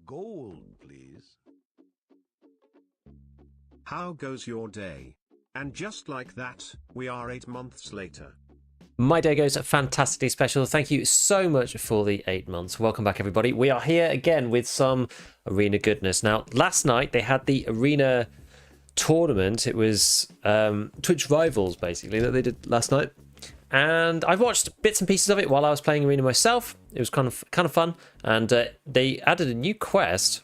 Gold, please. How goes your day? And just like that, we are 8 months later. My day goes fantastically special. Thank you so much for the 8 months. Welcome back, everybody. We are here again with some arena goodness. Now, last night they had the arena tournament. It was Twitch Rivals, basically, that they did last night. And I watched bits and pieces of it while I was playing arena myself. It was kind of fun. And they added a new quest,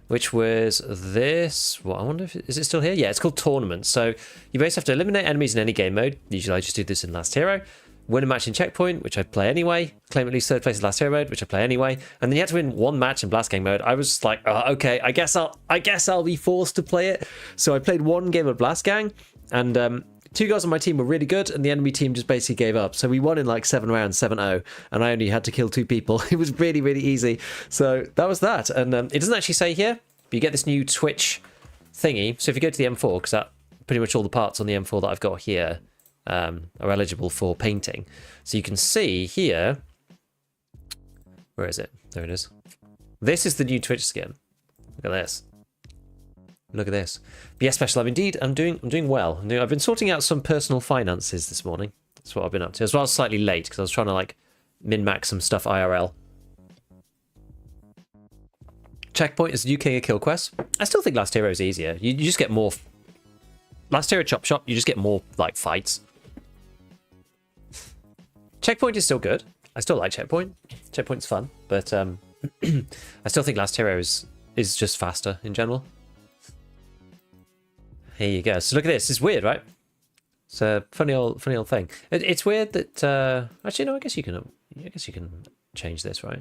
which was this. Well, I wonder if is it still here? Yeah, it's called Tournament. So you basically have to eliminate enemies in any game mode. Usually I just do this in Last Hero. Win a match in Checkpoint, which I play anyway. Claim at least third place in Last Hero mode, which I play anyway. And then you have to win one match in Blast Gang mode. I was like, oh, okay, I guess I'll be forced to play it. So I played one game of Blast Gang, and two guys on my team were really good, and the enemy team just basically gave up. So we won in like 7 rounds, 7-0, and I only had to kill 2 people. It was really, really easy. So that was that. And it doesn't actually say here, but you get this new Twitch thingy. So if you go to the M4, because that pretty much all the parts on the M4 that I've got here are eligible for painting. So you can see here, where is it? There it is. This is the new Twitch skin. Look at this. Look at this. But yeah, special. I'm doing well. I've been sorting out some personal finances this morning. That's what I've been up to. As well as slightly late because I was trying to like min-max some stuff IRL. Checkpoint is the UK kill quest. I still think Last Hero is easier. You just get more. Last Hero Chop Shop, you just get more like fights. Checkpoint is still good. I still like Checkpoint. Checkpoint's fun, but I still think Last Hero is just faster in general. Here you go. So look at this. It's weird, right? It's a funny old thing. It's weird that actually no. I guess you can change this, right?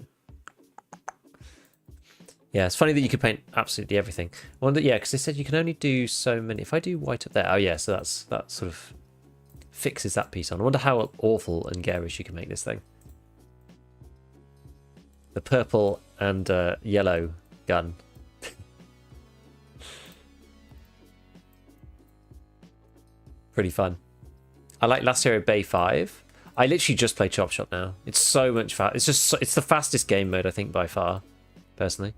Yeah, it's funny that you can paint absolutely everything. I wonder, yeah, because they said you can only do so many. If I do white up there, oh yeah, so that sort of fixes that piece on. I wonder how awful and garish you can make this thing. The purple and yellow gun. Pretty fun. I like Last Hero Bay 5. I literally just play Chop Shop now. It's so much fast. It's the fastest game mode, I think, by far, personally.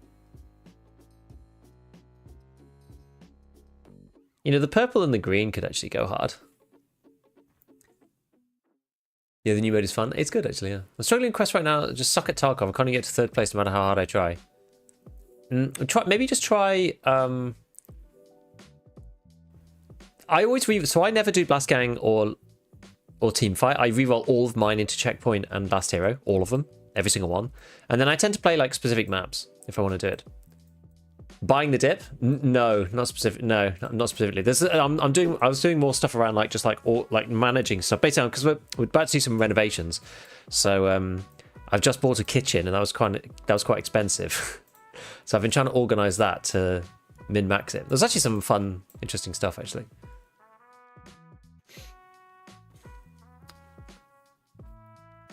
You know, the purple and the green could actually go hard. Yeah, the new mode is fun. It's good, actually, yeah. I'm struggling in quest right now. Just suck at Tarkov. I can't get to third place no matter how hard I try. Maybe just try... I always so I never do Blast Gang or Team Fight. I reroll all of mine into Checkpoint and Last Hero. All of them. Every single one. And then I tend to play, like, specific maps if I want to do it. Buying the dip? No, not specific. No, not specifically. I was doing more stuff around like managing stuff. Basically, because we're about to do some renovations, so I've just bought a kitchen, and that was quite expensive. So I've been trying to organise that to min-max it. There's actually some fun, interesting stuff actually.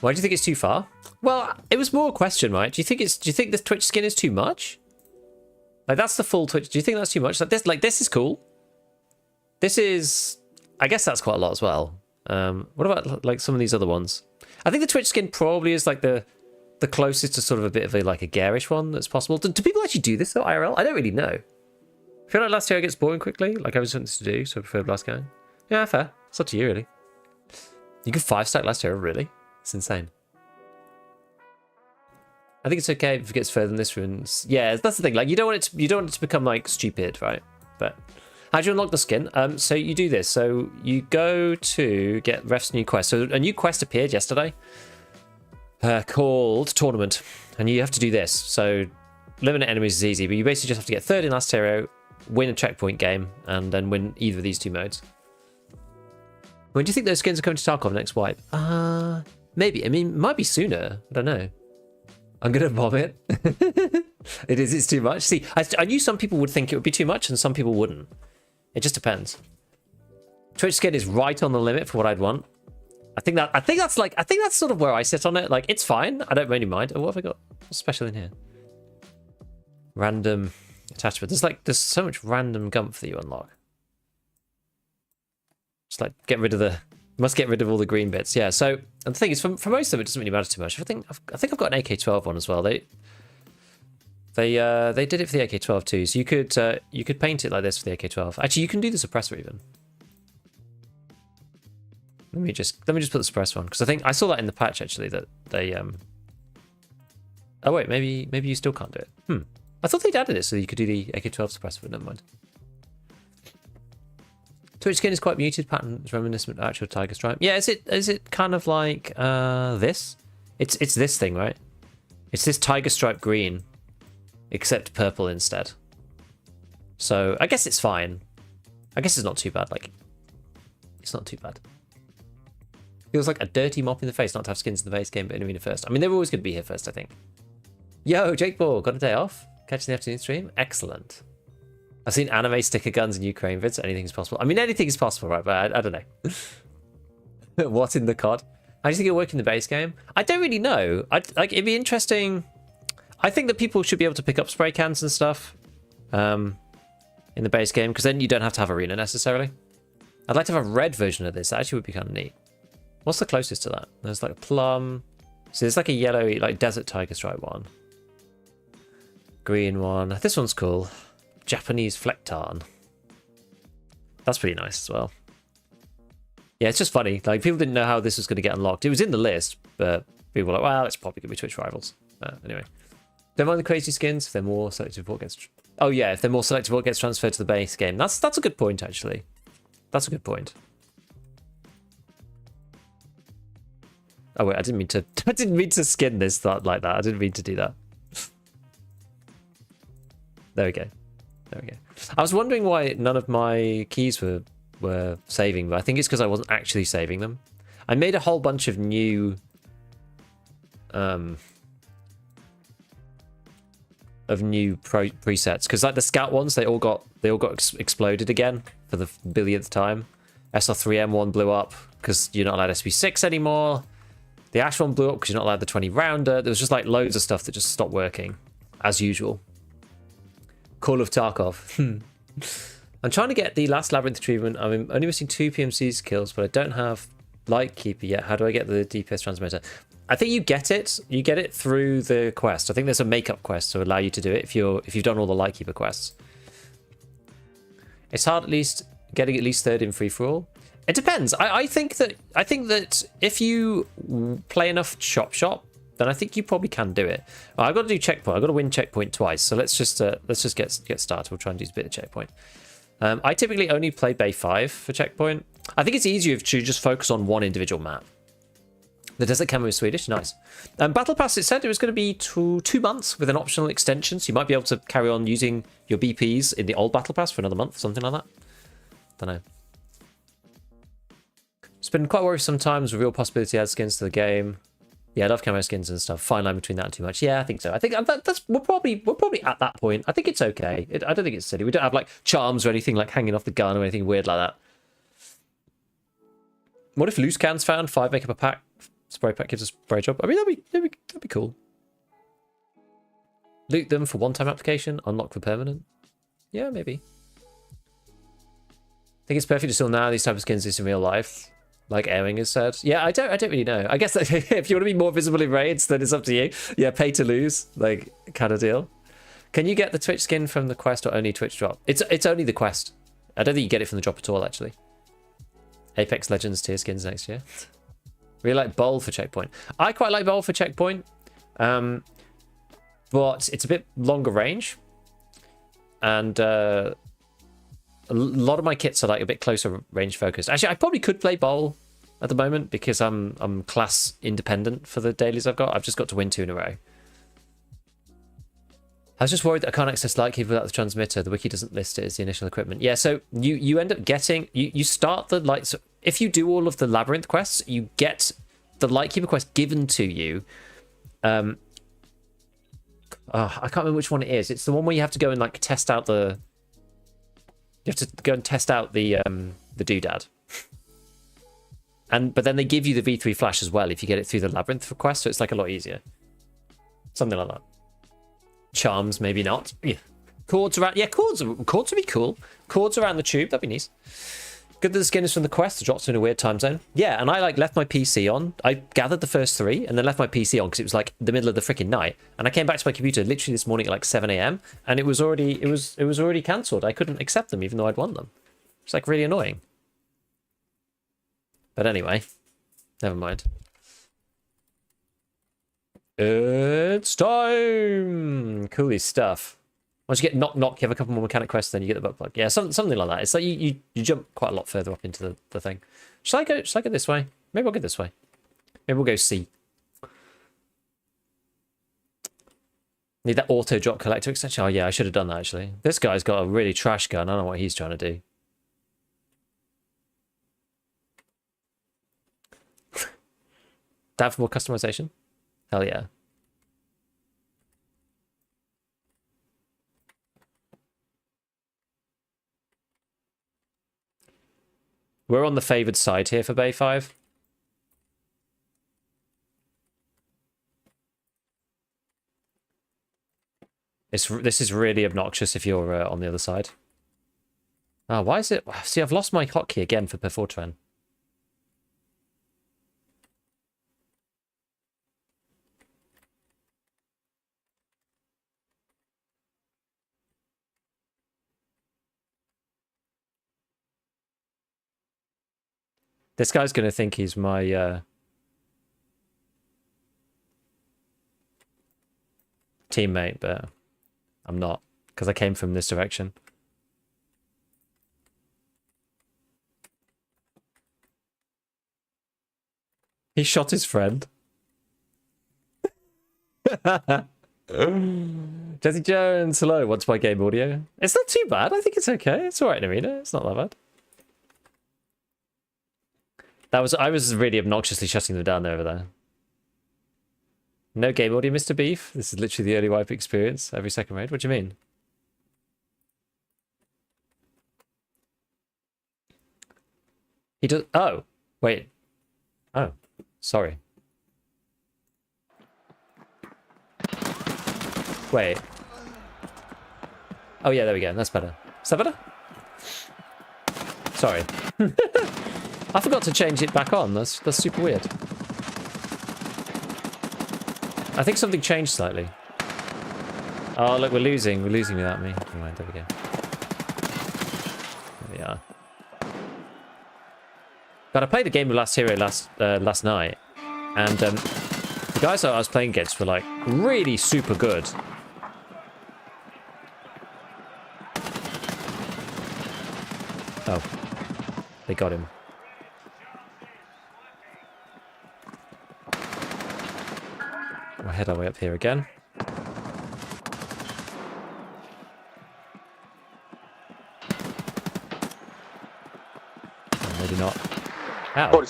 Why do you think it's too far? Well, it was more a question, right? Do you think this Twitch skin is too much? Like, that's the full Twitch. Do you think that's too much? Like this is cool. This is, I guess that's quite a lot as well. What about like some of these other ones? I think the Twitch skin probably is like the closest to sort of a bit of a garish one that's possible. Do people actually do this though, IRL? I don't really know. I feel like Last Hero gets boring quickly. Like I was something to do, so I prefer Blast Gang. Yeah, fair. It's up to you, really. You can 5-stack Last Hero, really? It's insane. I think it's okay if it gets further than this room. Yeah, that's the thing. Like you don't want it to become like stupid, right? But how do you unlock the skin? So you do this. So you go to get Ref's new quest. So a new quest appeared yesterday called Tournament, and you have to do this. So eliminate enemies is easy, but you basically just have to get third in Last Hero, win a checkpoint game, and then win either of these two modes. When do you think those skins are coming to Tarkov next wipe? Maybe. I mean, it might be sooner. I don't know. I'm going to bomb it. It's too much. See, I knew some people would think it would be too much and some people wouldn't. It just depends. Twitch skin is right on the limit for what I'd want. I think that's sort of where I sit on it. Like, it's fine. I don't really mind. Oh, what have I got? What's special in here? Random attachment. There's so much random gumph that you unlock. Just like get rid of all the green bits. Yeah. So and the thing is, for most of them, it doesn't really matter too much. I think I've got an AK-12 one as well. They They did it for the AK-12 too, so you could paint it like this for the AK-12. Actually, you can do the suppressor even. Let me just put the suppressor on, because I think I saw that in the patch actually that they Oh wait, maybe you still can't do it. I thought they'd added it so you could do the AK-12 suppressor, but never mind. Twitch skin is quite muted. Pattern is reminiscent of actual tiger stripe. Yeah, is it kind of like this? It's this thing, right? It's this tiger stripe green, except purple instead. So I guess it's fine. I guess it's not too bad. Like, it's not too bad. Feels like a dirty mop in the face not to have skins in the base game, but in arena first. I mean, they're always going to be here first, I think. Yo, Jake Ball, got a day off? Catching the afternoon stream? Excellent. I've seen anime sticker guns in Ukraine vids. Anything is possible. I mean, anything is possible, right? But I don't know. What in the COD? How do you think it'll work in the base game? I don't really know. It'd be interesting. I think that people should be able to pick up spray cans and stuff in the base game, because then you don't have to have arena necessarily. I'd like to have a red version of this. That actually would be kind of neat. What's the closest to that? There's like a plum. So there's like a yellow, like desert tiger stripe one. Green one. This one's cool. Japanese flecktarn. That's pretty nice as well. Yeah, it's just funny. Like, people didn't know how this was going to get unlocked. It was in the list, but people were like, well, it's probably going to be Twitch rivals. Anyway. Don't mind the crazy skins if they're more selective what gets... Oh yeah, if they're more selective what gets transferred to the base game. That's a good point, actually. That's a good point. Oh wait, I didn't mean to skin this like that. I didn't mean to do that. There we go. There we go. I was wondering why none of my keys were saving, but I think it's because I wasn't actually saving them. I made a whole bunch of new presets, because like the scout ones, they all got exploded again for the billionth time. SR3M one blew up because you're not allowed SP6 anymore. The Ash one blew up because you're not allowed the 20 rounder. There was just like loads of stuff that just stopped working as usual. Call of Tarkov. I'm trying to get the last Labyrinth achievement. I'm only missing 2 PMC's kills, but I don't have Lightkeeper yet. How do I get the DPS transmitter? I think you get it. You get it through the quest. I think there's a makeup quest to allow you to do it if you've done all the Lightkeeper quests. It's hard getting at least 3rd in free for all. It depends. I think that if you play enough shop, then I think you probably can do it. I've got to do checkpoint. I've got to win checkpoint twice. So let's just get started. We'll try and do a bit of checkpoint. I typically only play Bay 5 for checkpoint. I think it's easier to just focus on one individual map. The desert camo is Swedish, nice. Battle Pass, it said it was going to be 2 months with an optional extension, so you might be able to carry on using your BPs in the old Battle Pass for another month, something like that. Don't know. It's been quite worrisome sometimes with real possibility to add skins to the game. Yeah, I love camo skins and stuff. Fine line between that and too much. Yeah, I think so. I think we're probably at that point. I think it's okay. I don't think it's silly. We don't have like charms or anything like hanging off the gun or anything weird like that. What if loose cans found? 5 make up a pack. Spray pack gives us spray job. I mean, that'd be cool. Loot them for one-time application. Unlock for permanent. Yeah, maybe. I think it's perfect to still now these type of skins exist in real life. Like Airing has said. Yeah, I don't really know. I guess that if you want to be more visible in raids, then it's up to you. Yeah, pay to lose, like kind of deal. Can you get the Twitch skin from the quest or only Twitch drop? It's only the quest. I don't think you get it from the drop at all, actually. Apex Legends tier skins next year. Really like Bowl for checkpoint. I quite like Bowl for checkpoint, but it's a bit longer range, and a lot of my kits are like a bit closer range focused. Actually, I probably could play Bowl at the moment because I'm class independent for the dailies I've got. I've just got to win 2 in a row. I was just worried that I can't access Lightkeeper without the transmitter. The wiki doesn't list it as the initial equipment. Yeah, so you end up getting... You start the light... So if you do all of the Labyrinth quests, you get the Lightkeeper quest given to you. I can't remember which one it is. It's the one where you have to go and like test out the... You have to go and test out the doodad. But then they give you the V3 flash as well if you get it through the Labyrinth quest, so it's like a lot easier. Something like that. Charms, maybe not. Yeah. Cords around... Yeah, cords would be cool. Cords around the tube, that'd be nice. Good that the skin is from the quest. It drops in a weird time zone. Yeah, and I like left my PC on. I gathered the first 3 and then left my PC on because it was like the middle of the freaking night. And I came back to my computer literally this morning at like 7 a.m. and it was already cancelled. I couldn't accept them even though I'd won them. It's like really annoying. But anyway, never mind. It's time. Cool stuff. Once you get knock, you have a couple more mechanic quests, then you get the butt plug. Yeah, something like that. It's like you jump quite a lot further up into the thing. Should I go this way? Maybe I'll go this way. Maybe we'll go C. Need that auto drop collector extension. Oh yeah, I should have done that actually. This guy's got a really trash gun. I don't know what he's trying to do. Down for more customization? Hell yeah. We're on the favoured side here for Bay 5. This is really obnoxious if you're on the other side. Oh, why is it... See, I've lost my hotkey again for Perfortran. This guy's going to think he's my teammate, but I'm not, because I came from this direction. He shot his friend. Jesse Jones, hello. What's my game audio? It's not too bad. I think it's okay. It's alright in Arena. It's not that bad. I was really obnoxiously shutting them down over there. No game audio, Mr. Beef. This is literally the early wipe experience every second raid. What do you mean? He does. Oh, wait. Oh, sorry. Wait. Oh yeah, there we go. That's better. Is that better? Sorry. I forgot to change it back on. That's super weird. I think something changed slightly. Oh, look, we're losing. We're losing without me. Never mind, there we go. There we are. But I played a game of Last Hero last night, and the guys that I was playing against were like really super good. Oh, they got him. We'll head our way up here again. Oh, maybe not. Ow.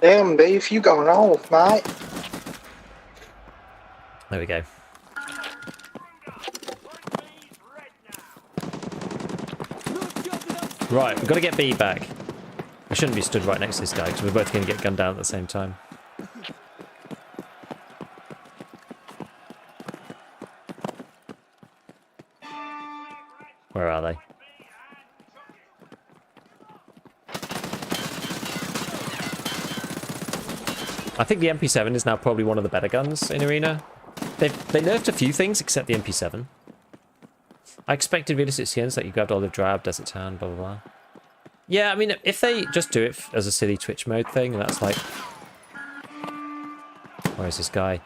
Damn, Beef, you going off, mate? There we go. Right, we've got to get B back. I shouldn't be stood right next to this guy because we're both going to get gunned down at the same time. Where are they? I think the MP7 is now probably one of the better guns in Arena. They nerfed a few things except the MP7. I expected realistic skins like you grabbed Olive Drab, Desert Town, blah blah blah. Yeah, I mean, if they just do it as a silly Twitch mode thing, and that's like... Where is this guy?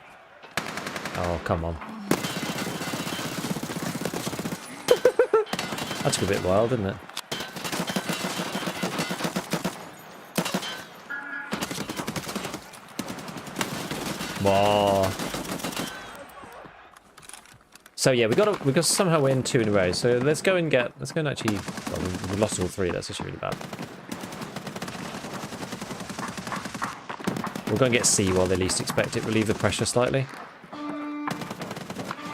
Oh, come on. That's a bit wild, isn't it? Whoa. So yeah, we got to somehow win 2 in a row. So let's go and actually. Well, we lost all 3. That's actually really bad. We'll go and get C while they least expect it. Relieve the pressure slightly.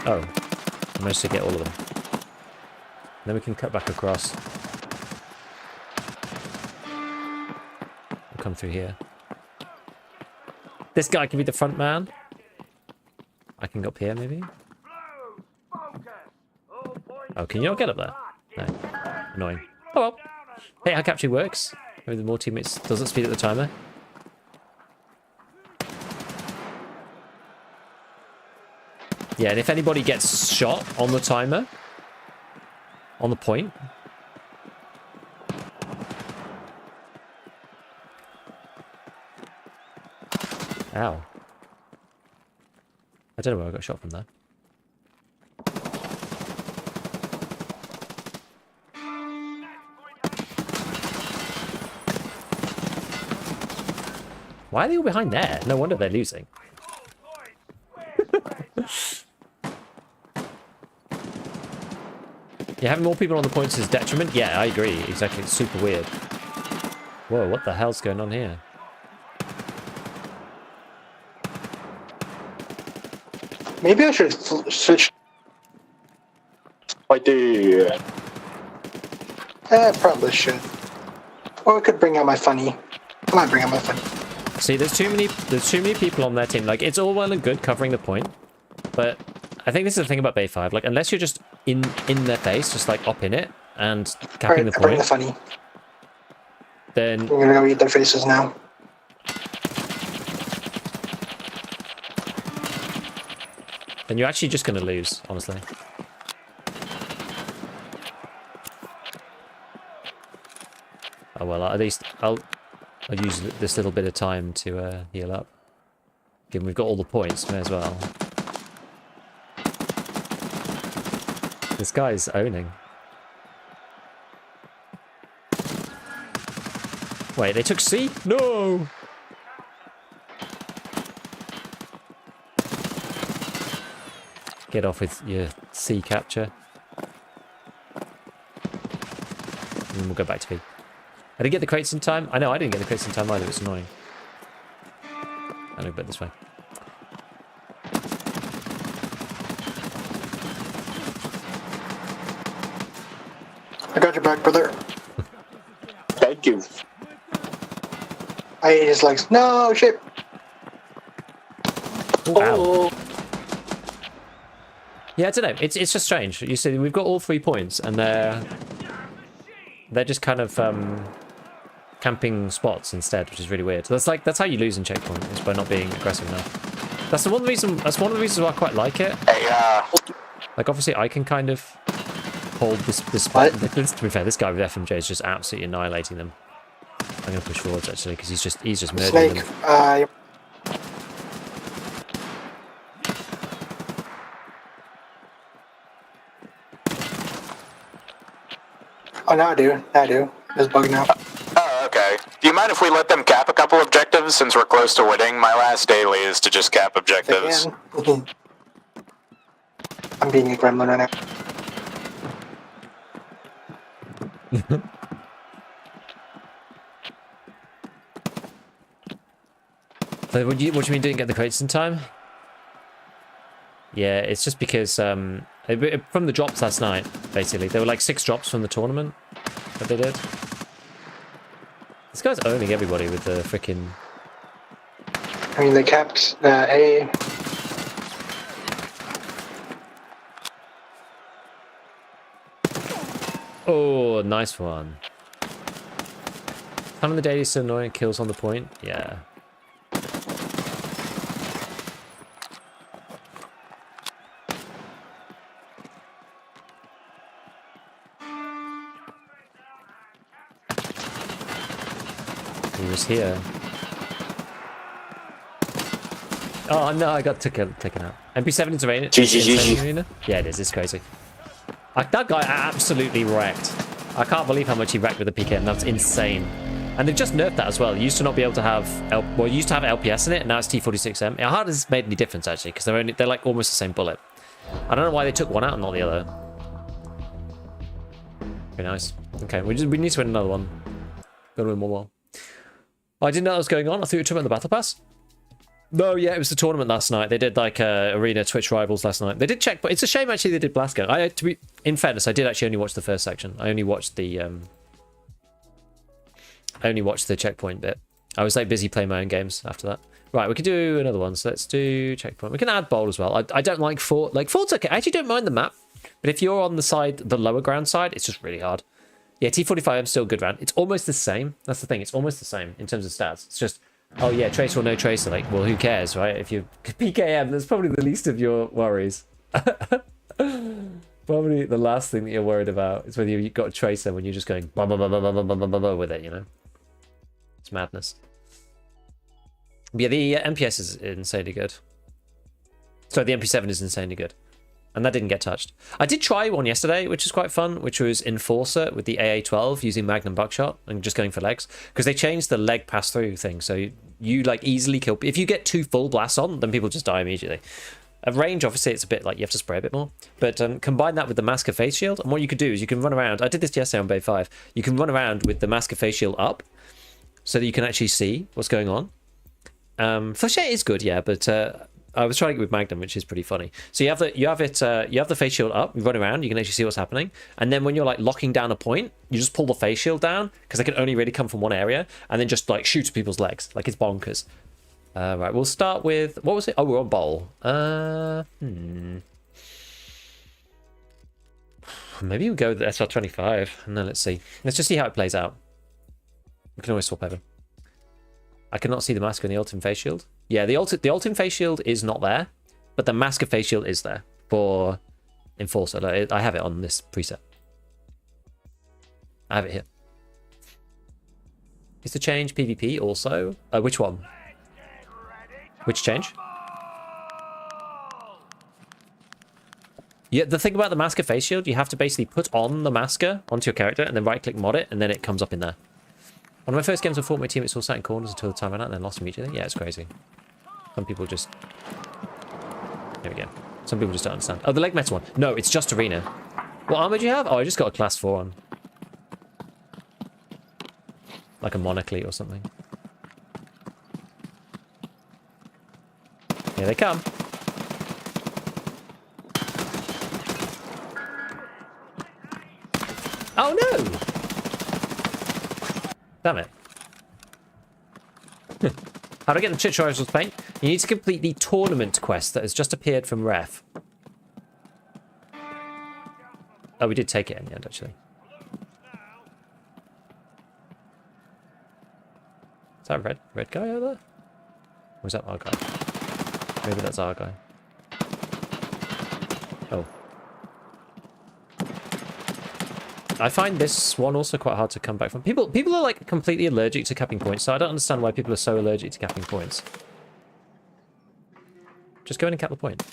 Oh, I managed to get all of them. Then we can cut back across. We'll come through here. This guy can be the front man. I can go up here, maybe. Oh, can you not get up there? No. Annoying. Oh well. Hey, how capture works. Maybe the more teammates doesn't speed up the timer. Yeah, and if anybody gets shot on the timer, on the point. Ow. I don't know where I got shot from there. Why are they all behind there? No wonder they're losing. Yeah, having more people on the points is detriment? Yeah, I agree. Exactly. It's super weird. Whoa, what the hell's going on here? Maybe I should switch. I do. Probably should. Or I could bring out my funny. I might bring out my funny. See, there's too many people on their team. Like, it's all well and good covering the point, but I think this is the thing about Bay 5. Like, unless you're just in their face, just like up in it and capping the point. Bring the funny. Then I'm gonna go eat their faces now. Then you're actually just gonna lose, honestly. Oh well, at least I'll use this little bit of time to heal up. Given we've got all the points, may as well. This guy's owning. Wait, they took C? No! Get off with your C capture. And we'll go back to B. I didn't get the crates in time. I know I didn't get the crates in time either. It's annoying. I know, but this way. I got your back, brother. Thank you. I ate his legs. No, shit. Oh. Yeah, I don't know. It's just strange. You see, we've got all 3 points, and they're just kind of camping spots instead, which is really weird. So that's how you lose in checkpoint, is by not being aggressive enough. That's one of the reasons why I quite like it. Hey, like obviously I can kind of hold this spot. To be fair, this guy with FMJ is just absolutely annihilating them. I'm gonna push forwards actually because he's just murdering Snake. them. Oh, now I do. Now I do. It's bugging now. oh, okay. Do you mind if we let them cap a couple objectives since we're close to winning? My last daily is to just cap objectives. Again. I'm being a gremlin right now. So what do you mean didn't get the crates in time? Yeah, it's just because from the drops last night, basically. There were like 6 drops from the tournament that they did. This guy's owning everybody with the freaking... I mean, they kept A. Oh, nice one. Some of the daily is so annoying. Kills on the point. Yeah. He was here. Oh no, I got taken out. MP7 is arena. GG. Yeah, it is. It's crazy. Like, that guy absolutely wrecked. I can't believe how much he wrecked with the PK, and that's insane. And they've just nerfed that as well. You used to not be able to have you used to have LPS in it, and now it's T46M. It hardly has made any difference actually, because they're like almost the same bullet. I don't know why they took one out and not the other. Very nice. Okay, we need to win another one. Gotta win one more. Oh, I didn't know that was going on. I thought you were talking about the Battle Pass. No, yeah, it was the tournament last night. They did like Arena Twitch Rivals last night. They did check, but it's a shame actually they did Blasco. To be in fairness, I did actually only watch the first section. I only watched the checkpoint bit. I was like busy playing my own games after that. Right, we can do another one. So let's do checkpoint. We can add bowl as well. I don't like fort. Like fort's okay. I actually don't mind the map, but if you're on the side, the lower ground side, it's just really hard. Yeah, T45M still a good round. It's almost the same. That's the thing. It's almost the same in terms of stats. It's just, oh yeah, tracer or no tracer. Like, well, who cares, right? If you PKM, that's probably the least of your worries. Probably the last thing that you're worried about is whether you've got a tracer when you're just going blah, blah, blah, blah, blah, blah, blah, blah, blah with it, you know? It's madness. But yeah, the MPS is insanely good. So the MP7 is insanely good. And that didn't get touched. I did try one yesterday, which is quite fun, which was Enforcer with the AA-12 using Magnum Buckshot and just going for legs. Because they changed the leg pass-through thing, so you like easily kill... If you get 2 full blasts on, then people just die immediately. At range, obviously, it's a bit like you have to spray a bit more. But combine that with the Mask of Face Shield, and what you could do is you can run around... I did this yesterday on Bay 5. You can run around with the Mask of Face Shield up, so that you can actually see what's going on. Flechette is good, yeah, but... I was trying it with Magnum, which is pretty funny. So you have the face shield up, you run around, you can actually see what's happening, and then when you're like locking down a point, you just pull the face shield down because they can only really come from one area, and then just like shoot people's legs, like it's bonkers. Right, we'll start with what was it? Oh, we're on bowl. Maybe we'll go with the SR25, and then let's see. Let's just see how it plays out. We can always swap over. I cannot see the mask and the ultimate face shield. Yeah, the ultimate face shield is not there, but the mask of face shield is there for Enforcer. Like, I have it on this preset. I have it here. Is the change PvP also? Which one? Which change? Yeah, the thing about the mask of face shield, you have to basically put on the masker onto your character and then right-click mod it, and then it comes up in there. One of my first games I fought my teammates all sat in corners until the time ran out and then lost immediately. Yeah, it's crazy. Some people just... There we go. Some people just don't understand. Oh, the leg metal one. No, it's just arena. What armor do you have? Oh, I just got a class 4 on. Like a monoclete or something. Here they come. Oh no! Damn it. How do I get the Chit Rivals paint? You need to complete the tournament quest that has just appeared from Ref. Oh, we did take it in the end, actually. Is that a red guy over there? Or is that our guy? Maybe that's our guy. Oh. I find this one also quite hard to come back from. People are like completely allergic to capping points, so I don't understand why people are so allergic to capping points. Just go in and cap the point.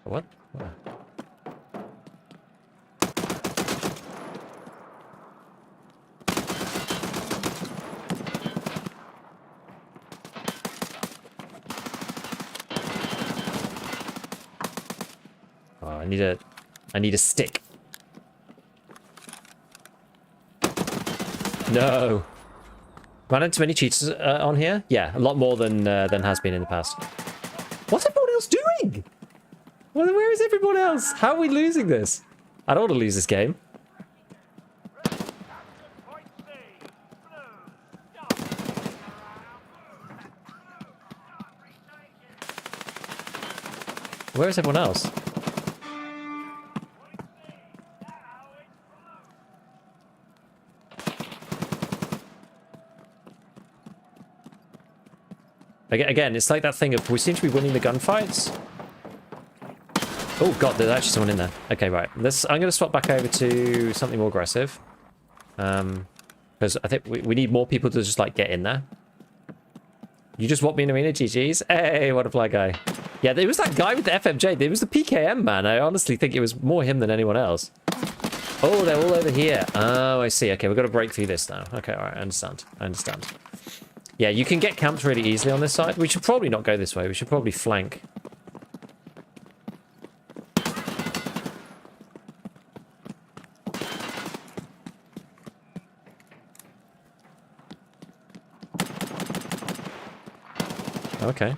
What? Where? I need a stick. No. Ran into many cheaters on here? Yeah, a lot more than has been in the past. What's everyone else doing? Where is everyone else? How are we losing this? I don't want to lose this game. Where is everyone else? Again, it's like that thing of we seem to be winning the gunfights. Oh god, there's actually someone in there. Okay, right. I'm going to swap back over to something more aggressive. Because I think we need more people to just like get in there. You just want me in arena, GG's? Hey, what a fly guy. Yeah, there was that guy with the FMJ. There was the PKM man. I honestly think it was more him than anyone else. Oh, they're all over here. Oh, I see. Okay, we've got to break through this now. Okay, all right, I understand. Yeah, you can get camped really easily on this side. We should probably not go this way. We should probably flank. Okay.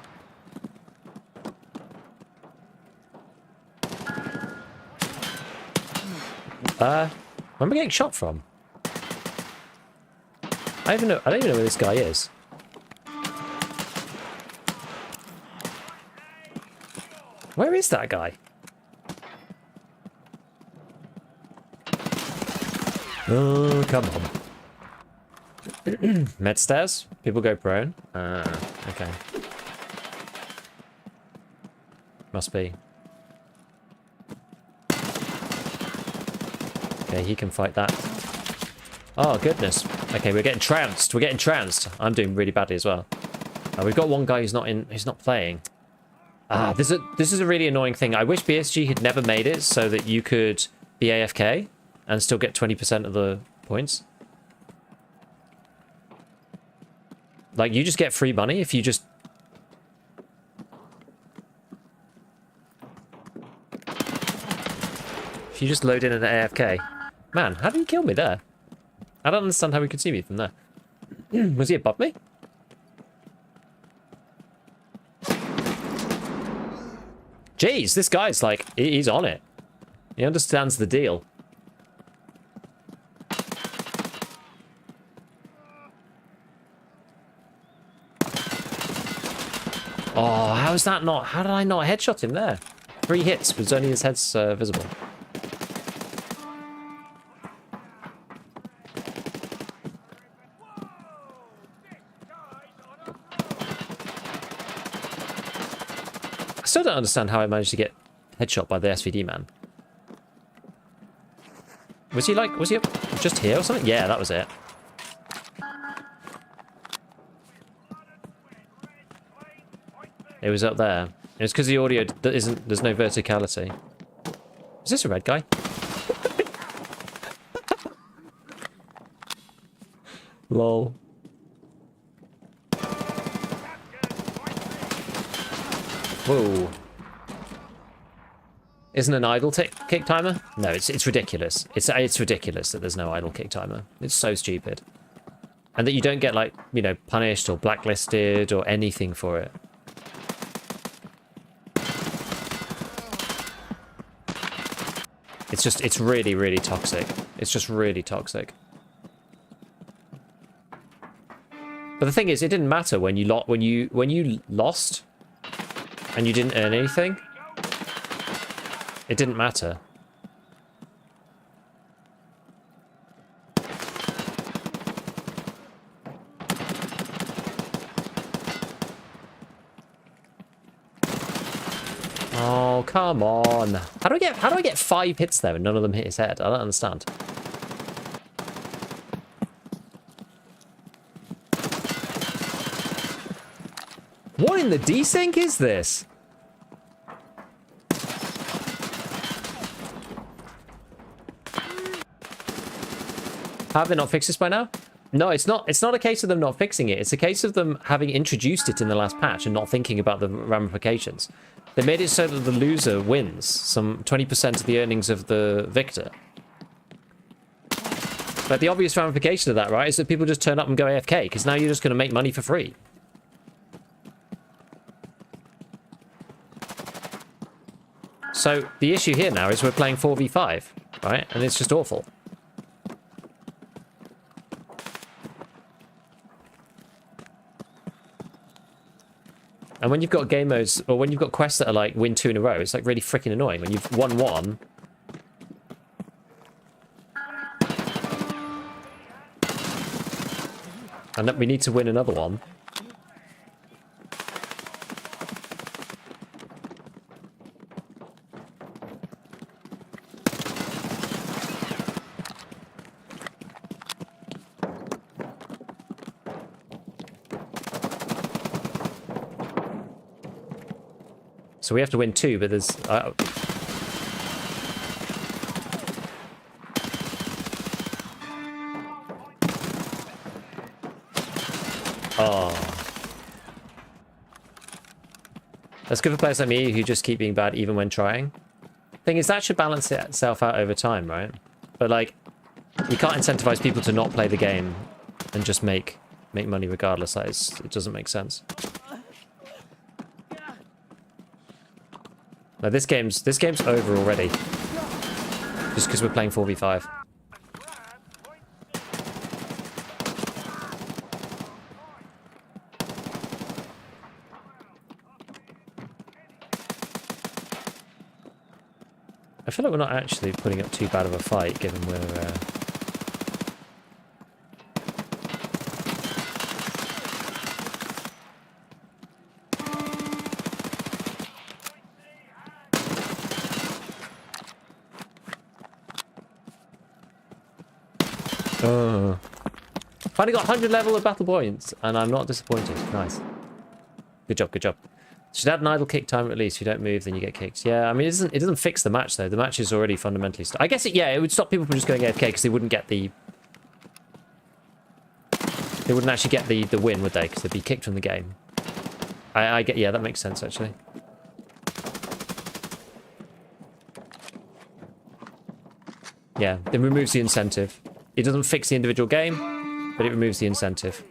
Where am I getting shot from? I don't even know where this guy is. Where is that guy? Oh, come on. Med stairs? People go prone? Okay. Must be. Okay, he can fight that. Oh, goodness. Okay, we're getting trounced. We're getting trounced. I'm doing really badly as well. We've got one guy who's not playing. This is a really annoying thing. I wish BSG had never made it so that you could be AFK and still get 20% of the points. Like, you just get free money if you just... If you just load in an AFK. Man, how did he kill me there? I don't understand how he could see me from there. Was he above me? Jeez, this guy's like, he's on it. He understands the deal. Oh, how is that not? How did I not headshot him there? 3 hits, but only his head's visible. I still don't understand how I managed to get headshot by the SVD man. Was he just here or something? Yeah, that was it. It was up there. It was because the audio there's no verticality. Is this a red guy? Lol. Whoa. Isn't an idle kick timer? No, it's ridiculous. It's ridiculous that there's no idle kick timer. It's so stupid. And that you don't get, like, you know, punished or blacklisted or anything for it. It's really, really toxic. It's just really toxic. But the thing is, it didn't matter when you lost and you didn't earn anything. It didn't matter. Oh, come on. How do I get 5 hits there and none of them hit his head? I don't understand. What in the desync is this? Have they not fixed this by now? No, it's not a case of them not fixing it. It's a case of them having introduced it in the last patch and not thinking about the ramifications. They made it so that the loser wins some 20% of the earnings of the victor. But the obvious ramification of that, right, is that people just turn up and go AFK, because now you're just going to make money for free. So the issue here now is we're playing 4v5, right? And it's just awful. And when you've got game modes, or when you've got quests that are like win 2 in a row, it's like really freaking annoying. When you've won 1. And that we need to win another one. So we have to win 2, but there's... Oh. That's good for players like me who just keep being bad even when trying. Thing is, that should balance itself out over time, right? But, like, you can't incentivize people to not play the game and just make money regardless. Like, it doesn't make sense. No, this game's over already. Just because we're playing 4v5. I feel like we're not actually putting up too bad of a fight, given we're... Oh. Finally got 100 level of battle points, and I'm not disappointed. Nice. Good job, good job. Should add an idle kick timer at least. If you don't move, then you get kicked. Yeah, I mean, it doesn't fix the match, though. The match is already fundamentally... I guess, it would stop people from just going AFK, because they wouldn't get the... They wouldn't actually get the win, would they? Because they'd be kicked from the game. I get... Yeah, that makes sense, actually. Yeah, it removes the incentive. It doesn't fix the individual game, but it removes the incentive.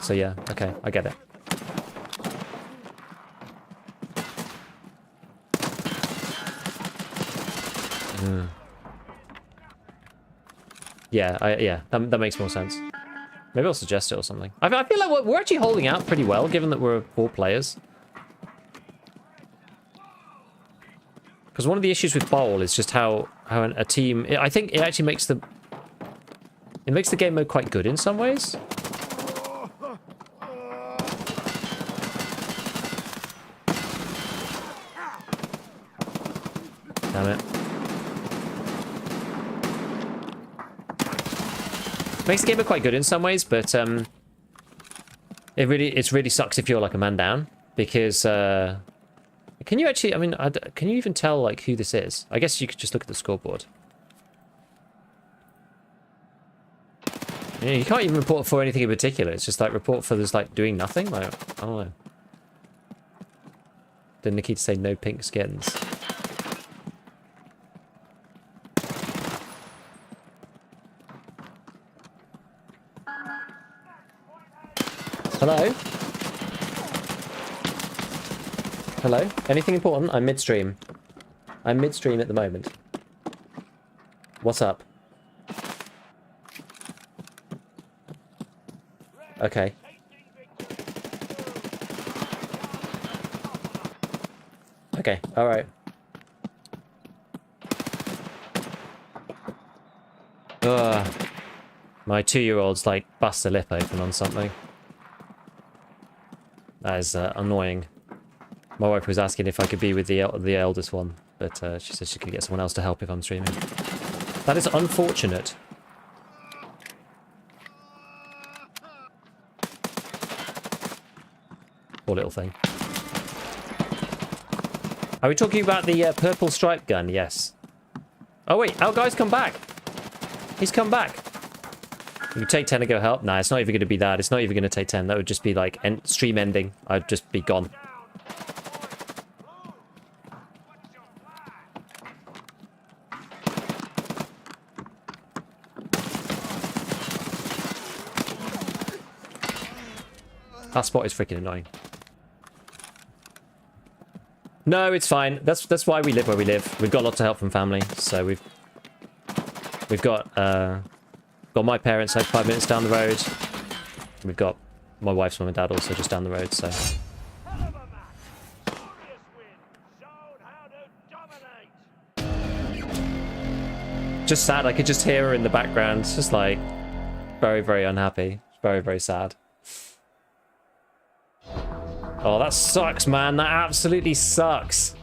So yeah, okay, I get it. Yeah, that makes more sense. Maybe I'll suggest it or something. I feel like we're actually holding out pretty well, given that we're 4 players. Because one of the issues with Bowl is just how a team... I think it actually makes the... It makes the game mode quite good in some ways. Damn it. Makes the game mode quite good in some ways, but it really sucks if you're like a man down, because... Can you actually, I mean, can you even tell, like, who this is? I guess you could just look at the scoreboard. Yeah, you can't even report for anything in particular. It's just, like, report for this, like, doing nothing? Like, I don't know. Did Nikita say no pink skins? Hello? Hello? Anything important? I'm midstream. I'm midstream at the moment. What's up? Okay. Okay, alright. Ugh. My 2-year-old's like bust a lip open on something. That is annoying. My wife was asking if I could be with the eldest one, but she said she could get someone else to help if I'm streaming. That is unfortunate. Poor little thing. Are we talking about the purple stripe gun? Yes. Oh wait, our guy's come back. He's come back. You take 10 and go help? Nah, it's not even going to be that. It's not even going to take 10. That would just be like stream ending. I'd just be gone. That spot is freaking annoying. No, it's fine. That's why we live where we live. We've got lots of help from family, so we've got my parents like 5 minutes down the road. We've got my wife's mum and dad also just down the road, so. Just sad. I could just hear her in the background. It's just like very, very unhappy. Very, very sad. Oh, that sucks, man. That absolutely sucks.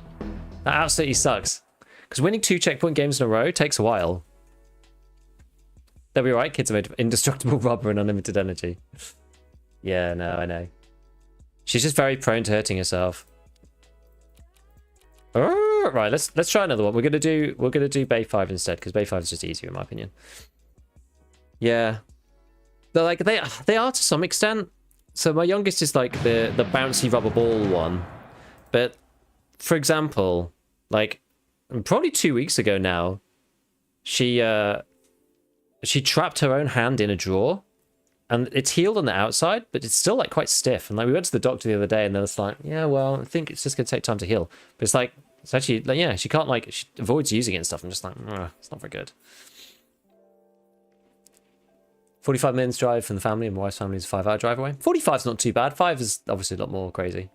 That absolutely sucks. Because winning 2 checkpoint games in a row takes a while. They'll be right. Kids are made of indestructible rubber and unlimited energy. Yeah, no, I know. She's just very prone to hurting herself. Right, let's try another one. We're gonna do Bay 5 instead, because Bay 5 is just easier in my opinion. Yeah. They're like they are to some extent. So my youngest is like the bouncy rubber ball one. But for example, like probably 2 weeks ago now, she trapped her own hand in a drawer, and it's healed on the outside, but it's still like quite stiff. And like we went to the doctor the other day, and they was like, yeah, well, I think it's just gonna take time to heal. But it's like it's actually like, yeah, she can't like, she avoids using it and stuff. I'm just like, it's not very good. 45 minutes drive from the family, and my wife's family is a 5-hour drive away. 45's not too bad. 5 is obviously a lot more crazy.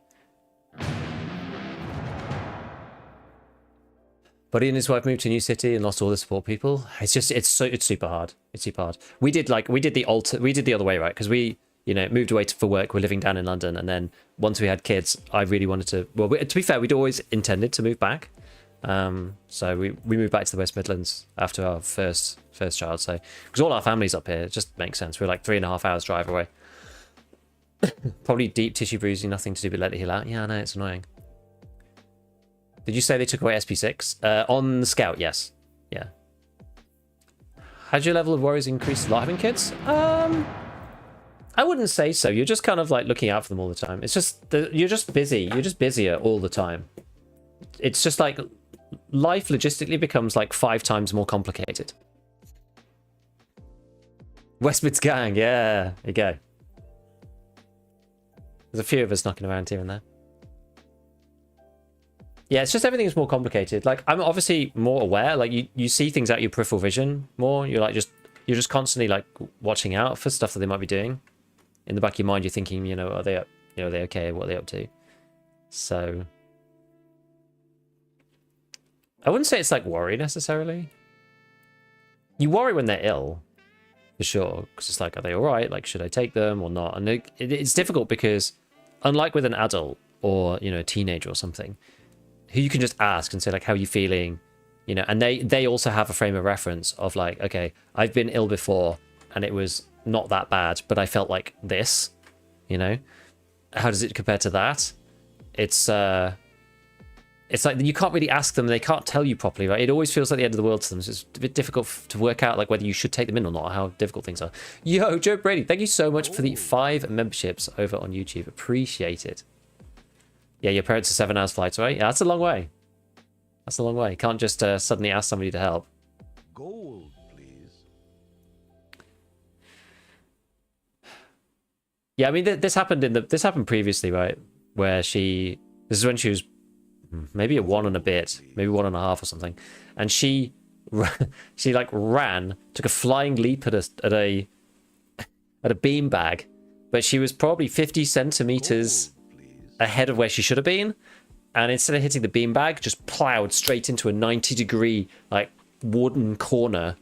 Buddy and his wife moved to a new city and lost all the support people. It's super hard. It's super hard. We did the other way, right? Because we, moved away for work. We're living down in London, and then once we had kids, I really wanted to. Well, to be fair, we'd always intended to move back. So we moved back to the West Midlands after our first child. So because all our family's up here, it just makes sense. We're like 3.5 hours drive away. Probably deep tissue bruising, nothing to do but let it heal out. Yeah, I know, it's annoying. Did you say they took away SP6? On the Scout, yes. Yeah. Has your level of worries increased a lot having kids? I wouldn't say so. You're just kind of like looking out for them all the time. It's just, you're just busy. You're just busier all the time. It's just like, life logistically becomes like 5 times more complicated. Westmids gang, yeah. There you go. There's a few of us knocking around here and there. Yeah, it's just everything's more complicated. Like, I'm obviously more aware. Like, you see things out your peripheral vision more. You're just constantly like watching out for stuff that they might be doing. In the back of your mind, you're thinking, are they up? Are they okay? What are they up to? So, I wouldn't say it's like worry necessarily. You worry when they're ill, for sure, because it's like, are they all right? Like, should I take them or not? And it's difficult because, unlike with an adult or a teenager or something, who you can just ask and say like, how are you feeling? And they also have a frame of reference of like, okay, I've been ill before and it was not that bad, but I felt like this, how does it compare to that? It's like you can't really ask them, they can't tell you properly, right? It always feels like the end of the world to them, so it's a bit difficult to work out like whether you should take them in or not, how difficult things are. Yo, Joe Brady, thank you so much for the 5 memberships over on YouTube. Appreciate it. Yeah, your parents are 7 hours flights away. Yeah, that's a long way. That's a long way. Can't just suddenly ask somebody to help. Gold, please. Yeah, I mean, this happened previously, right? Where this is when she was maybe a 1 and a bit, maybe 1.5 or something, and she like ran, took a flying leap at a beanbag, but she was probably 50 centimeters ahead of where she should have been, and instead of hitting the beanbag, just plowed straight into a 90-degree like wooden corner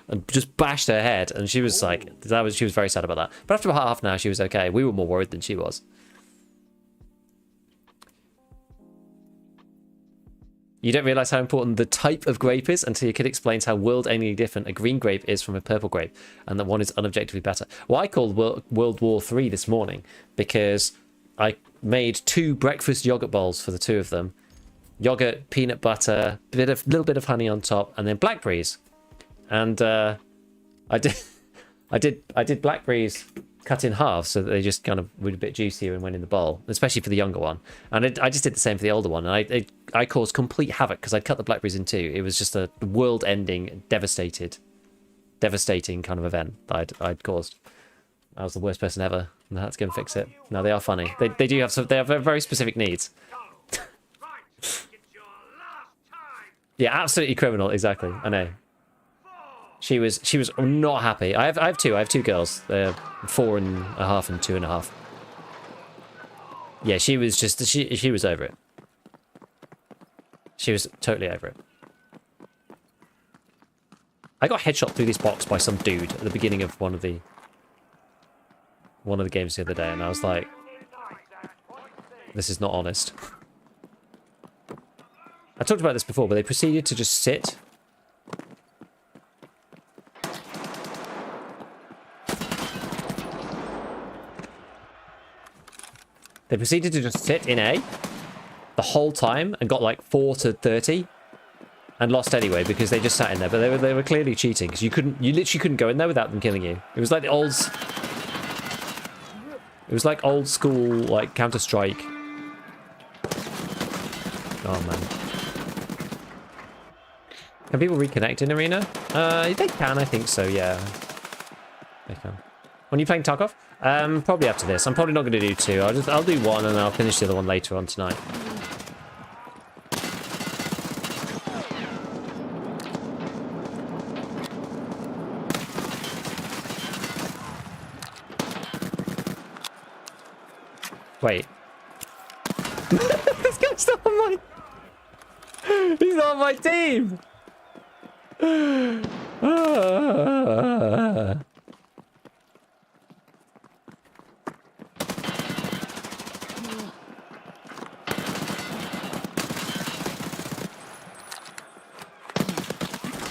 and just bashed her head. And she was like, she was very sad about that. But after about half an hour, she was okay. We were more worried than she was. You don't realize how important the type of grape is until your kid explains how world-endingly different a green grape is from a purple grape, and that one is unobjectively better. Well, I called World War III this morning because I made 2 breakfast yogurt bowls for the 2 of them. Yogurt, peanut butter, little bit of honey on top, and then blackberries. And I did blackberries cut in half so that they just kind of were a bit juicier and went in the bowl, especially for the younger one. And I just did the same for the older one. And I caused complete havoc because I'd cut the blackberries in 2. It was just a world-ending, devastating kind of event that I'd caused. I was the worst person ever. And I had to go and fix it. No, they are funny. They do have they have very specific needs. Yeah, absolutely criminal. Exactly. I know. She was not happy. I have 2. I have 2 girls. They're 4.5 and 2.5. Yeah, she was just she was over it. She was totally over it. I got headshot through this box by some dude at the beginning of one of the games the other day, and I was like, this is not honest. I talked about this before, but they proceeded to just sit. They proceeded to just sit in A the whole time and got like 4 to 30 and lost anyway because they just sat in there. But they were clearly cheating because you literally couldn't go in there without them killing you. It was like the old. It was like old school, like Counter-Strike. Oh man. Can people reconnect in Arena? They can, I think so, yeah. They can. When are you playing Tarkov? Probably after this. I'm probably not going to do 2. I'll do 1 and I'll finish the other one later on tonight. Wait. This guy's still on mine. He's not on my team.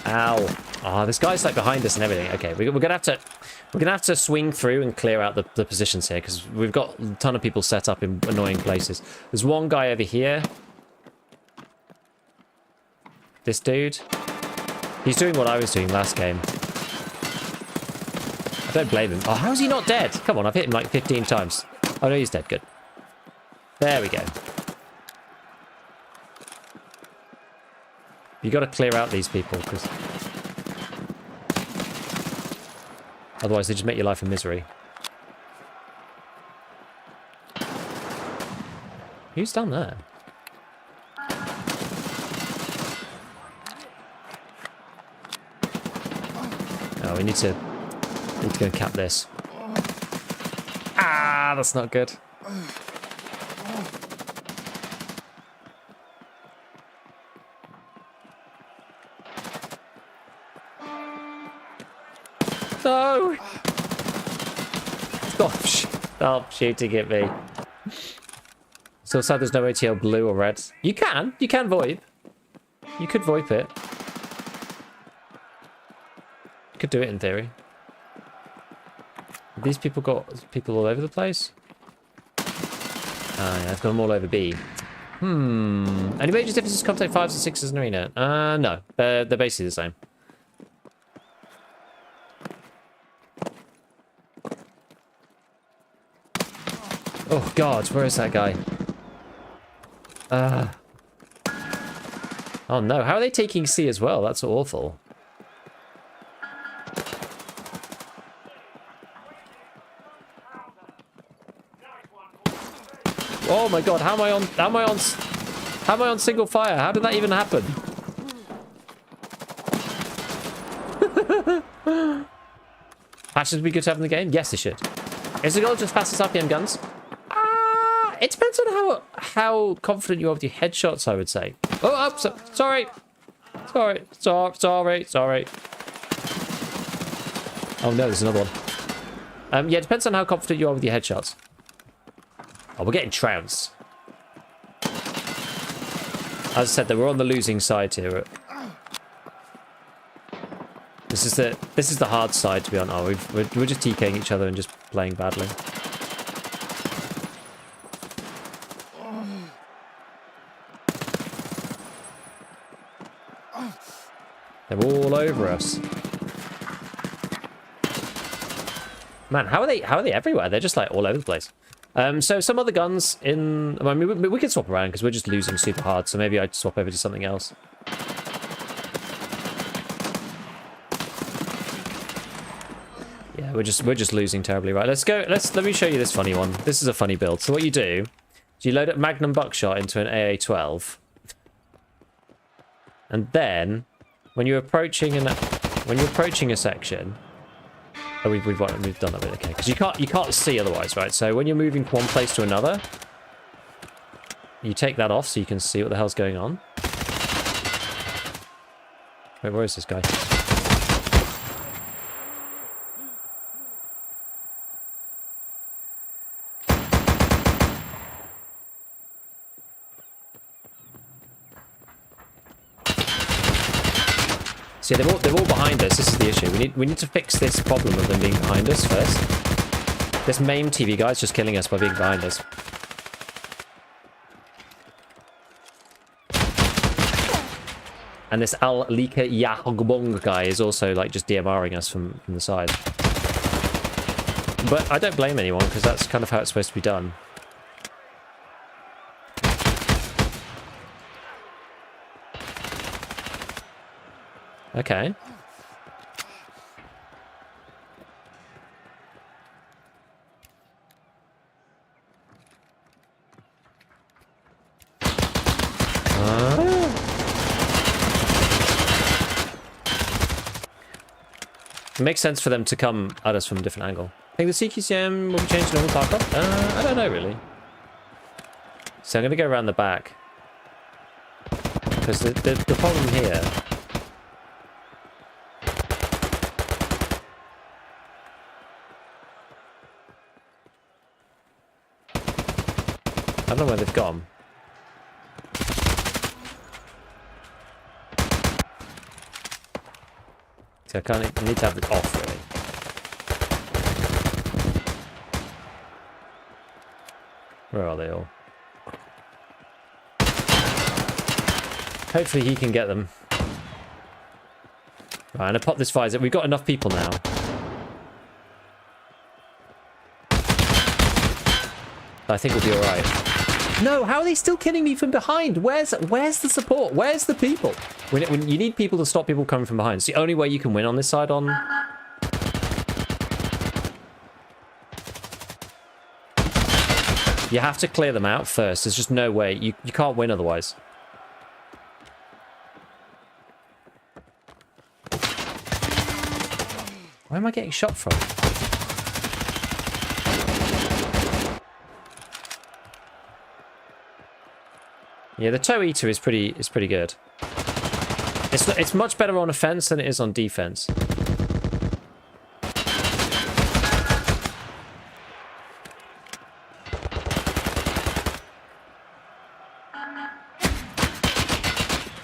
Ow. Oh, this guy's like behind us and everything. Okay, we're gonna have to swing through and clear out the positions here because we've got a ton of people set up in annoying places. There's one guy over here. This dude. He's doing what I was doing last game. I don't blame him. Oh, how's he not dead? Come on, I've hit him like 15 times. Oh no, he's dead. Good. There we go. You got to clear out these people because otherwise they just make your life a misery. Who's down there? Oh, we need to go and cap this. Ah, that's not good. No! Stop shooting at me. So sad there's no ATL blue or red. You can VoIP. You could VoIP it. You could do it in theory. Have these people got people all over the place? Ah, yeah, I've got them all over B. Any major differences contact 5s and 6s in arena? No. They're basically the same. Oh god, where is that guy? Oh no, how are they taking C as well? That's awful. Oh my god, how am I on single fire? How did that even happen? Patches would be good to have in the game? Yes, they should. Is the goal just fastest RPM guns? It depends on how confident you are with your headshots, I would say. Oh, sorry. Sorry. Oh no, there's another one. Yeah, it depends on how confident you are with your headshots. Oh, we're getting trounced. As I said, we're on the losing side here. This is the hard side, to be honest. Oh, we're just TKing each other and just playing badly. They're all over us. Man, how are they everywhere? They're just like all over the place. So some other guns in... I mean, we can swap around because we're just losing super hard. So maybe I'd swap over to something else. Yeah, we're just losing terribly. Right, let's go. Let me show you this funny one. This is a funny build. So what you do is you load up Magnum buckshot into an AA-12, and then when you're approaching a section. Oh, we've done that bit, okay? Because you can't see otherwise, right? So when you're moving from one place to another, you take that off so you can see what the hell's going on. Wait, where is this guy? See, they're all behind us. This is the issue. We need to fix this problem of them being behind us first. This MAME TV guy's just killing us by being behind us. And this Al-Lika Yahogbong guy is also like just DMRing us from the side. But I don't blame anyone because that's kind of how it's supposed to be done. Okay. It makes sense for them to come at us from a different angle. I think the CQCM will be changed to normal Tarkov? I don't know really. So I'm going to go around the back. because the problem here... I don't know where they've gone. So I need to have it off, really. Where are they all? Hopefully he can get them. Right, and I pop this visor. We've got enough people now. I think we'll be alright. No, how are they still killing me from behind? Where's the support? Where's the people? When you need people to stop people coming from behind. It's the only way you can win on this side on... You have to clear them out first. There's just no way. You can't win otherwise. Where am I getting shot from? Yeah, the toe eater is pretty good. It's much better on offense than it is on defense.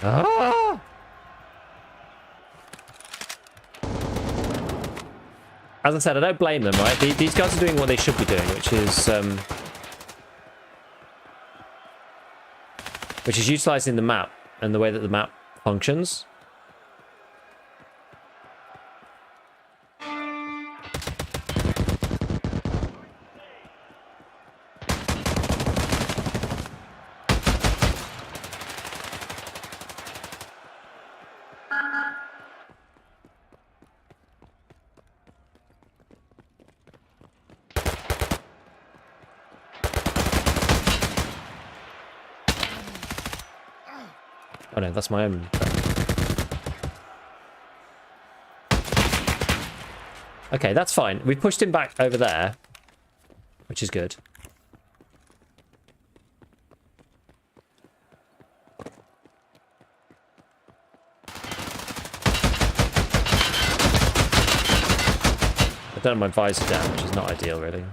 Ah! As I said, I don't blame them, right? These guys are doing what they should be doing, which is utilizing the map and the way that the map functions. Oh no, that's my own. Okay, that's fine. We pushed him back over there, which is good. I don't have my visor down, which is not ideal, really.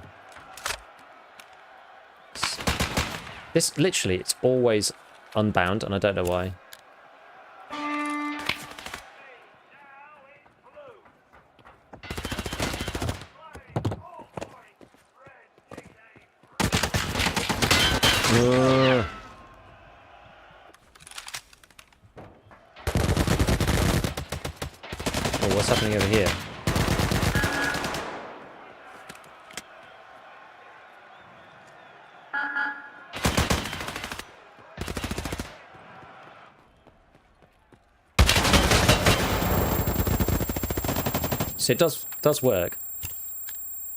This, literally, it's always unbound, and I don't know why. Oh, what's happening over here? So it does work.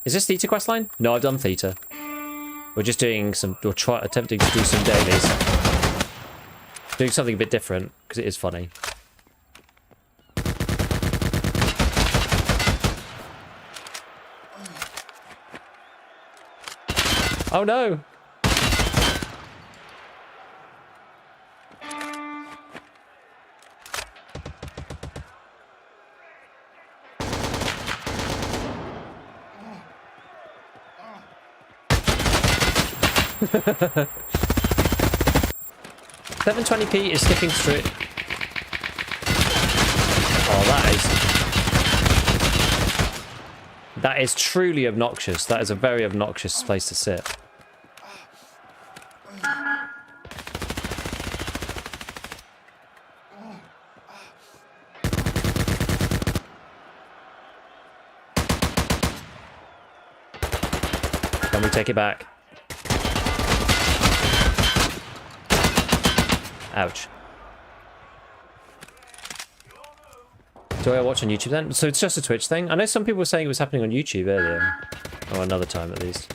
Is this Theta quest line? No, I've done Theta. We're just doing some, attempting to do some dailies. Doing something a bit different, because it is funny. Oh no! $720p is skipping through. Oh, that is truly obnoxious. That is a very obnoxious place to sit. Can we take it back? Ouch. Do I watch on YouTube then? So it's just a Twitch thing? I know some people were saying it was happening on YouTube earlier. Or another time at least.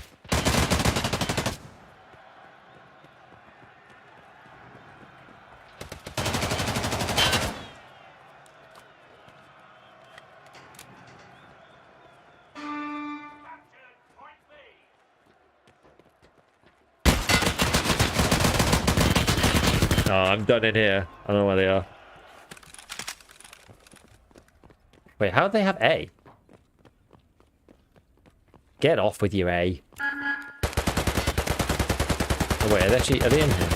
Oh, I'm done in here. I don't know where they are. Wait, how do they have A? Get off with your A. Oh, wait, are they in here?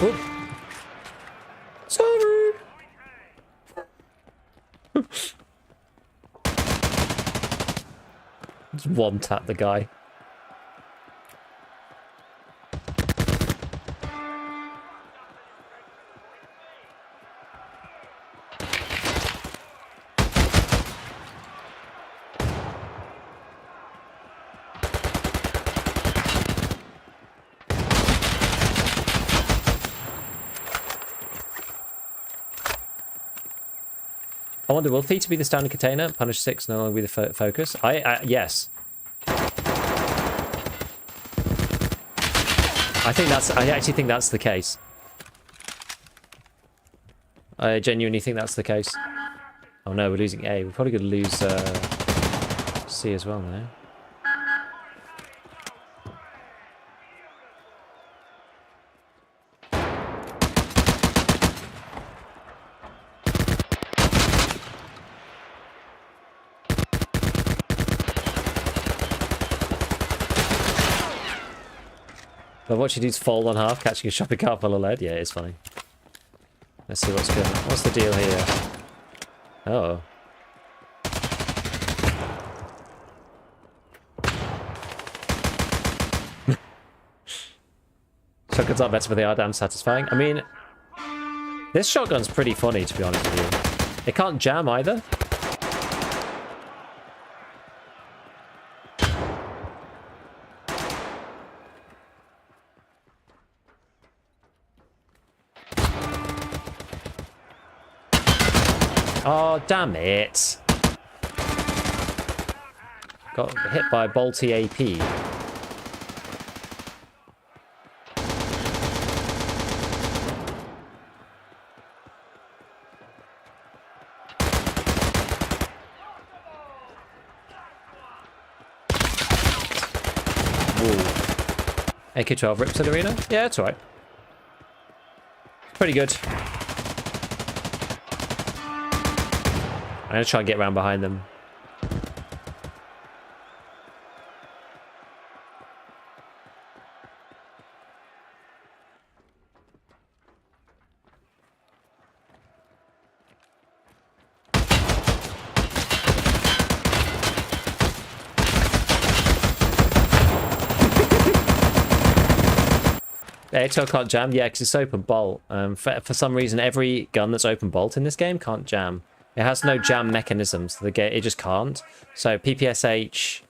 Oh. Sorry. Just one tap the guy. I wonder, will Theta be the standard container? Punish 6 no longer be the focus? Yes. I actually think that's the case. I genuinely think that's the case. Oh no, we're losing A. We're probably going to lose C as well now. But watch you dudes fall on half, catching a shopping cart full of lead. Yeah, it's funny. Let's see what's good. What's the deal here? Oh. Shotguns aren't better, but they are damn satisfying. I mean, this shotgun's pretty funny, to be honest with you. It can't jam either. Oh, damn it. Got hit by a bolty AP. AK-12 rips at arena? Yeah, it's alright. Pretty good. I'm going to try and get around behind them. Yeah, ATL can't jam. Yeah, because it's open bolt. For some reason, every gun that's open bolt in this game can't jam. It has no jam mechanisms. The game, it just can't. So PPSH,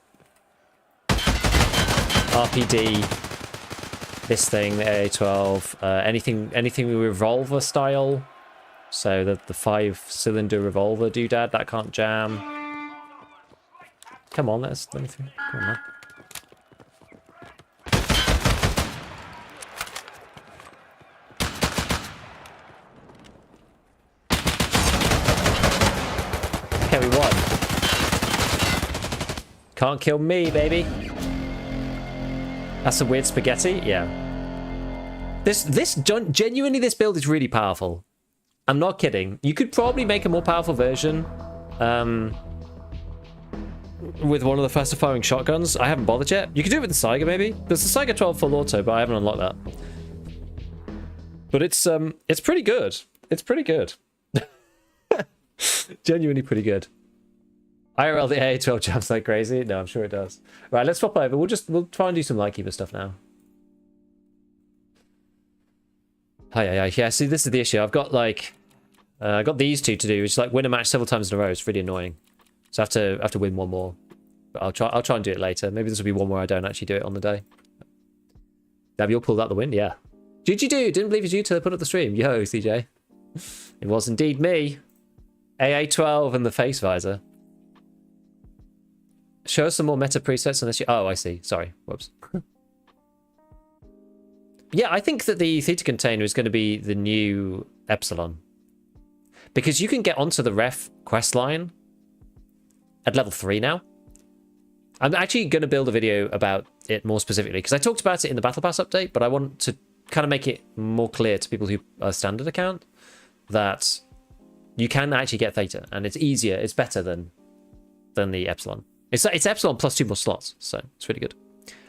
RPD, this thing, the AA-12, anything revolver style. So the 5-cylinder revolver doodad, that can't jam. Come on, let me through. Come on, man. Okay, we won. Can't kill me, baby. That's some weird spaghetti? Yeah. Genuinely, this build is really powerful. I'm not kidding. You could probably make a more powerful version with one of the faster firing shotguns. I haven't bothered yet. You could do it with the Saiga, maybe. There's the Saiga 12 full auto, but I haven't unlocked that. But it's pretty good. It's pretty good. Genuinely pretty good. IRL the AA-12 jumps like crazy. No, I'm sure it does. Right, let's swap over. We'll try and do some Lightkeeper stuff now. Yeah, see, this is the issue. I've got like I got these two to do, which is like win a match several times in a row. It's really annoying. So I have to win one more. But I'll try and do it later. Maybe this will be one where I don't actually do it on the day. Have you all pulled out the win? Yeah. GG dude, didn't believe it was you till I put up the stream. Yo, CJ. It was indeed me. AA-12 and the face visor. Show us some more meta presets unless you... Oh, I see. Sorry. Whoops. Yeah, I think that the Theta container is going to be the new Epsilon. Because you can get onto the ref quest line at level 3 now. I'm actually going to build a video about it more specifically, because I talked about it in the Battle Pass update, but I want to kind of make it more clear to people who are standard account that you can actually get Theta, and it's easier, it's better than the Epsilon. It's Epsilon plus 2 more slots, so it's really good.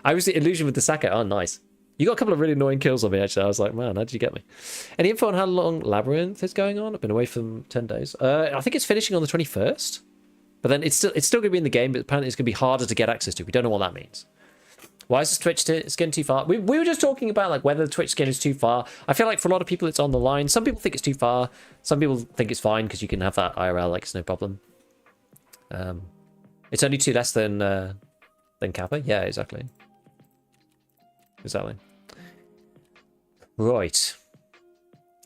I was the illusion with the Saka. Oh, nice. You got a couple of really annoying kills on me, actually. I was like, man, how did you get me? Any info on how long Labyrinth is going on? I've been away for 10 days. I think it's finishing on the 21st. But then it's still going to be in the game, but apparently it's going to be harder to get access to. We don't know what that means. Why is this Twitch skin too far? We were just talking about like whether the Twitch skin is too far. I feel like for a lot of people it's on the line. Some people think it's too far. Some people think it's fine because you can have that IRL, like it's no problem. It's only 2 less than Kappa. Yeah, exactly. Exactly. Right.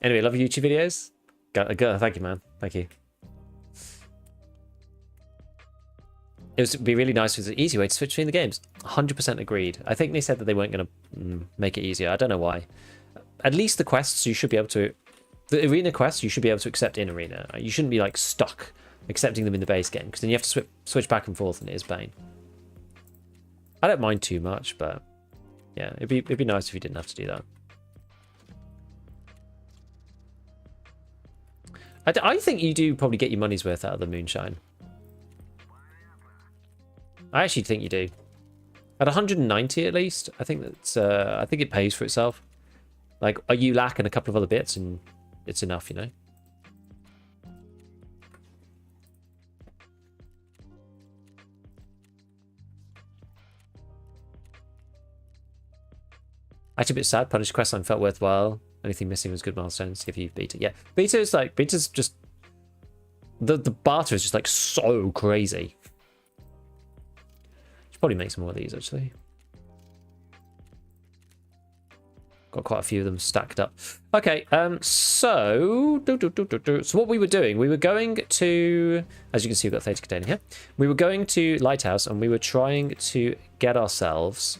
Anyway, love your YouTube videos. Thank you, man. Thank you. It would be really nice if it was an easy way to switch between the games. 100% agreed. I think they said that they weren't going to make it easier. I don't know why. At least the quests, you should be able to... The arena quests, you should be able to accept in arena. You shouldn't be, like, stuck accepting them in the base game, because then you have to switch back and forth, and it is pain. I don't mind too much, but... Yeah, it'd be nice if you didn't have to do that. I think you do probably get your money's worth out of the moonshine. I actually think you do. At 190 at least, I think that's I think it pays for itself. Like, you lack in a couple of other bits and it's enough, you know. Actually a bit sad, Punished Questline felt worthwhile. Anything missing was good milestones if you beat it. Yeah, beta's just the barter is just like so crazy. Should probably make some more of these actually. Got quite a few of them stacked up. Okay, so what we were doing, we were going to, as you can see, we've got Theta container here. We were going to Lighthouse and we were trying to get ourselves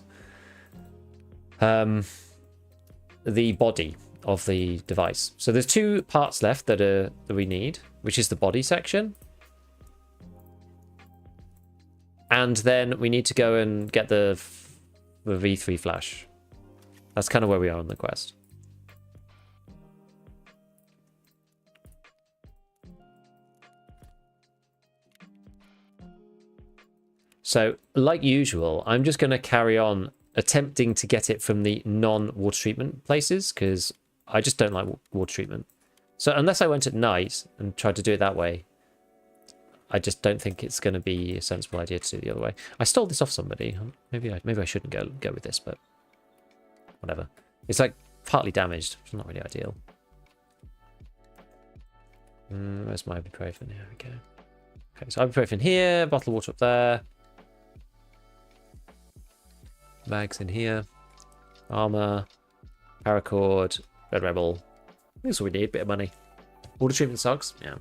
the body of the device. So there's 2 parts left that we need, which is the body section. And then we need to go and get the V3 flash. That's kind of where we are on the quest. So, like usual, I'm just going to carry on attempting to get it from the non-water treatment places, because I just don't like water treatment. So unless I went at night and tried to do it that way, I just don't think it's going to be a sensible idea to do it the other way. I stole this off somebody. Maybe I shouldn't go with this, but whatever. It's like partly damaged. It's not really ideal. Where's my ibuprofen? Here we go. Okay, so ibuprofen here, bottle of water up there. Bags in here. Armor. Paracord. Red Rebel. That's what we need. Bit of money. Water treatment sucks. Yeah.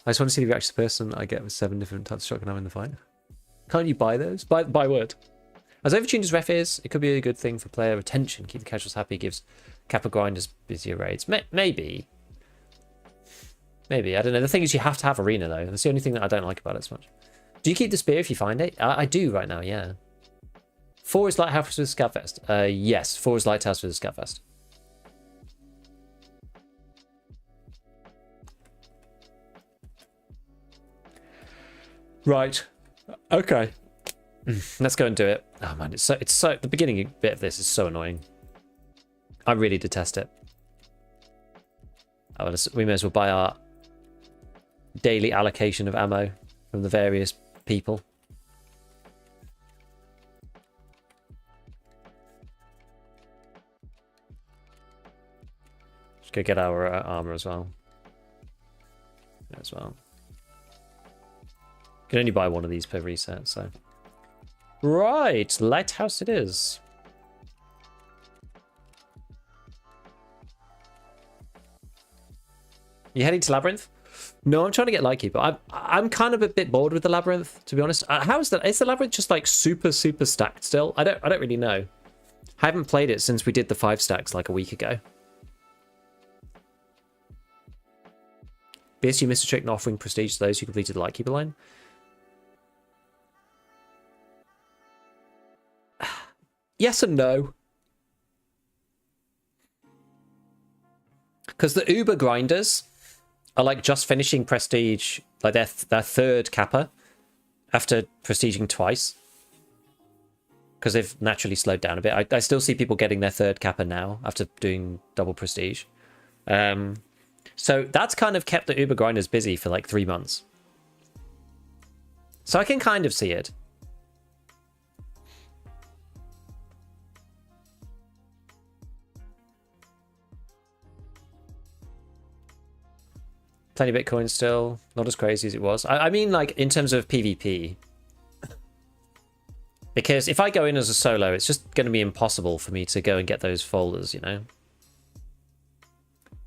I just want to see the reaction to the person I get with 7 different types of shotgun ammo in the fight. Can't you buy those? Buy word. As overtuned as ref is, it could be a good thing for player retention. Keep the casuals happy, gives Kappa grinders busier raids. Maybe. Maybe. I don't know. The thing is, you have to have arena, though. That's the only thing that I don't like about it so much. Do you keep the spear if you find it? I do right now, yeah. 4 is Lighthouse with ScavFest. Yes, 4 is Lighthouse with ScavFest. Right. Okay. Let's go and do it. Oh man, it's so the beginning bit of this is so annoying. I really detest it. Oh, we may as well buy our daily allocation of ammo from the various people. Let's go get our armor as well. As well. Can only buy one of these per reset, so. Right, Lighthouse it is. You heading to Labyrinth? No, I'm trying to get Lightkeeper. I'm kind of a bit bored with the Labyrinth, to be honest. How is that? Is the Labyrinth just like super stacked still? I don't really know. I haven't played it since we did the 5 stacks like a week ago. This, you missed a trick in offering prestige to those who completed the Lightkeeper line. Yes and no. Because the Uber grinders are like just finishing prestige, like their third kappa after prestiging twice. Because they've naturally slowed down a bit. I still see people getting their third kappa now after doing double prestige. So that's kind of kept the Uber grinders busy for like 3 months. So I can kind of see it. Plenty of Bitcoin still. Not as crazy as it was. I mean, like, in terms of PvP. Because if I go in as a solo, it's just going to be impossible for me to go and get those folders, you know?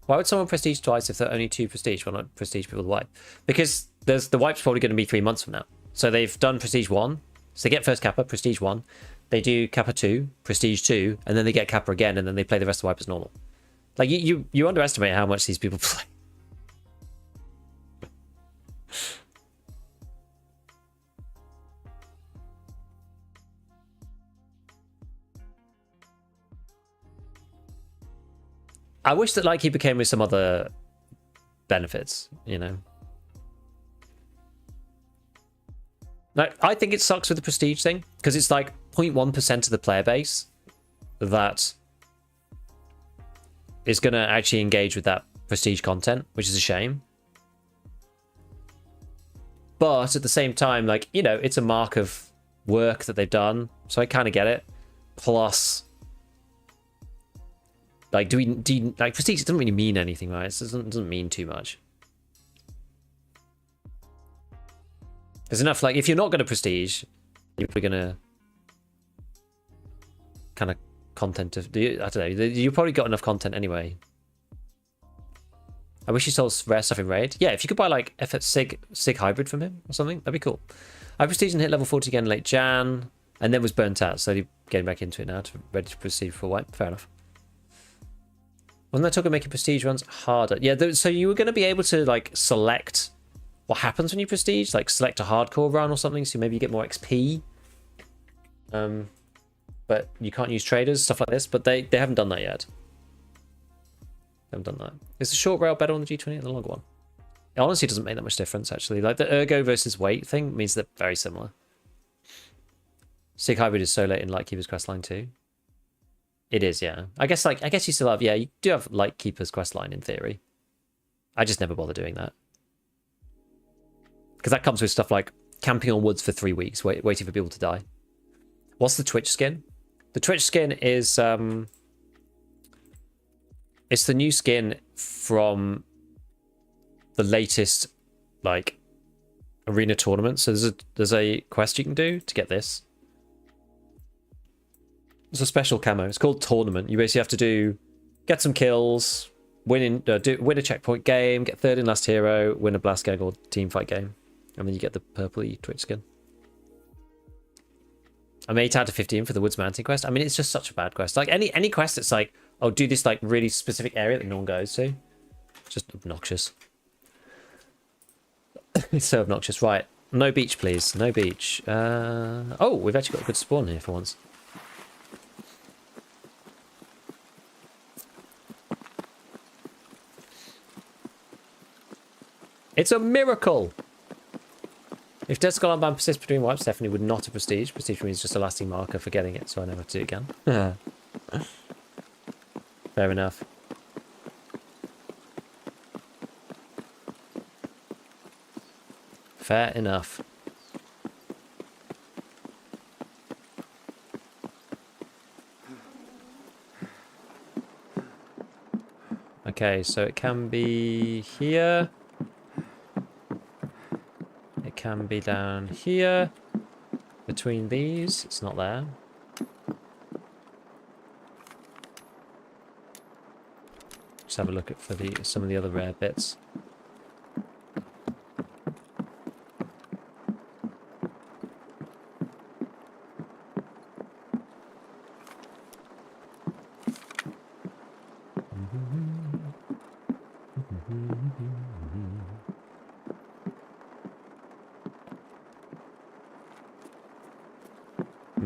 Why would someone prestige twice if there are only 2 prestige? Why not prestige people with wipe? Because the wipe's probably going to be 3 months from now. So they've done prestige 1. So they get first kappa, prestige 1. They do kappa 2, prestige 2, and then they get kappa again, and then they play the rest of the wipe as normal. Like, you underestimate how much these people play. I wish that Lightkeeper came with some other benefits, you know. Like, I think it sucks with the prestige thing, because it's like 0.1% of the player base that is going to actually engage with that prestige content, which is a shame. But at the same time, like, you know, it's a mark of work that they've done, so I kind of get it. Plus, like, like, prestige doesn't really mean anything, right? It doesn't mean too much. There's enough, like, if you're not going to prestige, you're probably going to kind of content of, I don't know, you've probably got enough content anyway. I wish he sold rare stuff in Raid. Yeah, if you could buy, like, Sig Hybrid from him or something, that'd be cool. I prestige and hit level 40 again late Jan, and then was burnt out, so you're getting back into it now, ready to proceed for wipe. Fair enough. Wasn't that talking making prestige runs harder? Yeah, so you were going to be able to, like, select what happens when you prestige, like select a hardcore run or something, so maybe you get more XP. But you can't use traders, stuff like this, but they haven't done that yet. They haven't done that. Is the short rail better on the G20 than the long one? It honestly doesn't make that much difference, actually. Like, the ergo versus weight thing means they're very similar. Sig Hybrid is so late in Lightkeeper's questline too. It is, yeah. I guess you still have, yeah, you do have Lightkeeper's questline in theory. I just never bother doing that. Because that comes with stuff like camping on woods for 3 weeks, waiting for people to die. What's the Twitch skin? The Twitch skin is it's the new skin from the latest, like, arena tournament. So there's a quest you can do to get this. It's a special camo. It's called Tournament. You basically have to get some kills, win a checkpoint game, get third in last hero, win a blast gang or team fight game, and then you get the purpley Twitch skin. I'm 8 out of 15 for the Woods Mountain quest. I mean, it's just such a bad quest. Like, any quest that's like, oh, do this, like, really specific area that no one goes to. It's just obnoxious. It's so obnoxious. Right. No beach, please. No beach. Oh, we've actually got a good spawn here for once. It's a miracle! If Dead Skull Armband persists between wipes, definitely would not have prestige. Prestige for me is just a lasting marker for getting it, so I never have to do it again. Fair enough. Fair enough. Okay, so it can be here. It can be down here. Between these. It's not there. Just have a look at for some of the other rare bits.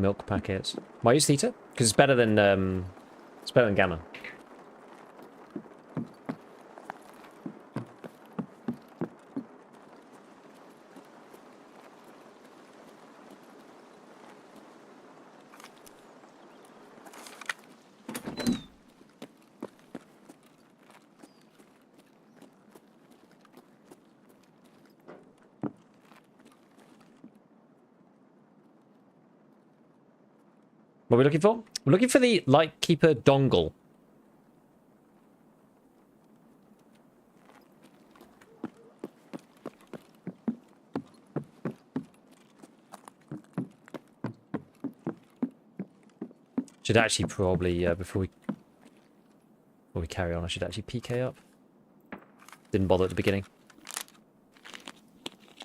milk packets. Why use theta? Because it's better than gamma. What are we looking for? We're looking for the Lightkeeper dongle. Should actually probably, before we carry on, I should actually PK up. Didn't bother at the beginning.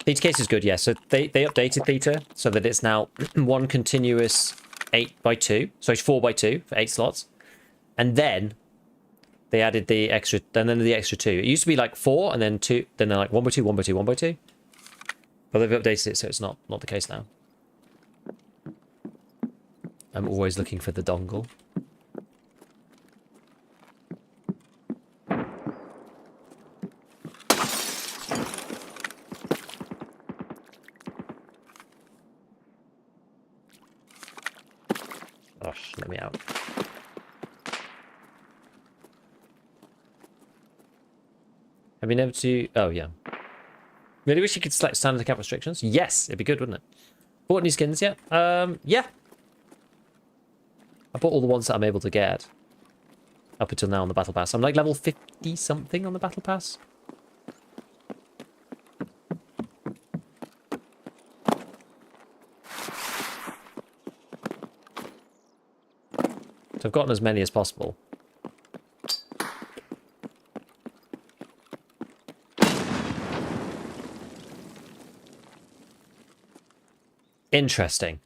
Theta case is good, yeah. So they updated Theta so that it's now one continuous 8x2. So it's 4x2 for 8 slots. And then they added the extra, and then the extra 2. It used to be like 4 and then 2, then they're like 1x2, 1x2, 1x2. But they've updated it so it's not the case now. I'm always looking for the dongle. Gosh, let me out. Have you never to... Oh, yeah. Really wish you could select standard account restrictions. Yes, it'd be good, wouldn't it? Bought any skins yet? Yeah. I bought all the ones that I'm able to get. Up until now on the Battle Pass. I'm like level 50-something on the Battle Pass. So I've gotten as many as possible. Interesting.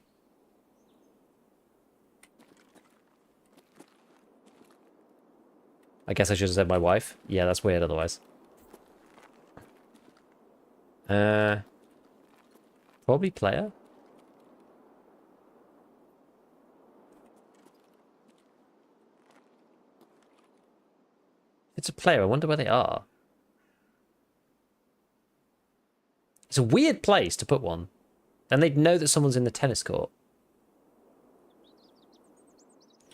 I guess I should have said my wife. Yeah, that's weird otherwise. Probably player. It's a player. I wonder where they are. It's a weird place to put one. And they'd know that someone's in the tennis court.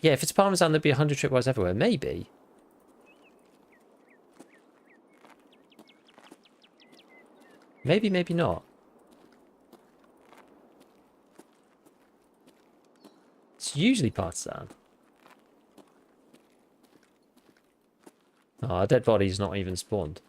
Yeah, if it's Parmesan, there'd be 100 tripwires everywhere. Maybe. Maybe, maybe not. It's usually Partisan. Oh, our dead body's not even spawned.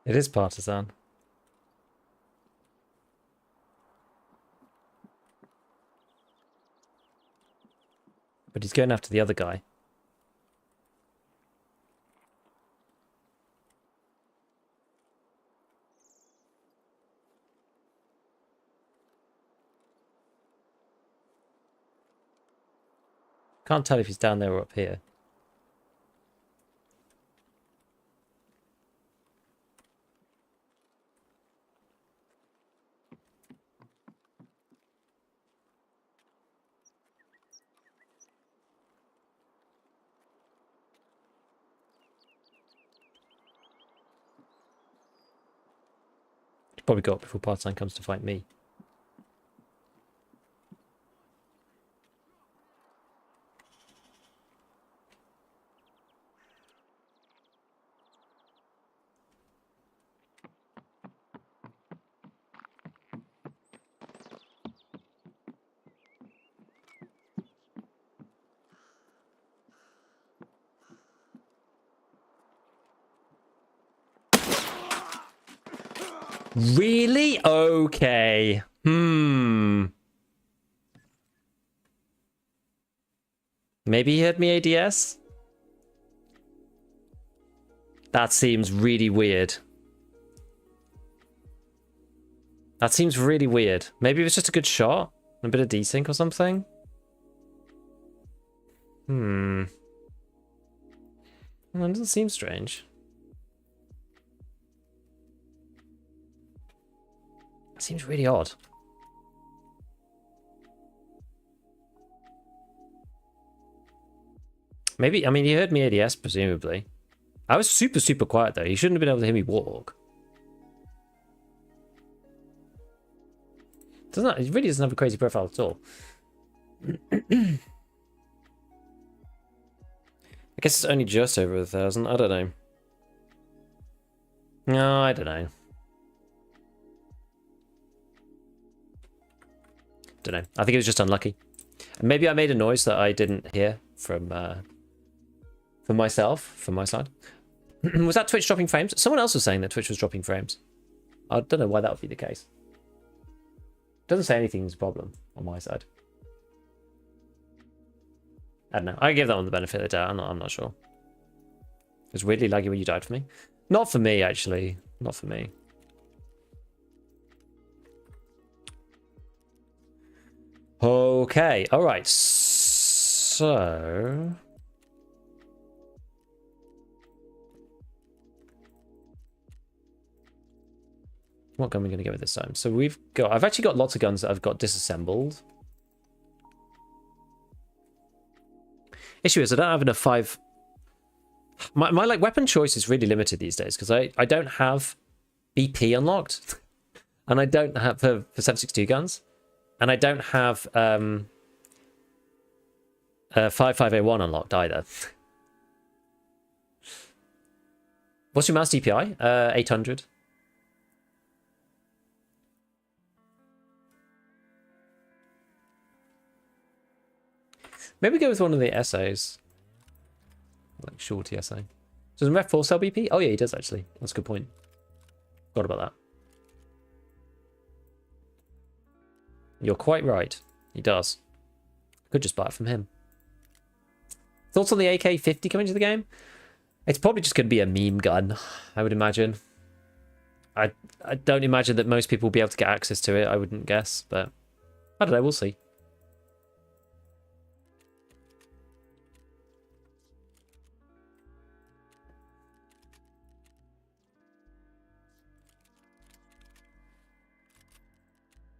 It is Partisan. But he's going after the other guy. Can't tell if he's down there or up here. Probably got up before Partisan comes to fight me. Really? Okay. Maybe he heard me ADS? That seems really weird. That seems really weird. Maybe it was just a good shot? A bit of desync or something? Well, it doesn't seem strange. It seems really odd. Maybe, I mean, he heard me ADS, presumably. I was super, super quiet, though. He shouldn't have been able to hear me walk. He really doesn't have a crazy profile at all. I guess it's only just over 1,000. I don't know. No, I don't know. Don't know. I think it was just unlucky. Maybe I made a noise that I didn't hear from myself, from my side. Was that Twitch dropping frames? Someone else was saying that Twitch was dropping frames. I don't know why that would be the case. Doesn't say anything's a problem on my side. I don't know. I give that one the benefit of the doubt. I'm not sure. It was weirdly laggy when you died for me. Not for me, actually. Not for me. Okay. All right. So... what gun are we going to go with this time? So we've got... I've actually got lots of guns that I've got disassembled. Issue is I don't have enough 5... My like weapon choice is really limited these days because I don't have BP unlocked. And I don't have for 7.62 guns. And I don't have 5.5A1 unlocked either. What's your mouse DPI? 800. Maybe go with one of the essays. Like shorty essay. Does Ref 4 sell BP? Oh yeah, he does actually. That's a good point. Forgot about that. You're quite right. He does. Could just buy it from him. Thoughts on the AK-50 coming to the game? It's probably just going to be a meme gun, I would imagine. I don't imagine that most people will be able to get access to it, I wouldn't guess, but I don't know, we'll see.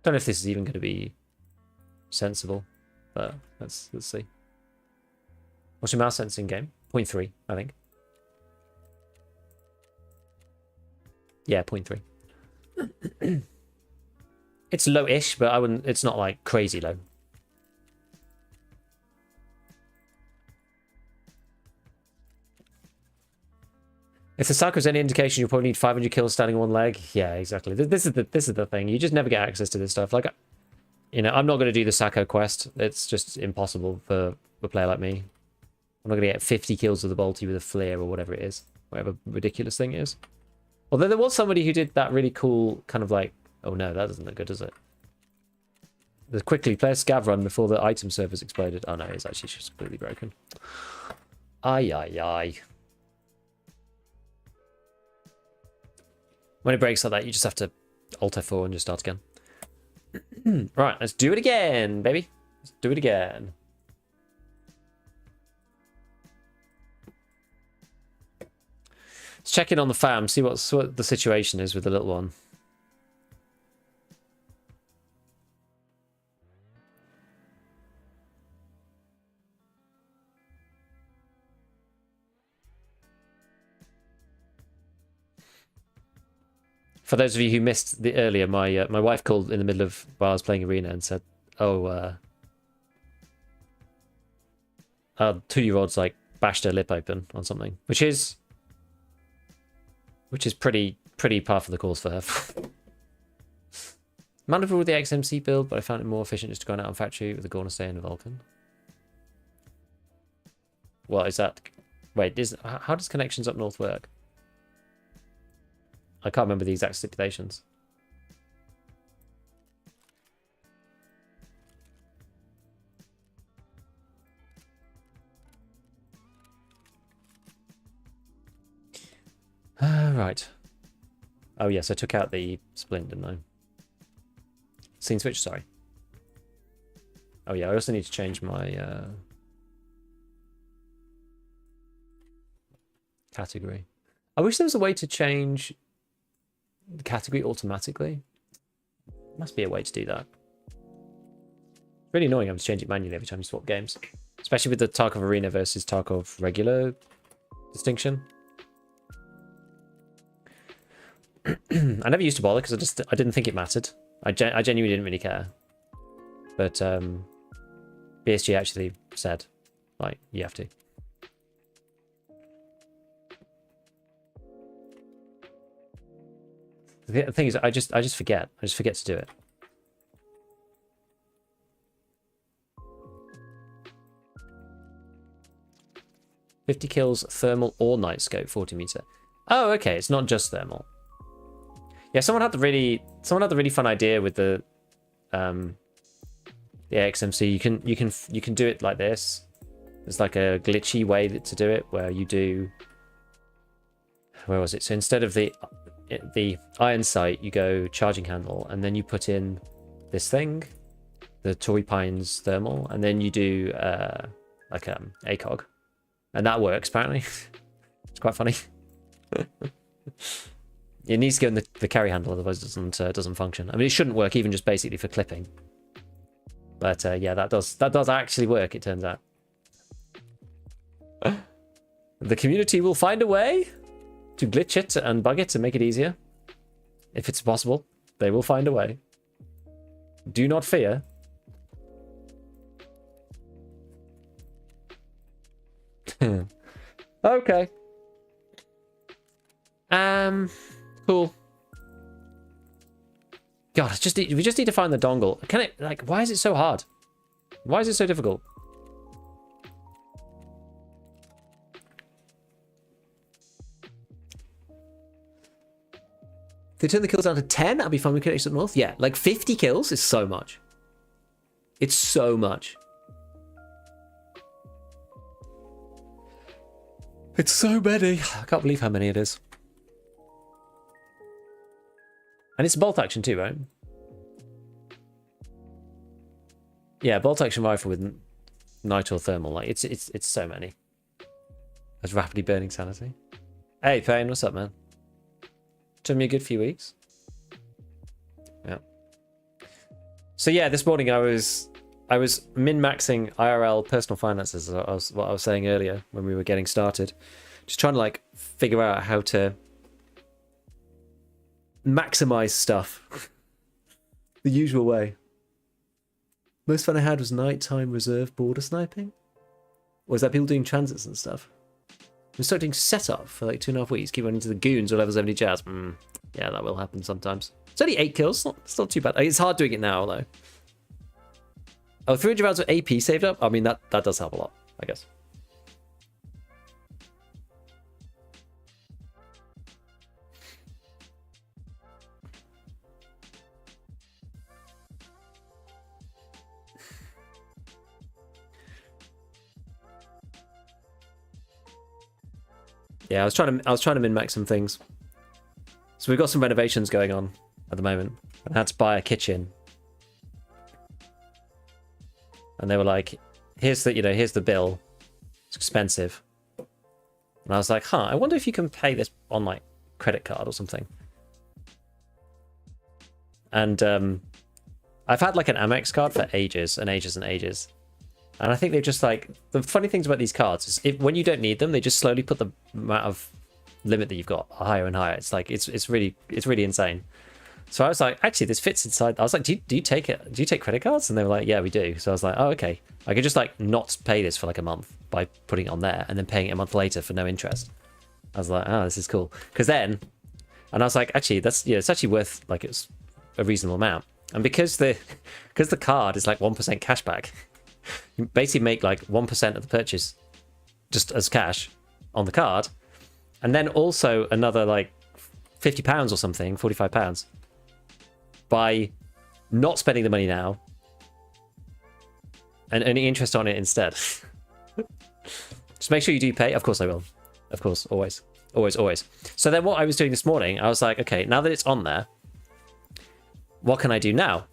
Don't know if this is even going to be sensible, but let's see. What's your mouse sensing game? 0.3, I think. Yeah, 0.3. It's low-ish, but I wouldn't. It's not like crazy low. If the Sacco's any indication, you'll probably need 500 kills standing on one leg. Yeah, exactly. This is the thing. You just never get access to this stuff. Like, you know, I'm not going to do the Sacco quest. It's just impossible for a player like me. I'm not going to get 50 kills with a bolty with a flare or whatever it is. Whatever ridiculous thing it is. Although there was somebody who did that really cool kind of like... Oh no, that doesn't look good, does it? The quickly play a scav run before the item servers exploded. Oh no, it's actually just completely broken. Ay, ay, ay. When it breaks like that, you just have to Alt F4 and just start again. Right, let's do it again, baby. Let's do it again. Let's check in on the fam, see what the situation is with the little one. For those of you who missed the earlier, my wife called in the middle of while I was playing Arena and said, "Oh, our 2-year-old's like bashed her lip open on something," which is pretty par for the course for her. Might have ruled the XMC build, but I found it more efficient just to go out on factory with a Gorna stay and a Vulcan. What is that? Wait, how does connections up north work? I can't remember the exact stipulations. Right. Oh yes, I took out the splint, didn't I? Scene switch, sorry. Oh yeah, I also need to change my category. I wish there was a way to change the category automatically. Must be a way to do that. Really annoying having to change it manually every time you swap games. Especially with the Tarkov Arena versus Tarkov regular distinction. I never used to bother because I didn't think it mattered. I genuinely didn't really care. But BSG actually said, like, you have to. The thing is, I just forget. I just forget to do it. "50 kills, thermal or night scope, 40 meter." Oh, okay. It's not just thermal. Yeah, someone had the really fun idea with the XMC. You can do it like this. There's like a glitchy way to do it where you do. Where was it? So instead of the iron sight, you go charging handle, and then you put in this thing, the Tory Pines thermal, and then you do like ACOG, and that works apparently. It's quite funny. It needs to go in the carry handle, otherwise it doesn't function. I mean, it shouldn't work even just basically for clipping. But yeah, that does actually work, it turns out. The community will find a way to glitch it and bug it to make it easier. If it's possible, they will find a way. Do not fear. Okay. Cool. God, we just need to find the dongle. Can it, like, why is it so hard? Why is it so difficult? If they turn the kills down to 10, that'd be fun. We could exit north. Yeah, like 50 kills is so much. It's so much. It's so many. I can't believe how many it is. And it's a bolt action too, right? Yeah, bolt action rifle with night or thermal. Like it's so many. That's rapidly burning sanity. Hey, Payne, what's up, man? Took me a good few weeks. Yeah. So yeah, this morning I was min-maxing IRL personal finances, as what I was saying earlier when we were getting started. Just trying to like figure out how to maximize stuff the usual way. Most fun I had was nighttime reserve border sniping. Or is that people doing transits and stuff? I'm starting doing setup for like 2.5 weeks, keep running into the goons or level 70 jazz. Yeah, that will happen sometimes. It's only 8 kills, it's not too bad. It's hard doing it now though. Oh, 300 rounds of AP saved up? I mean, that does help a lot, I guess. Yeah, I was trying to min-max some things. So we've got some renovations going on at the moment. I had to buy a kitchen. And they were like, here's the bill. It's expensive. And I was like, I wonder if you can pay this on like credit card or something. And I've had like an Amex card for ages and ages and ages. And I think they're just like, the funny things about these cards is when you don't need them, they just slowly put the amount of limit that you've got higher and higher. It's like, it's really insane. So I was like, actually, this fits inside. I was like, do you take it? Do you take credit cards? And they were like, yeah, we do. So I was like, oh, okay. I could just like not pay this for like a month by putting it on there and then paying it a month later for no interest. I was like, oh, this is cool. Because then, and I was like, actually, that's, it's actually worth like it's a reasonable amount. And because the card is like 1% cashback, you basically make like 1% of the purchase just as cash on the card, and then also another like £50 or something, £45 by not spending the money now and earning interest on it instead. Just make sure you do pay. Of course I will. Of course, always. So then what I was doing this morning, I was like, okay, now that it's on there, what can I do now?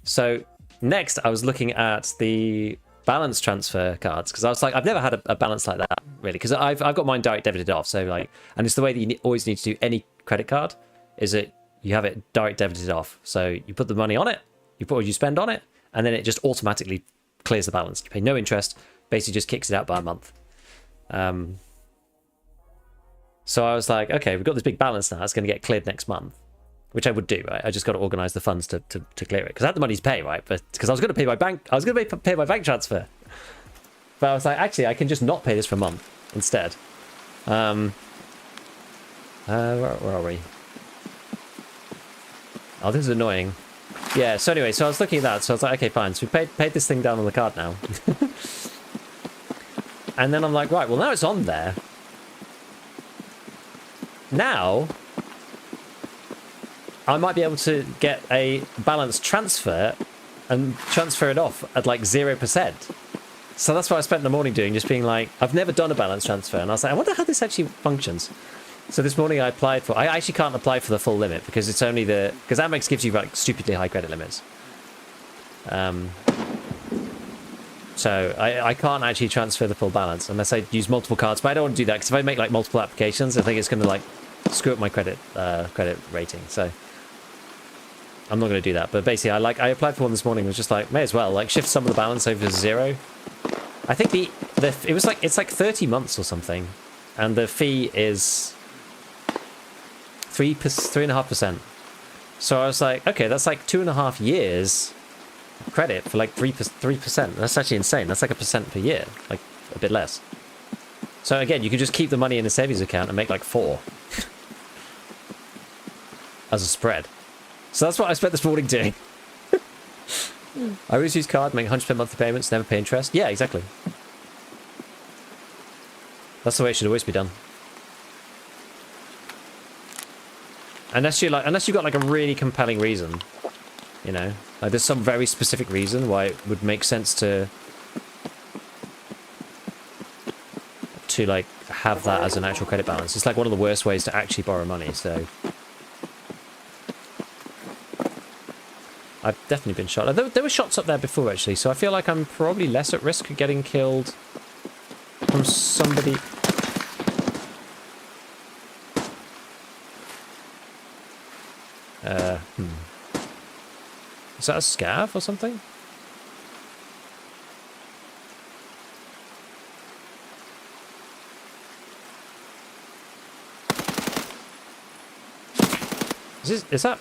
So next I was looking at the balance transfer cards, because I was like, I've never had a balance like that really, because I've got mine direct debited off. So like, and it's the way that you always need to do any credit card, is that you have it direct debited off. So you put the money on it, you put what you spend on it, and then it just automatically clears the balance. You pay no interest, basically just kicks it out by a month. So I was like, okay, we've got this big balance now, it's going to get cleared next month, which I would do, right? I just got to organize the funds to clear it, because I had the money to pay, right? But because I was going to pay by bank, I was going to pay by bank transfer. But I was like, actually, I can just not pay this for a month instead. Where are we? Oh, this is annoying. Yeah. So anyway, so I was looking at that. So I was like, okay, fine. So we paid this thing down on the card now. And then I'm like, right, well now it's on there. Now I might be able to get a balance transfer and transfer it off at like 0%. So that's what I spent the morning doing, just being like, I've never done a balance transfer. And I was like, I wonder how this actually functions. So this morning I applied for, I actually can't apply for the full limit because it's only because Amex gives you like stupidly high credit limits. So I can't actually transfer the full balance unless I use multiple cards. But I don't want to do that because if I make like multiple applications, I think it's going to like screw up my credit rating. So I'm not going to do that. But basically, I applied for one this morning. It was just like, may as well like shift some of the balance over to 0. I think it's like 30 months or something, and the fee is 3.5%. So I was like, okay, that's like 2.5 years credit for like 3%. That's actually insane. That's like 1% per year, like a bit less. So again, you can just keep the money in a savings account and make like 4 as a spread. So that's what I spent this morning doing. I always use card, make 100% monthly payments, never pay interest. Yeah, exactly. That's the way it should always be done. Unless you've got like a really compelling reason, you know, like there's some very specific reason why it would make sense to like have that as an actual credit balance. It's like one of the worst ways to actually borrow money. So I've definitely been shot. There were shots up there before actually, so I feel like I'm probably less at risk of getting killed from somebody. Is that a scav or something? Is that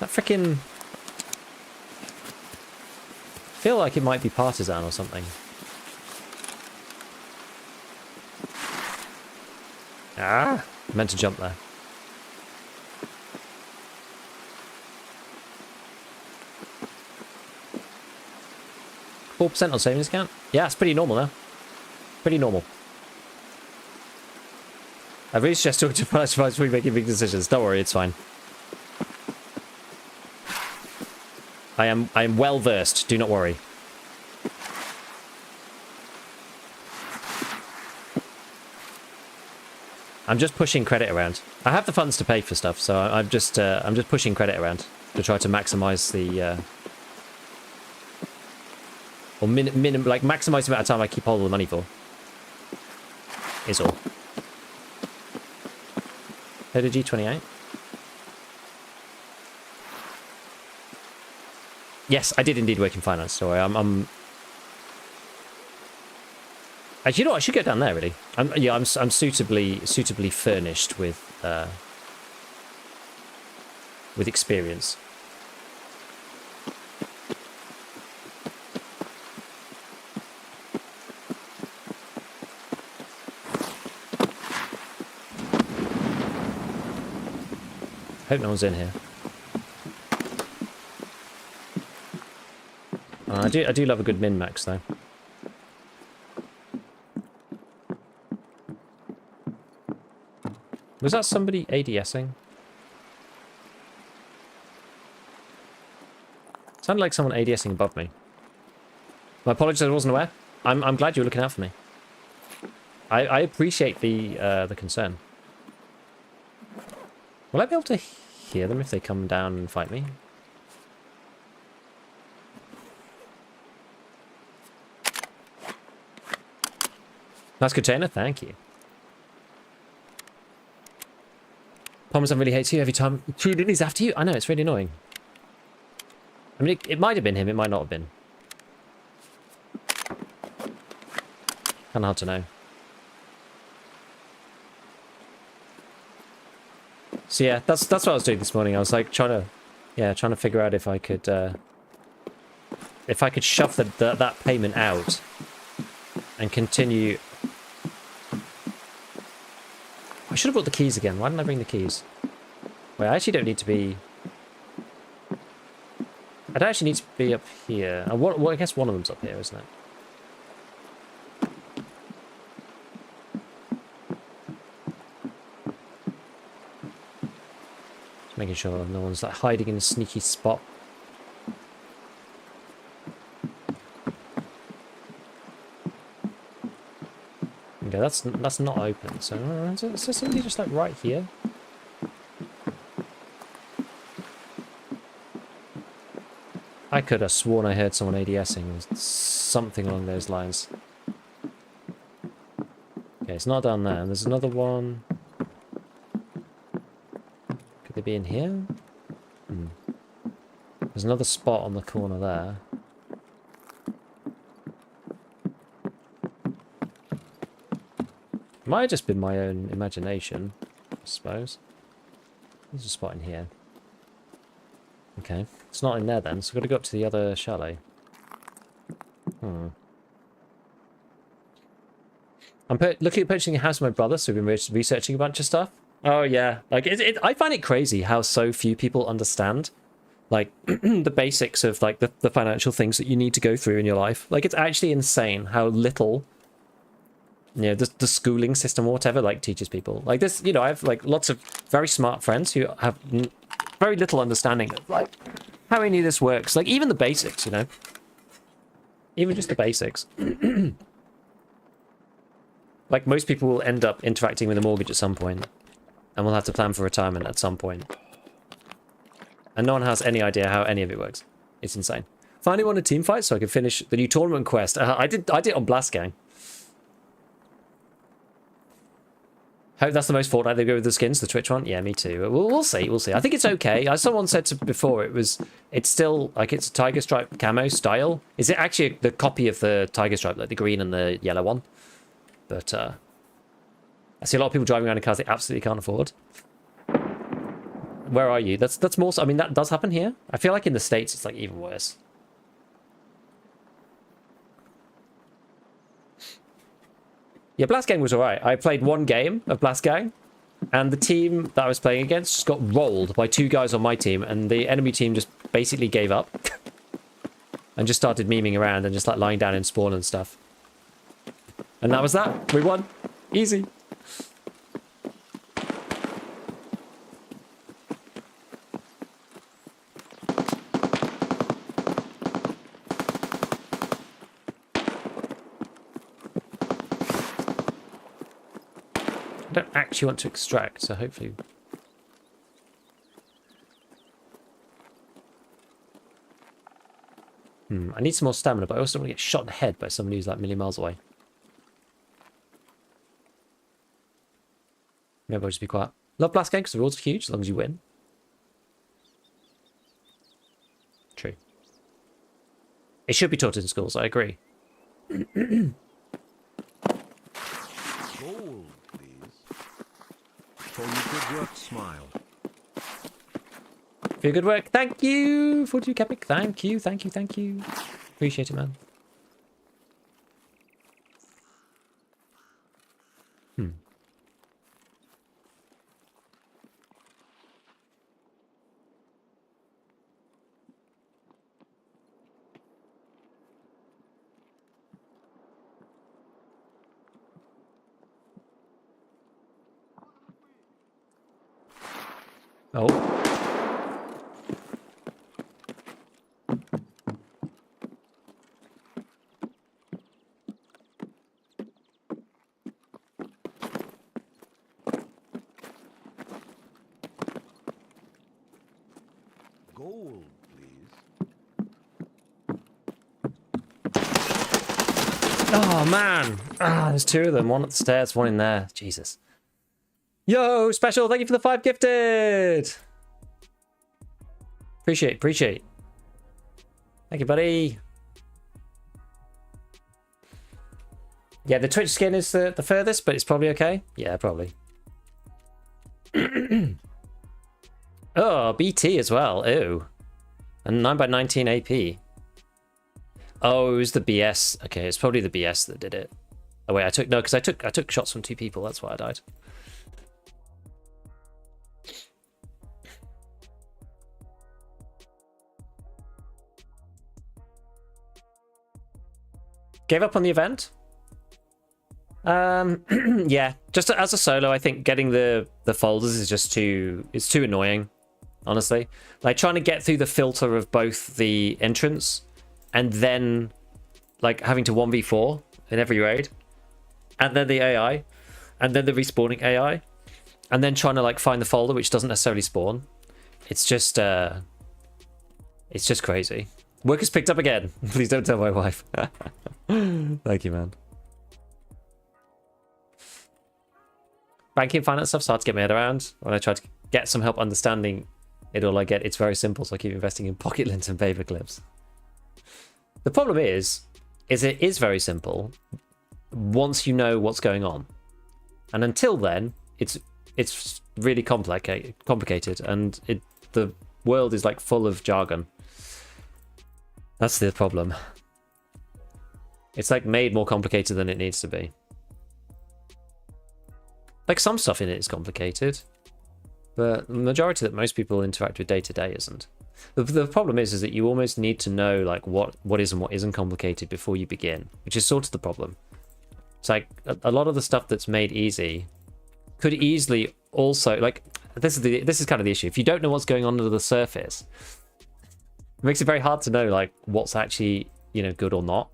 freaking? I feel like it might be partisan or something. Ah, I meant to jump there. %4 on savings account? Yeah, it's pretty normal now. Pretty normal. I really suggest talking to financial advisors before making big decisions. Don't worry, it's fine. I am well versed. Do not worry. I'm just pushing credit around. I have the funds to pay for stuff, so I'm just pushing credit around to try to maximize the Or minimum, like maximize the amount of time I keep hold of the money for. Is all. Head of G28. Yes, I did indeed work in finance. Sorry, I'm. Actually, you know what? I should go down there. Really, I'm suitably furnished with experience. Hope no one's in here. I do love a good min-max though. Was that somebody ADSing? Sounded like someone ADSing above me. My apologies, I wasn't aware. I'm glad you were looking out for me. I appreciate the concern. Will I be able to hear them if they come down and fight me? Nice container, thank you. Parmesan really hates you every time True Lily's after you. I know, it's really annoying. I mean, it might have been him, it might not have been. Kind of hard to know. So yeah, that's what I was doing this morning. I was like trying to figure out if I could shove that payment out and continue. I should have brought the keys again. Why didn't I bring the keys? Wait, I actually don't need to be. I don't actually need to be up here. I guess one of them's up here, isn't it? Just making sure no one's like hiding in a sneaky spot. Okay, that's not open. So is there somebody just like right here? I could have sworn I heard someone ADSing or something along those lines. Okay, it's not down there. There's another one. Could they be in here? There's another spot on the corner there. Might have just been my own imagination, I suppose. There's a spot in here. Okay, it's not in there then, so we've got to go up to the other chalet. I'm looking at purchasing a house with my brother, so we've been researching a bunch of stuff. Oh yeah, like I find it crazy how so few people understand, like the basics of like the financial things that you need to go through in your life. Like it's actually insane how little. You know, the schooling system or whatever, like, teaches people. Like this, you know, I have, like, lots of very smart friends who have very little understanding of, like, how any of this works. Like, even the basics, you know? Even just the basics. Like, most people will end up interacting with a mortgage at some point. And will have to plan for retirement at some point. And no one has any idea how any of it works. It's insane. Finally won a team fight so I can finish the new tournament quest. I did it on Blast Gang. Hope that's the most Fortnite they go with the skins, the Twitch one. Yeah, me too. We'll see. We'll see. I think it's okay. As someone said before, it's still like it's a Tiger Stripe camo style. Is it actually the copy of the Tiger Stripe, like the green and the yellow one? But I see a lot of people driving around in cars they absolutely can't afford. Where are you? That's more. I mean, that does happen here. I feel like in the States it's like even worse. Yeah, Blast Gang was alright. I played one game of Blast Gang, and the team that I was playing against just got rolled by two guys on my team, and the enemy team just basically gave up. And just started memeing around and just like lying down in spawn and stuff. And that was that. We won. Easy. I don't actually want to extract, so hopefully... I need some more stamina, but I also don't want to get shot in the head by somebody who's like a million miles away. Maybe I'll just be quiet. Love Blast game because the rules are huge as long as you win. True. It should be taught in schools, I agree. Gold, please. For your good work, smile. For your good work. Thank you, 42 Capic. Thank you, thank you, thank you. Appreciate it, man. Oh. Gold, please. Oh, man. Ah, there's two of them. One at the stairs, one in there. Jesus. Yo, special. Thank you for the 5 gifted. Appreciate. Thank you, buddy. Yeah, the Twitch skin is the furthest, but it's probably okay. Yeah, probably. Oh, BT as well. Ew. And 9x19 AP. Oh, it was the BS. Okay, it's probably the BS that did it. Oh wait, I took shots from 2 people. That's why I died. Gave up on the event. Yeah, just as a solo, I think getting the folders is just too annoying, honestly. Like trying to get through the filter of both the entrance and then like having to 1v4 in every raid, and then the AI, and then the respawning AI, and then trying to like find the folder which doesn't necessarily spawn. It's just crazy. Work is picked up again. Please don't tell my wife. Thank you, man. Banking and finance stuff's hard to get my head around. When I try to get some help understanding it, all I get, it's very simple, so I keep investing in pocket lint and paper clips. The problem is it is very simple once you know what's going on. And until then, it's really complicated, and the world is like full of jargon. That's the problem. It's like made more complicated than it needs to be. Like some stuff in it is complicated, but the majority that most people interact with day to day isn't. The problem is that you almost need to know like what is and what isn't complicated before you begin, which is sort of the problem. It's like a lot of the stuff that's made easy could easily also like this is kind of the issue. If you don't know what's going on under the surface, it makes it very hard to know like what's actually, you know, good or not.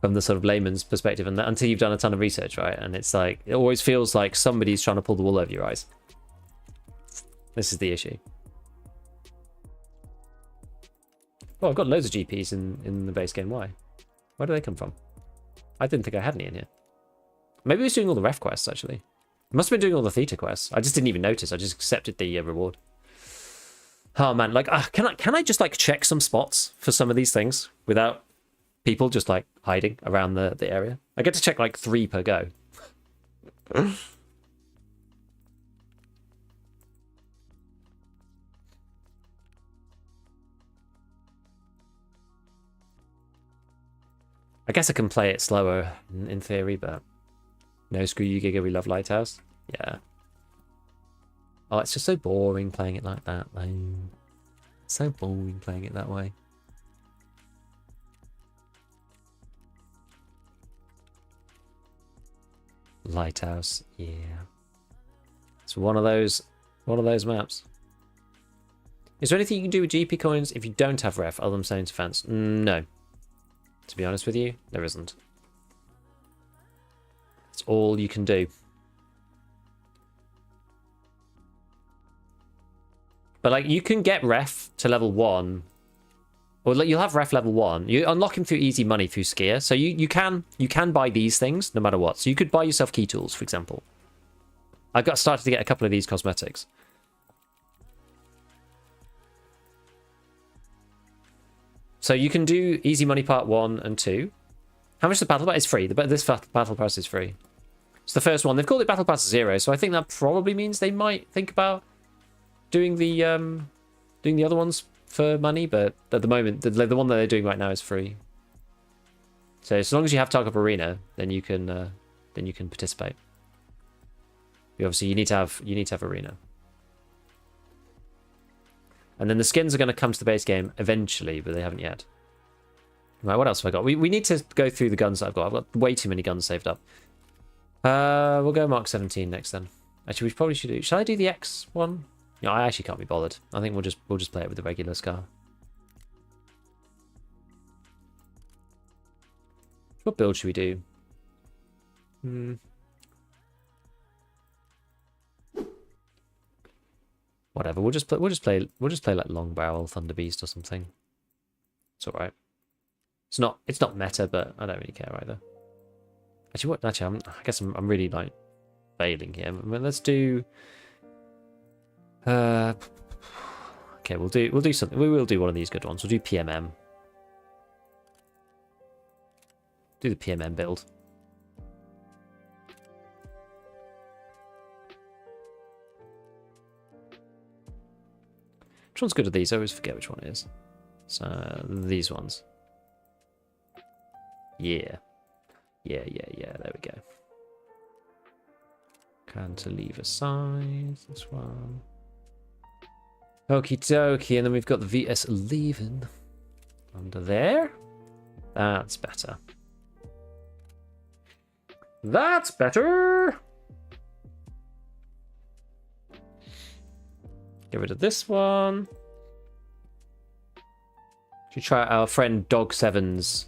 From the sort of layman's perspective, and until you've done a ton of research, right? And it's like it always feels like somebody's trying to pull the wool over your eyes. This is the issue. Oh, I've got loads of GPs in the base game. Why do they come from? I didn't think I had any in here. Maybe I was doing all the ref quests, actually. I must have been doing all the theta quests. I just didn't even notice. I just accepted the reward. Oh man, like can I just like check some spots for some of these things without people just like hiding around the area? I get to check like 3 per go. I guess I can play it slower in theory, but no, screw you, Giga. We love Lighthouse. Yeah. Oh, it's just so boring playing it like that, though. So boring playing it that way. Lighthouse, yeah. It's one of those maps. Is there anything you can do with GP coins if you don't have ref other than saying to fans? No. To be honest with you, there isn't. It's all you can do. But like you can get ref to level 1 Well, you'll have ref level 1. You unlock him through easy money through skier. So you can buy these things no matter what. So you could buy yourself key tools, for example. I've got started to get a couple of these cosmetics. So you can do easy money part 1 and 2. How much is the battle pass? It's free. This battle pass is free. It's the first one. They've called it Battle Pass 0, so I think that probably means they might think about doing the other ones for money, but at the moment, the one that they're doing right now is free. So as long as you have Tarkov Arena, then you can participate. But obviously, you need to have Arena. And then the skins are going to come to the base game eventually, but they haven't yet. Right, what else have I got? We need to go through the guns that I've got. I've got way too many guns saved up. We'll go Mark 17 next then. Actually, we probably should do... Should I do the X one? No, I actually can't be bothered. I think we'll just play it with the regular Scar. What build should we do? Whatever. We'll just play like Long Barrel, Thunder Beast or something. It's all right. It's not meta, but I don't really care either. Actually, I guess I'm really like failing here. I mean, let's do. Okay, we'll do something. We will do one of these good ones. We'll do PMM. Do the PMM build. Which one's good at these? I always forget which one it is. So these ones. Yeah. Yeah. There we go. Cantilever size. This one. Okie dokie. And then we've got the VS leaving under there. That's better. That's better. Get rid of this one. Should try our friend Dog 7's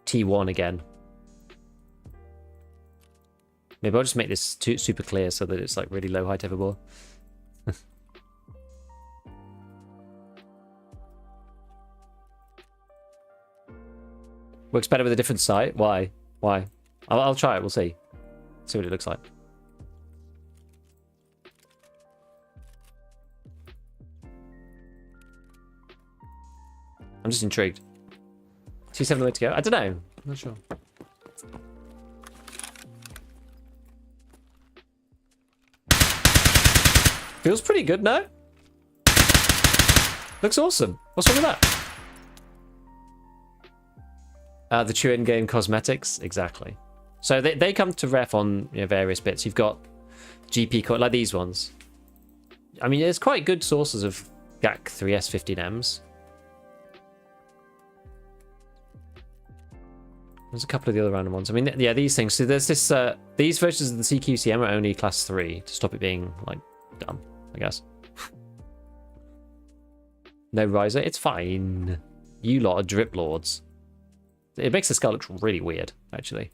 T1 again. Maybe I'll just make this super clear so that it's like really low height overboard. Works better with a different sight. Why? I'll try it. We'll see. See what it looks like. I'm just intrigued. 2-7 way to go. I don't know. I'm not sure. Feels pretty good, no? Looks awesome. What's wrong with that? The true in-game cosmetics, exactly. So they come to ref on various bits. You've got GP core, like these ones. I mean, there's quite good sources of GAC 3S 15Ms. There's a couple of the other random ones. I mean, yeah, these things. So there's this. These versions of the CQCM are only class 3 to stop it being like dumb, I guess. No riser, it's fine. You lot are drip lords. It makes the skull look really weird, actually.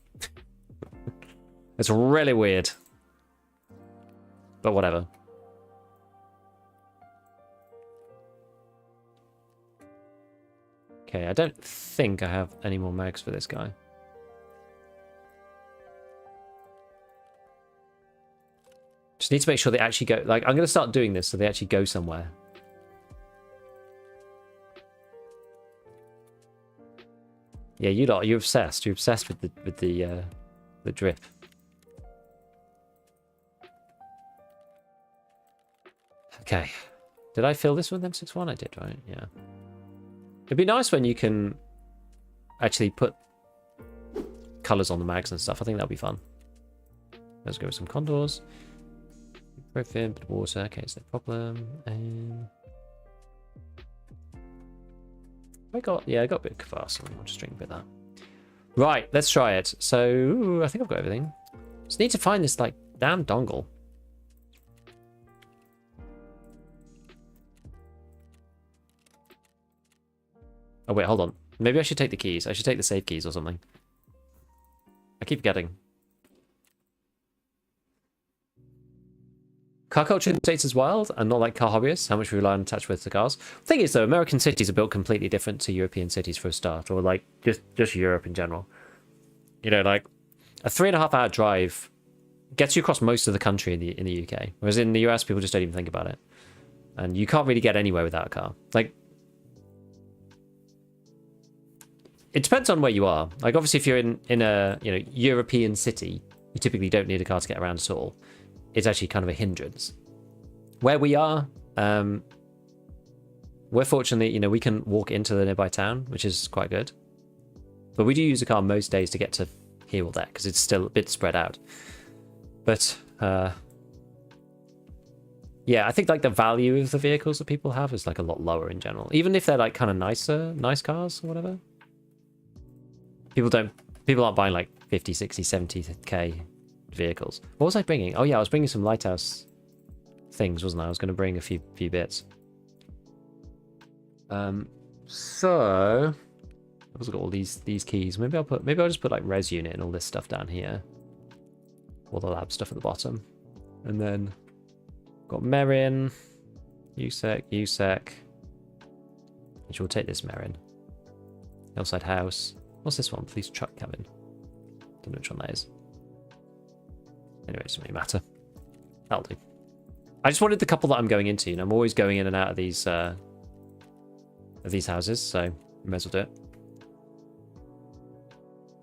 It's really weird. But whatever. Okay, I don't think I have any more mags for this guy. Just need to make sure they actually go... Like, I'm going to start doing this so they actually go somewhere. Yeah, you lot, you're obsessed. You're obsessed with the drip. Okay. Did I fill this with M61? I did, right? Yeah. It'd be nice when you can actually put colours on the mags and stuff. I think that'll be fun. Let's go with some condors. Griffin, bit of water. Okay, it's no problem. I got a bit of kvass. I'll just drink a bit of that. Right, let's try it. So, ooh, I think I've got everything. Just need to find this, like, damn dongle. Oh, wait, hold on. Maybe I should take the keys. I should take the save keys or something. I keep getting. car culture in the States is wild, and not like car hobbyists, how much we rely on attached with the cars. Thing is, though, American cities are built completely different to European cities for a start, or like just Europe in general. You know, like a 3.5-hour drive gets you across most of the country in the UK, whereas in the US, people just don't even think about it, and you can't really get anywhere without a car. Like, it depends on where you are. Like, obviously, if you're in a European city, you typically don't need a car to get around at all. It's actually kind of a hindrance. Where we are, we're fortunate, we can walk into the nearby town, which is quite good. But we do use a car most days to get to here or there, because it's still a bit spread out. But, yeah, I think, like, the value of the vehicles that people have is, like, a lot lower in general. Even if they're, like, kind of nice cars or whatever. People aren't buying, like, 50, 60, 70k vehicles. What was I bringing? Oh yeah, I was bringing some Lighthouse things, wasn't I? I was going to bring a few bits. So I've also got all these keys. Maybe I'll just put like res unit and all this stuff down here. All the lab stuff at the bottom. And then got Merrin, USEC. Which will take this Merrin. Hillside House. What's this one? Police truck cabin. Don't know which one that is. Anyway, it doesn't really matter. That'll do. I just wanted the couple that I'm going into. I'm always going in and out of these houses, so I may as well do it.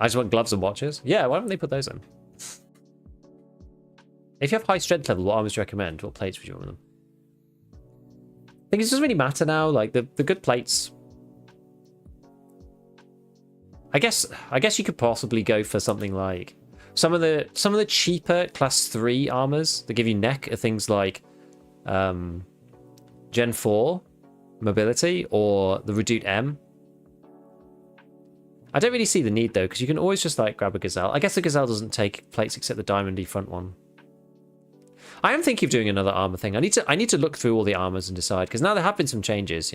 I just want gloves and watches. Yeah, why don't they put those in? If you have high strength level, what armors do you recommend? What plates would you want with them? I think it doesn't really matter now. Like the good plates. I guess you could possibly go for something like some of the cheaper class 3 armors that give you neck are things like Gen 4 mobility or the Reduce M. I don't really see the need though, because you can always just like grab a Gazelle. I guess the Gazelle doesn't take plates except the diamondy front one. I am thinking of doing another armor thing. I need to look through all the armors and decide, because now there have been some changes,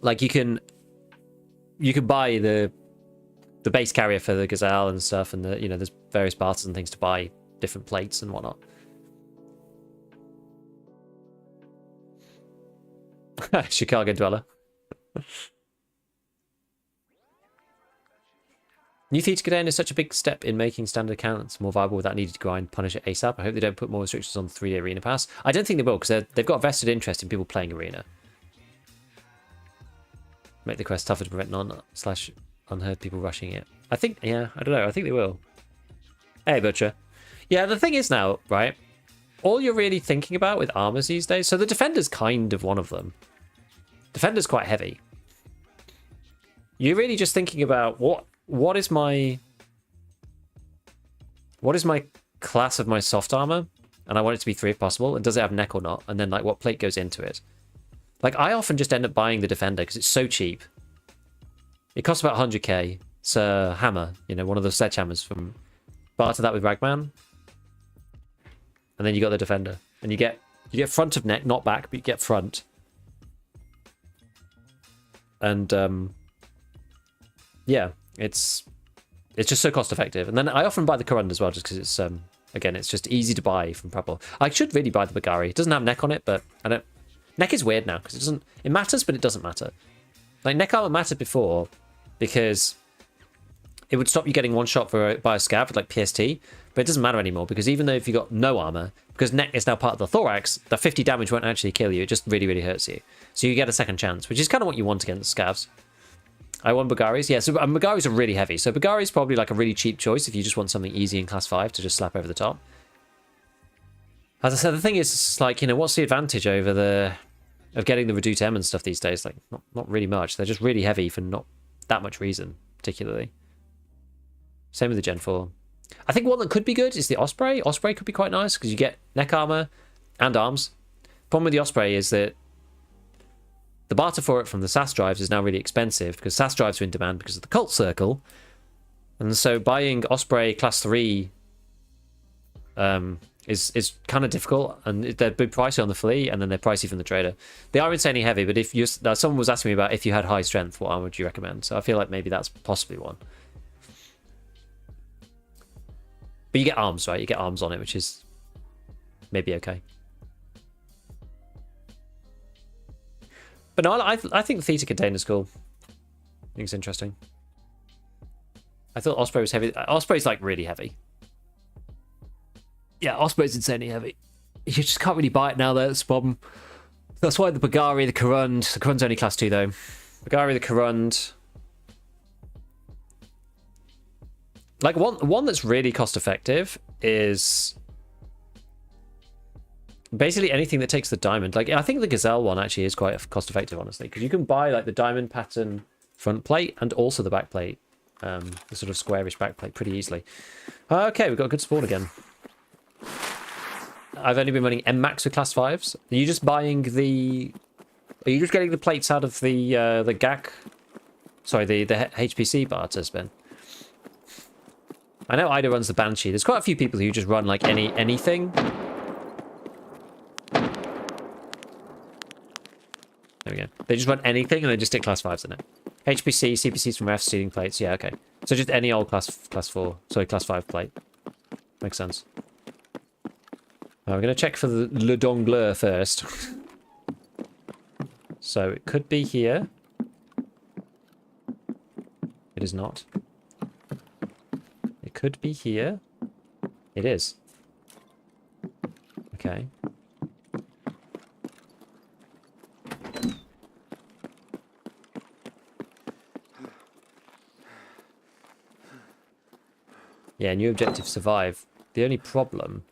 Like you can buy the base carrier for the Gazelle and stuff, and there's various barters and things to buy different plates and whatnot. Chicago dweller. New feature Grenade is such a big step in making standard accounts more viable without needing to grind, punish it ASAP. I hope they don't put more restrictions on the 3-day arena pass. I don't think they will, because they've got a vested interest in people playing arena. Make the quest tougher to prevent non/unheard people rushing it. I think, yeah, I don't know. I think they will. Hey, Butcher. Yeah, the thing is now, right? All you're really thinking about with armors these days, so the Defender's kind of one of them. Defender's quite heavy. You're really just thinking about what is my class of my soft armor, and I want it to be 3 if possible, and does it have neck or not, and then like what plate goes into it. Like I often just end up buying the Defender because it's so cheap. It costs about 100k. It's a hammer, one of the sledgehammers from barter that with Ragman, and then you got the Defender, and you get front of neck, not back, but you get front, and yeah. It's just so cost effective. And then I often buy the Corund as well, just because it's again, it's just easy to buy from Prapor. I should really buy the Bagari. It doesn't have neck on it, but I don't. Neck is weird now because it matters, but it doesn't matter. Like neck armor mattered before because it would stop you getting one shot by a scav with like PST, but it doesn't matter anymore because even though if you got no armor, because neck is now part of the thorax, the 50 damage won't actually kill you. It just really, really hurts you. So you get a second chance, which is kind of what you want against scavs. I want Bagaris. Yeah, so Bagaris are really heavy. So Bagari is probably like a really cheap choice if you just want something easy in class 5 to just slap over the top. As I said, the thing is, it's like, what's the advantage of getting the Reduce M and stuff these days? Like, not really much. They're just really heavy for not that much reason, particularly. Same with the Gen 4. I think one that could be good is the Osprey. Osprey could be quite nice because you get neck armor and arms. Problem with the Osprey is that the barter for it from the SAS drives is now really expensive because SAS drives are in demand because of the cult circle. And so buying Osprey class 3 is kind of difficult, and they're big pricey on the flea, and then they're pricey from the trader. They are insanely heavy, but if someone was asking me about if you had high strength, what armor would you recommend? So I feel like maybe that's possibly one. But you get arms, right? You get arms on it, which is maybe okay. But no, I think the Theta container's cool. I think it's interesting. I thought Osprey was heavy. Osprey's like really heavy. Yeah, Osprey's insanely heavy. You just can't really buy it now, though. That's the problem. That's why the Bagari, the Karund... The Karund's only class 2, though. Bagari, the Karund... Like, one that's really cost-effective is... basically anything that takes the diamond. Like, I think the Gazelle one actually is quite cost-effective, honestly. Because you can buy, like, the diamond pattern front plate and also the back plate. The sort of squarish back plate pretty easily. Okay, we've got a good spawn again. I've only been running M-Max with class 5s. Are you just buying the... Are you just getting the plates out of the GAC? Sorry, the HPC barter spin. I know Ida runs the Banshee. There's quite a few people who just run like anything. There we go. They just run anything and they just stick class 5s in it. HPC, CPCs from F, seating plates. Yeah, okay. So just any old class 4. Sorry, class 5 plate. Makes sense. We're going to check for the Le Dongleur first. So it could be here. It is not. It could be here. It is. Okay. Yeah, new objective survive. The only problem...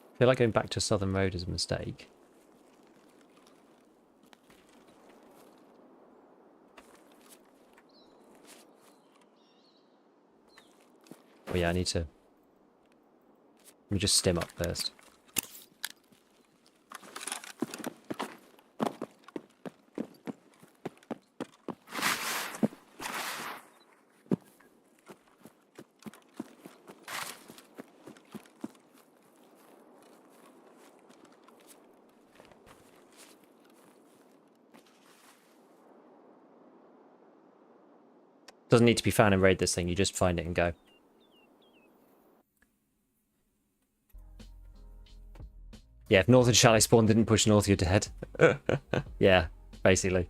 I feel like going back to Southern Road is a mistake. Oh yeah, I need to... Let me just stim up first. Doesn't need to be found and raid this thing, you just find it and go. Yeah, if North of Chalet Spawn didn't push north, you're dead. Yeah, basically.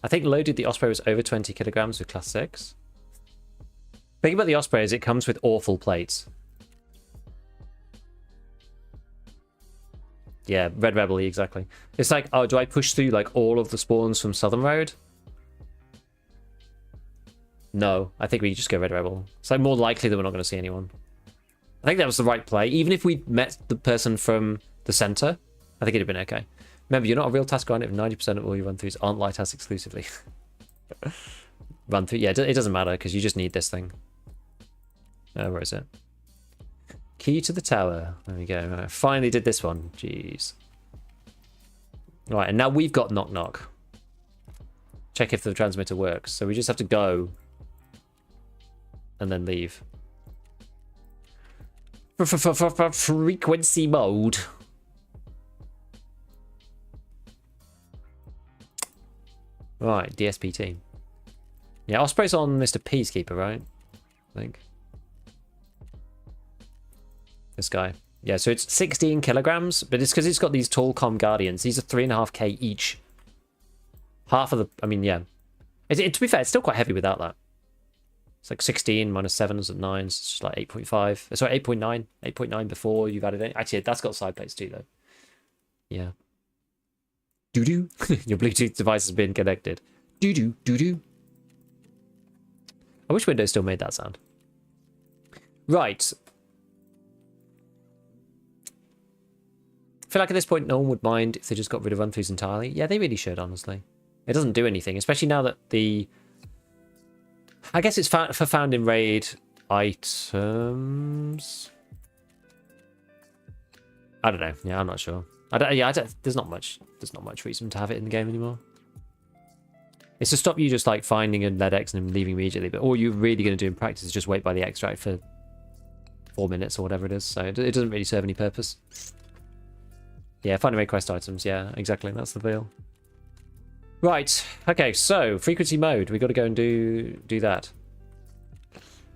I think loaded the Osprey was over 20 kilograms with class 6. Thing about the Osprey is it comes with awful plates. Yeah, Red Rebel, exactly. It's like, oh, do I push through like all of the spawns from Southern Road? No, I think we just go Red Rebel. It's like more likely that we're not going to see anyone. I think that was the right play. Even if we met the person from the center, I think it'd have been okay. Remember, you're not a real task grinder if 90% of all your run-throughs aren't Lighthouse exclusively. Run-through, yeah, it doesn't matter because you just need this thing. Where is it? Key to the tower. There we go. Right, finally did this one. Jeez. Right, and now we've got knock knock. Check if the transmitter works. So we just have to go and then leave. Frequency mode. Right, DSP team. Yeah, Osprey's on Mr. Peacekeeper, right? I think. This guy. Yeah, so it's 16 kilograms, but it's because it's got these tall com guardians. These are 3.5k each. Half of the... I mean, yeah. To be fair, it's still quite heavy without that. It's like 16 minus 7s and 9s. It's just like 8.5. Sorry, 8.9. 8.9 before you've added it. Actually, that's got side plates too, though. Yeah. Doo-doo. Your Bluetooth device has been connected. Doo-doo, doo-doo. I wish Windows still made that sound. Right. I feel like at this point, no one would mind if they just got rid of run-throughs entirely. Yeah, they really should, honestly. It doesn't do anything, especially now that the... I guess it's for found in raid items. I don't know. Yeah, I'm not sure. There's not much reason to have it in the game anymore. It's to stop you just like finding a lead X and then leaving immediately. But all you're really going to do in practice is just wait by the extract for 4 minutes or whatever it is. So it doesn't really serve any purpose. Yeah, find and raid quest items. Yeah, exactly. That's the deal. Right. Okay, so frequency mode. We got to go and do that.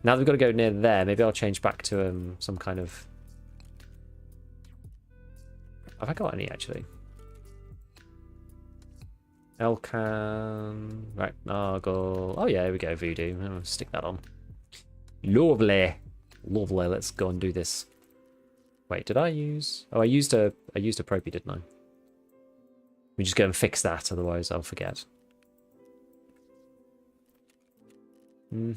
Now that we've got to go near there, maybe I'll change back to some kind of... Have I got any, actually? Elkan... Right, Nargle... Oh, yeah, here we go, Voodoo. I'll stick that on. Lovely. Lovely, let's go and do this. Wait, did I use... Oh, I used a propy, didn't I? We just go and fix that, otherwise I'll forget. Now,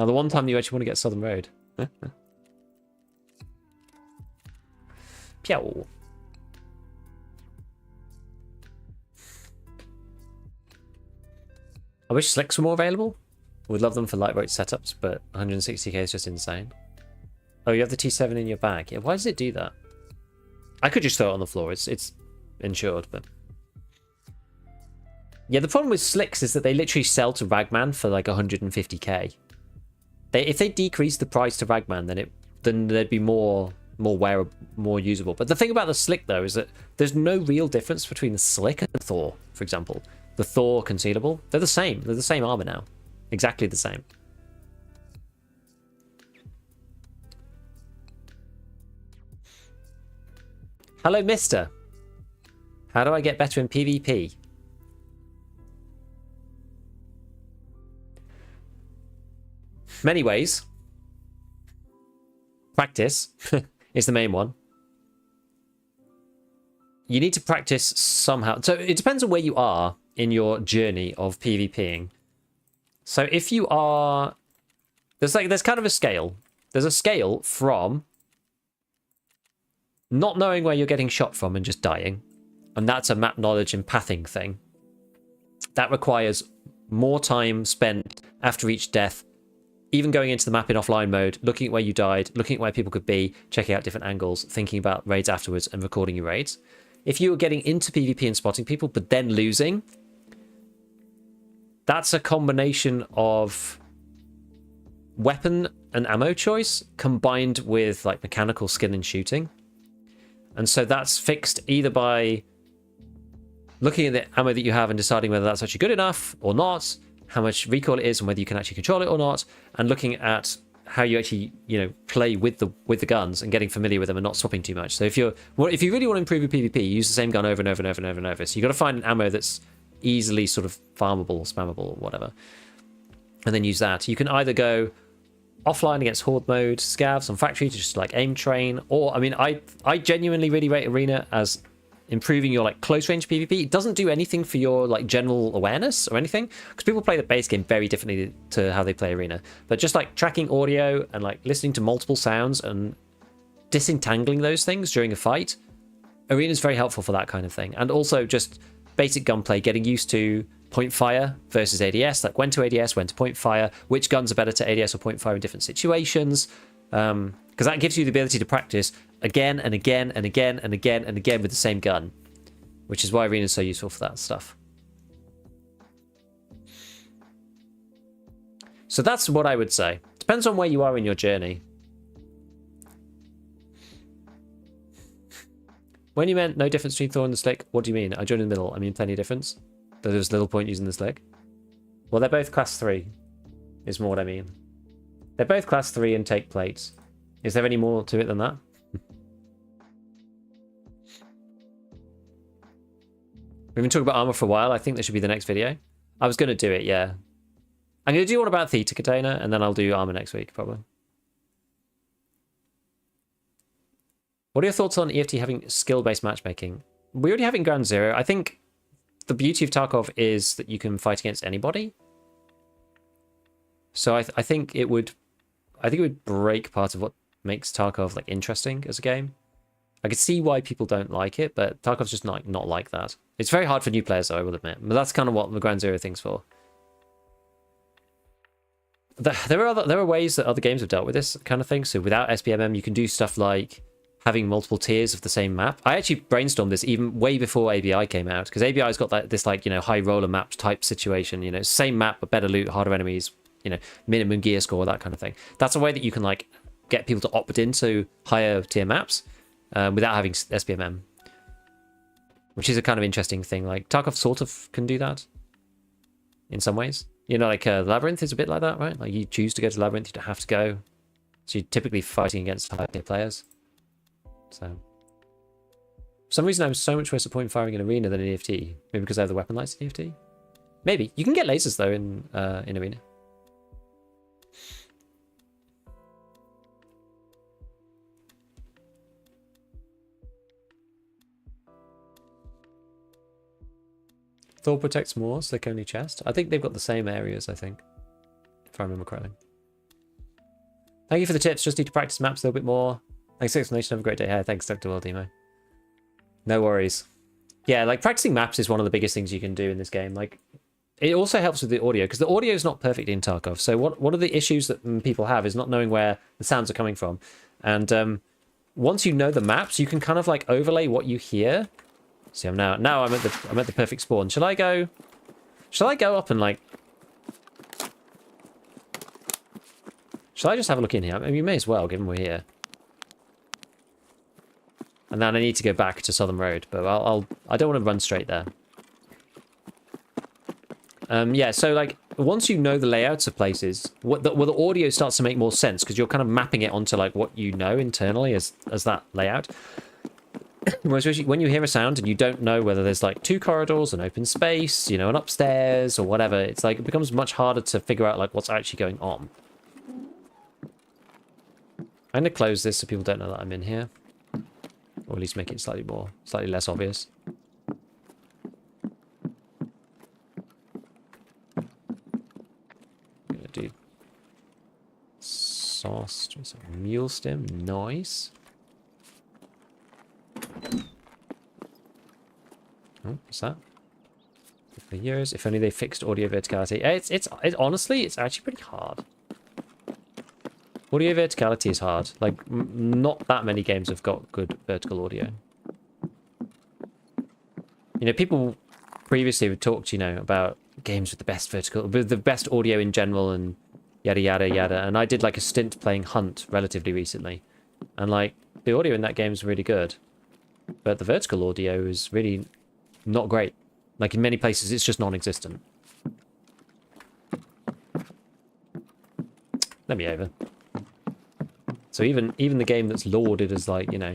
the one time you actually want to get Southern Road. Pew. I wish slicks were more available. Would love them for lightweight setups, but 160k is just insane. Oh, you have the T7 in your bag. Yeah, why does it do that? I could just throw it on the floor. It's insured, but... Yeah, the problem with slicks is that they literally sell to Ragman for like 150k. If they decrease the price to Ragman, then there'd be more wearable, more usable. But the thing about the slick though is that there's no real difference between the slick and the Thor, for example. The Thor concealable, they're the same. They're the same armor now, exactly the same. Hello, Mister. How do I get better in PvP? Many ways. Practice is the main one. You need to practice somehow. So it depends on where you are in your journey of PvPing. So if you are... There's kind of a scale. There's a scale from not knowing where you're getting shot from and just dying. And that's a map knowledge and pathing thing. That requires more time spent after each death, even going into the map in offline mode, looking at where you died, looking at where people could be, checking out different angles, thinking about raids afterwards, and recording your raids. If you were getting into PvP and spotting people, but then losing, that's a combination of weapon and ammo choice combined with like mechanical skill in shooting. And so that's fixed either by looking at the ammo that you have and deciding whether that's actually good enough or not, how much recoil it is and whether you can actually control it or not, and looking at how you actually, play with the guns and getting familiar with them and not swapping too much. So if you really want to improve your PvP, use the same gun over and over and over and over and over. So you got to find an ammo that's easily sort of farmable, spammable, or whatever, and then use that. You can either go offline against horde mode, scavs on factory to just like aim train, or I genuinely really rate arena as improving your like close range PvP. It doesn't do anything for your like general awareness or anything, because people play the base game very differently to how they play arena. But just like tracking audio and like listening to multiple sounds and disentangling those things during a fight, arena is very helpful for that kind of thing. And also just basic gunplay, getting used to point fire versus ADS, like when to ADS, when to point fire, which guns are better to ADS or point fire in different situations, because that gives you the ability to practice again and again and again and again and again with the same gun, which is why arena is so useful for that stuff. So that's what I would say. Depends on where you are in your journey. When you meant no difference between Thor and the Slick, what do you mean? I joined in the middle. I mean plenty of difference. There's little point using the Slick. Well, they're both class 3, is more what I mean. They're both class 3 and take plates. Is there any more to it than that? We've been talking about armor for a while. I think this should be the next video. I was going to do it, yeah. I'm going to do one about Theta Container, and then I'll do armor next week, probably. What are your thoughts on EFT having skill-based matchmaking? We already have it in Ground Zero. I think the beauty of Tarkov is that you can fight against anybody. So I think it would break part of what makes Tarkov like interesting as a game. I could see why people don't like it, but Tarkov's just not like that. It's very hard for new players, though, I will admit. But that's kind of what the Ground Zero thing's for. There are ways that other games have dealt with this kind of thing. So without SPMM, you can do stuff like having multiple tiers of the same map. I actually brainstormed this even way before ABI came out, because ABI's got this like, high roller map type situation, same map but better loot, harder enemies, minimum gear score, that kind of thing. That's a way that you can like get people to opt into higher tier maps without having SPMM. which is a kind of interesting thing. Like Tarkov sort of can do that in some ways. You know, like Labyrinth is a bit like that, right? Like you choose to go to Labyrinth, you don't have to go. So you're typically fighting against higher tier players. So for some reason I'm so much worse at point firing in Arena than in EFT. Maybe because I have the weapon lights in EFT. Maybe. You can get lasers though in Arena. Thor protects more, so they can only chest. I think they've got the same areas, I think. If I remember correctly. Thank you for the tips. Just need to practice maps a little bit more. Thanks for the explanation. Have a great day. Hey, thanks, Dr. Wildemo. No worries. Yeah, like practicing maps is one of the biggest things you can do in this game. Like, it also helps with the audio, because the audio is not perfect in Tarkov. So what are the issues that people have is not knowing where the sounds are coming from. And once you know the maps, you can kind of like overlay what you hear. See, I'm at the perfect spawn. Shall I go up and like? Shall I just have a look in here? I mean, you may as well, given we're here. And then I need to go back to Southern Road, but I don't want to run straight there. Yeah, so like once you know the layouts of places, the audio starts to make more sense because you're kind of mapping it onto like what you know internally as that layout. Whereas when you hear a sound and you don't know whether there's like two corridors, an open space, you know, an upstairs or whatever, it's like it becomes much harder to figure out like what's actually going on. I'm gonna close this so people don't know that I'm in here, or at least make it slightly less obvious. I'm gonna do sauce, mule stem, nice. Oh, what's that? For years, if only they fixed audio verticality. It's honestly, it's actually pretty hard. Audio verticality is hard. Like, not that many games have got good vertical audio. You know, people previously have talked, you know, about games with the best audio in general and yada yada yada. And I did like a stint playing Hunt relatively recently, and like the audio in that game is really good. But the vertical audio is really not great. Like in many places, it's just non-existent. Let me over. So even the game that's lauded as like, you know,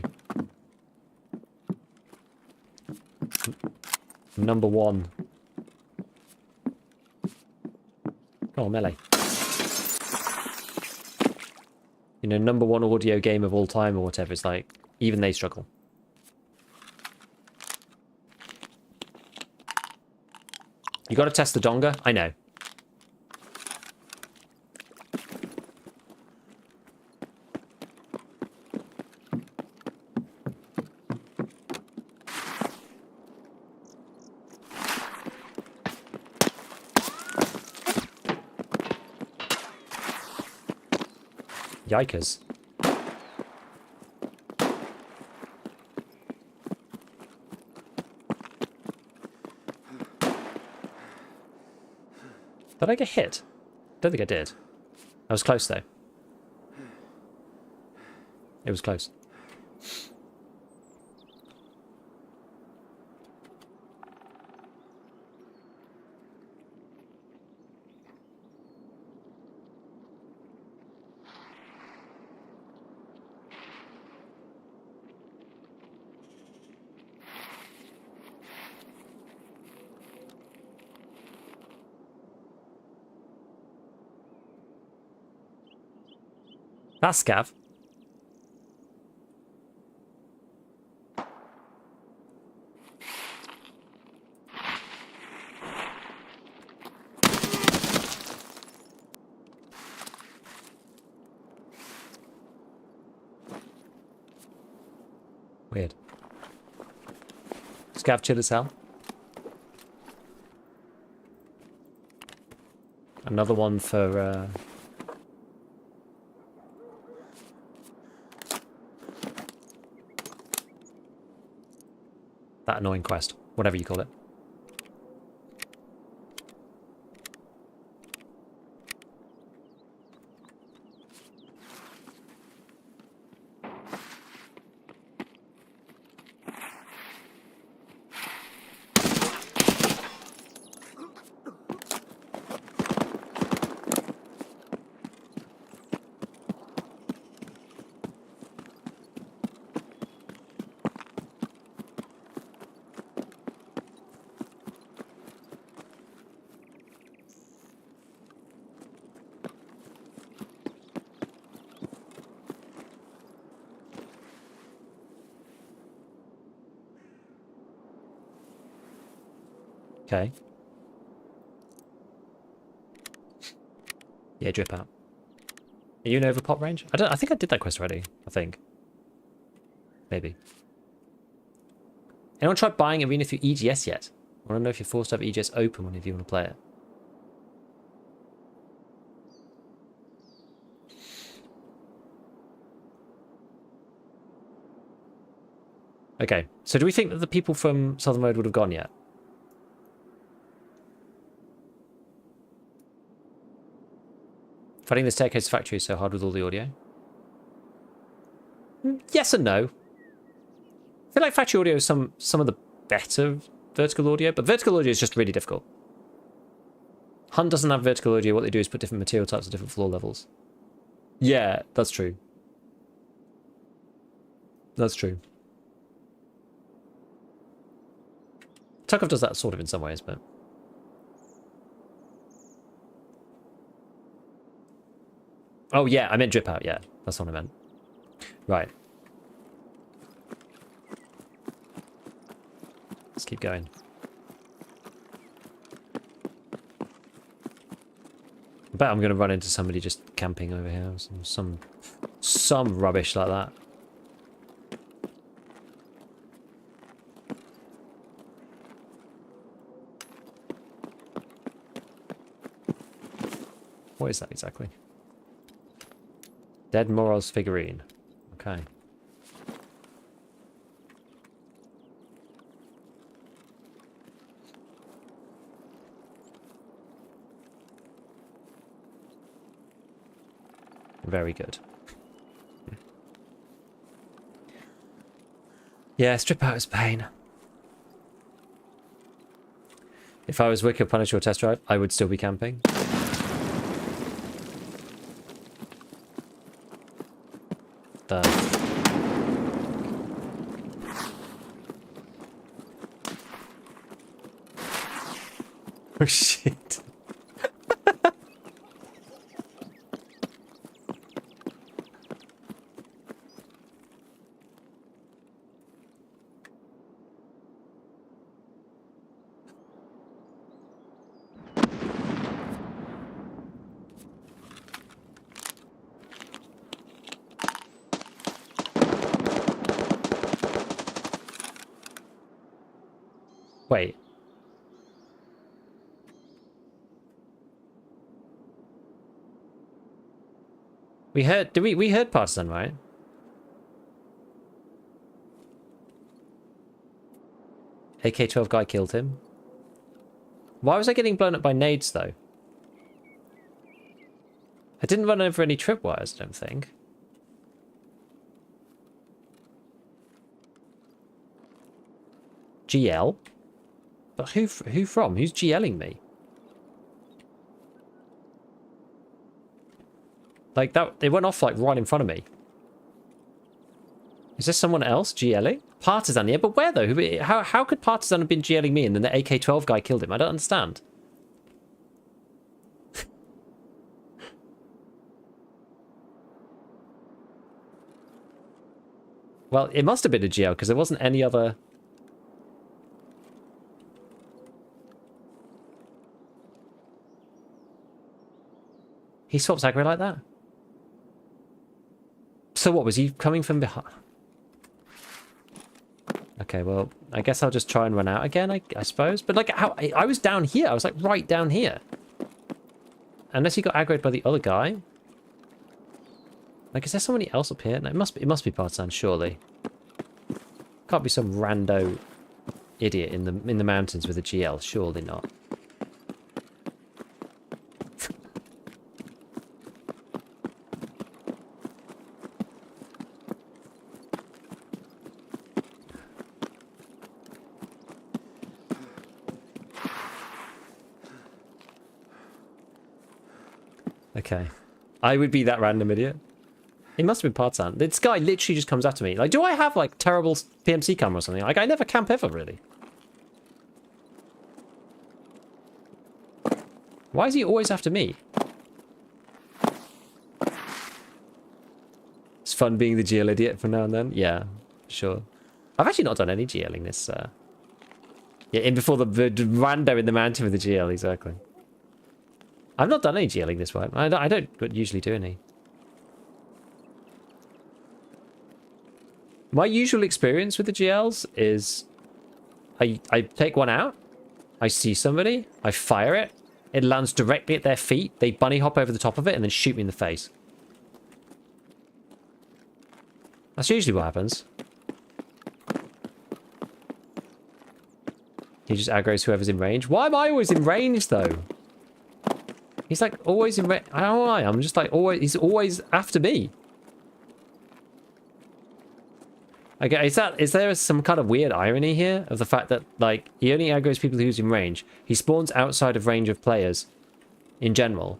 #1. Oh, melee. You know, #1 audio game of all time or whatever. It's like, even they struggle. You got to test the donga? I know. Yikers. Did I get hit? Don't think I did. I was close though. It was close. That's Scav. Weird. Scav chill as hell. Another one for that annoying quest, whatever you call it. Okay. Yeah, drip out. Are you in over pop range? I think I did that quest already. I think. Maybe. Anyone tried buying Arena through EGS yet? I want to know if you're forced to have EGS open whenever you want to play it. Okay, so do we think that the people from Southern Road would have gone yet? Finding the staircase factory is so hard with all the audio. Yes and no. I feel like factory audio is some of the better vertical audio, but vertical audio is just really difficult. Hunt doesn't have vertical audio. What they do is put different material types at different floor levels. Yeah, that's true. That's true. Tarkov does that sort of in some ways, but... Oh, yeah, I meant drip out, yeah. That's what I meant. Right. Let's keep going. I bet I'm going to run into somebody just camping over here. Some rubbish like that. What is that exactly? Dead Morals figurine. Okay. Very good. Yeah, strip out is pain. If I was Wicked Punisher or Test Drive, I would still be camping. Oh shit. Wait. We heard, we heard Partisan, right? AK-12 guy killed him. Why was I getting blown up by nades, though? I didn't run over any tripwires, I don't think. GL? But who from? Who's GLing me? Like that, it went off like right in front of me. Is this someone else GLing? Partisan, yeah, but where though? How could Partisan have been GLing me and then the AK-12 guy killed him? I don't understand. Well, it must have been a GL because there wasn't any other... He swaps aggro like that? So what, was he coming from behind? Okay, well, I guess I'll just try and run out again, I suppose. But like, how I was down here. I was like right down here. Unless he got aggroed by the other guy. Like, is there somebody else up here? No, it must be Partisan, surely. Can't be some rando idiot in the mountains with a GL. Surely not. Okay. I would be that random idiot. It must have been Partisan. This guy literally just comes after me. Like, do I have, like, terrible PMC camera or something? Like, I never camp ever, really. Why is he always after me? It's fun being the GL idiot from now and then. Yeah, sure. I've actually not done any GLing Yeah, in before the rando in the mountain with the GL, exactly. I've not done any GLing this way. I don't usually do any. My usual experience with the GLs is I take one out, I see somebody, I fire it, it lands directly at their feet, they bunny hop over the top of it and then shoot me in the face. That's usually what happens. He just aggroes whoever's in range. Why am I always in range though? He's like always in range. I don't know why. I'm just like always. He's always after me. Okay, is there some kind of weird irony here of the fact that like he only aggroes people who's in range? He spawns outside of range of players, in general.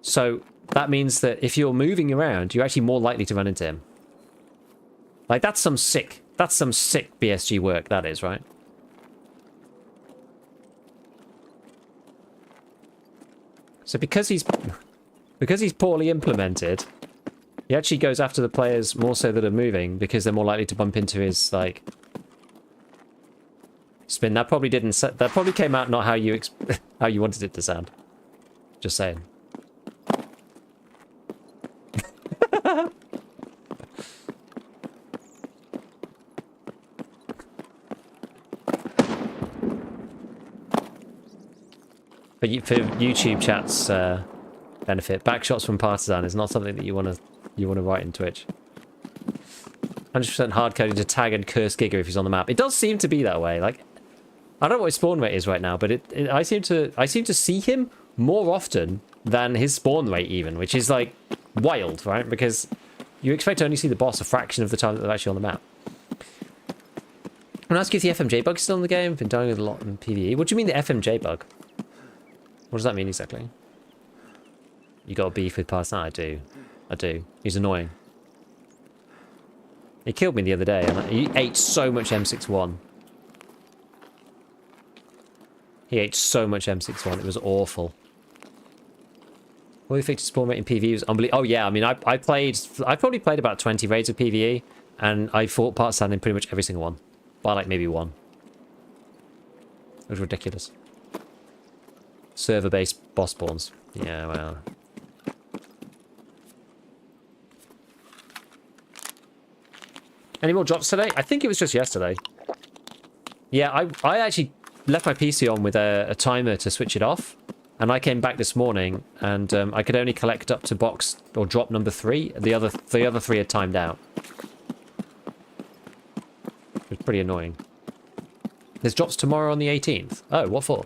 So that means that if you're moving around, you're actually more likely to run into him. Like that's some sick BSG work. That is, right? So because he's poorly implemented, he actually goes after the players more so that are moving because they're more likely to bump into his like spin. That probably came out not how you how you wanted it to sound. Just saying. For YouTube chat's benefit, backshots from Partisan is not something that you want to write in Twitch. 100% hard coding to tag and curse Giga if he's on the map. It does seem to be that way. Like, I don't know what his spawn rate is right now, but I seem to see him more often than his spawn rate even, which is like wild, right? Because you expect to only see the boss a fraction of the time that they're actually on the map. I'm gonna ask you if the FMJ bug's still in the game. I've been dying with a lot in PvE. What do you mean the FMJ bug? What does that mean exactly? You got a beef with Partisan? I do. He's annoying. He killed me the other day, and he ate so much M61. He ate so much M61, it was awful. All the fixed spawn rate in PvE was unbelievable. Oh yeah, I mean, I probably played about 20 raids of PvE, and I fought Partisan in pretty much every single one. By like maybe one. It was ridiculous. Server-based boss spawns. Yeah, well. Any more drops today? I think it was just yesterday. Yeah, I actually left my PC on with a timer to switch it off. And I came back this morning, and I could only collect up to box or drop number 3. The other 3 had timed out. It was pretty annoying. There's drops tomorrow on the 18th. Oh, what for?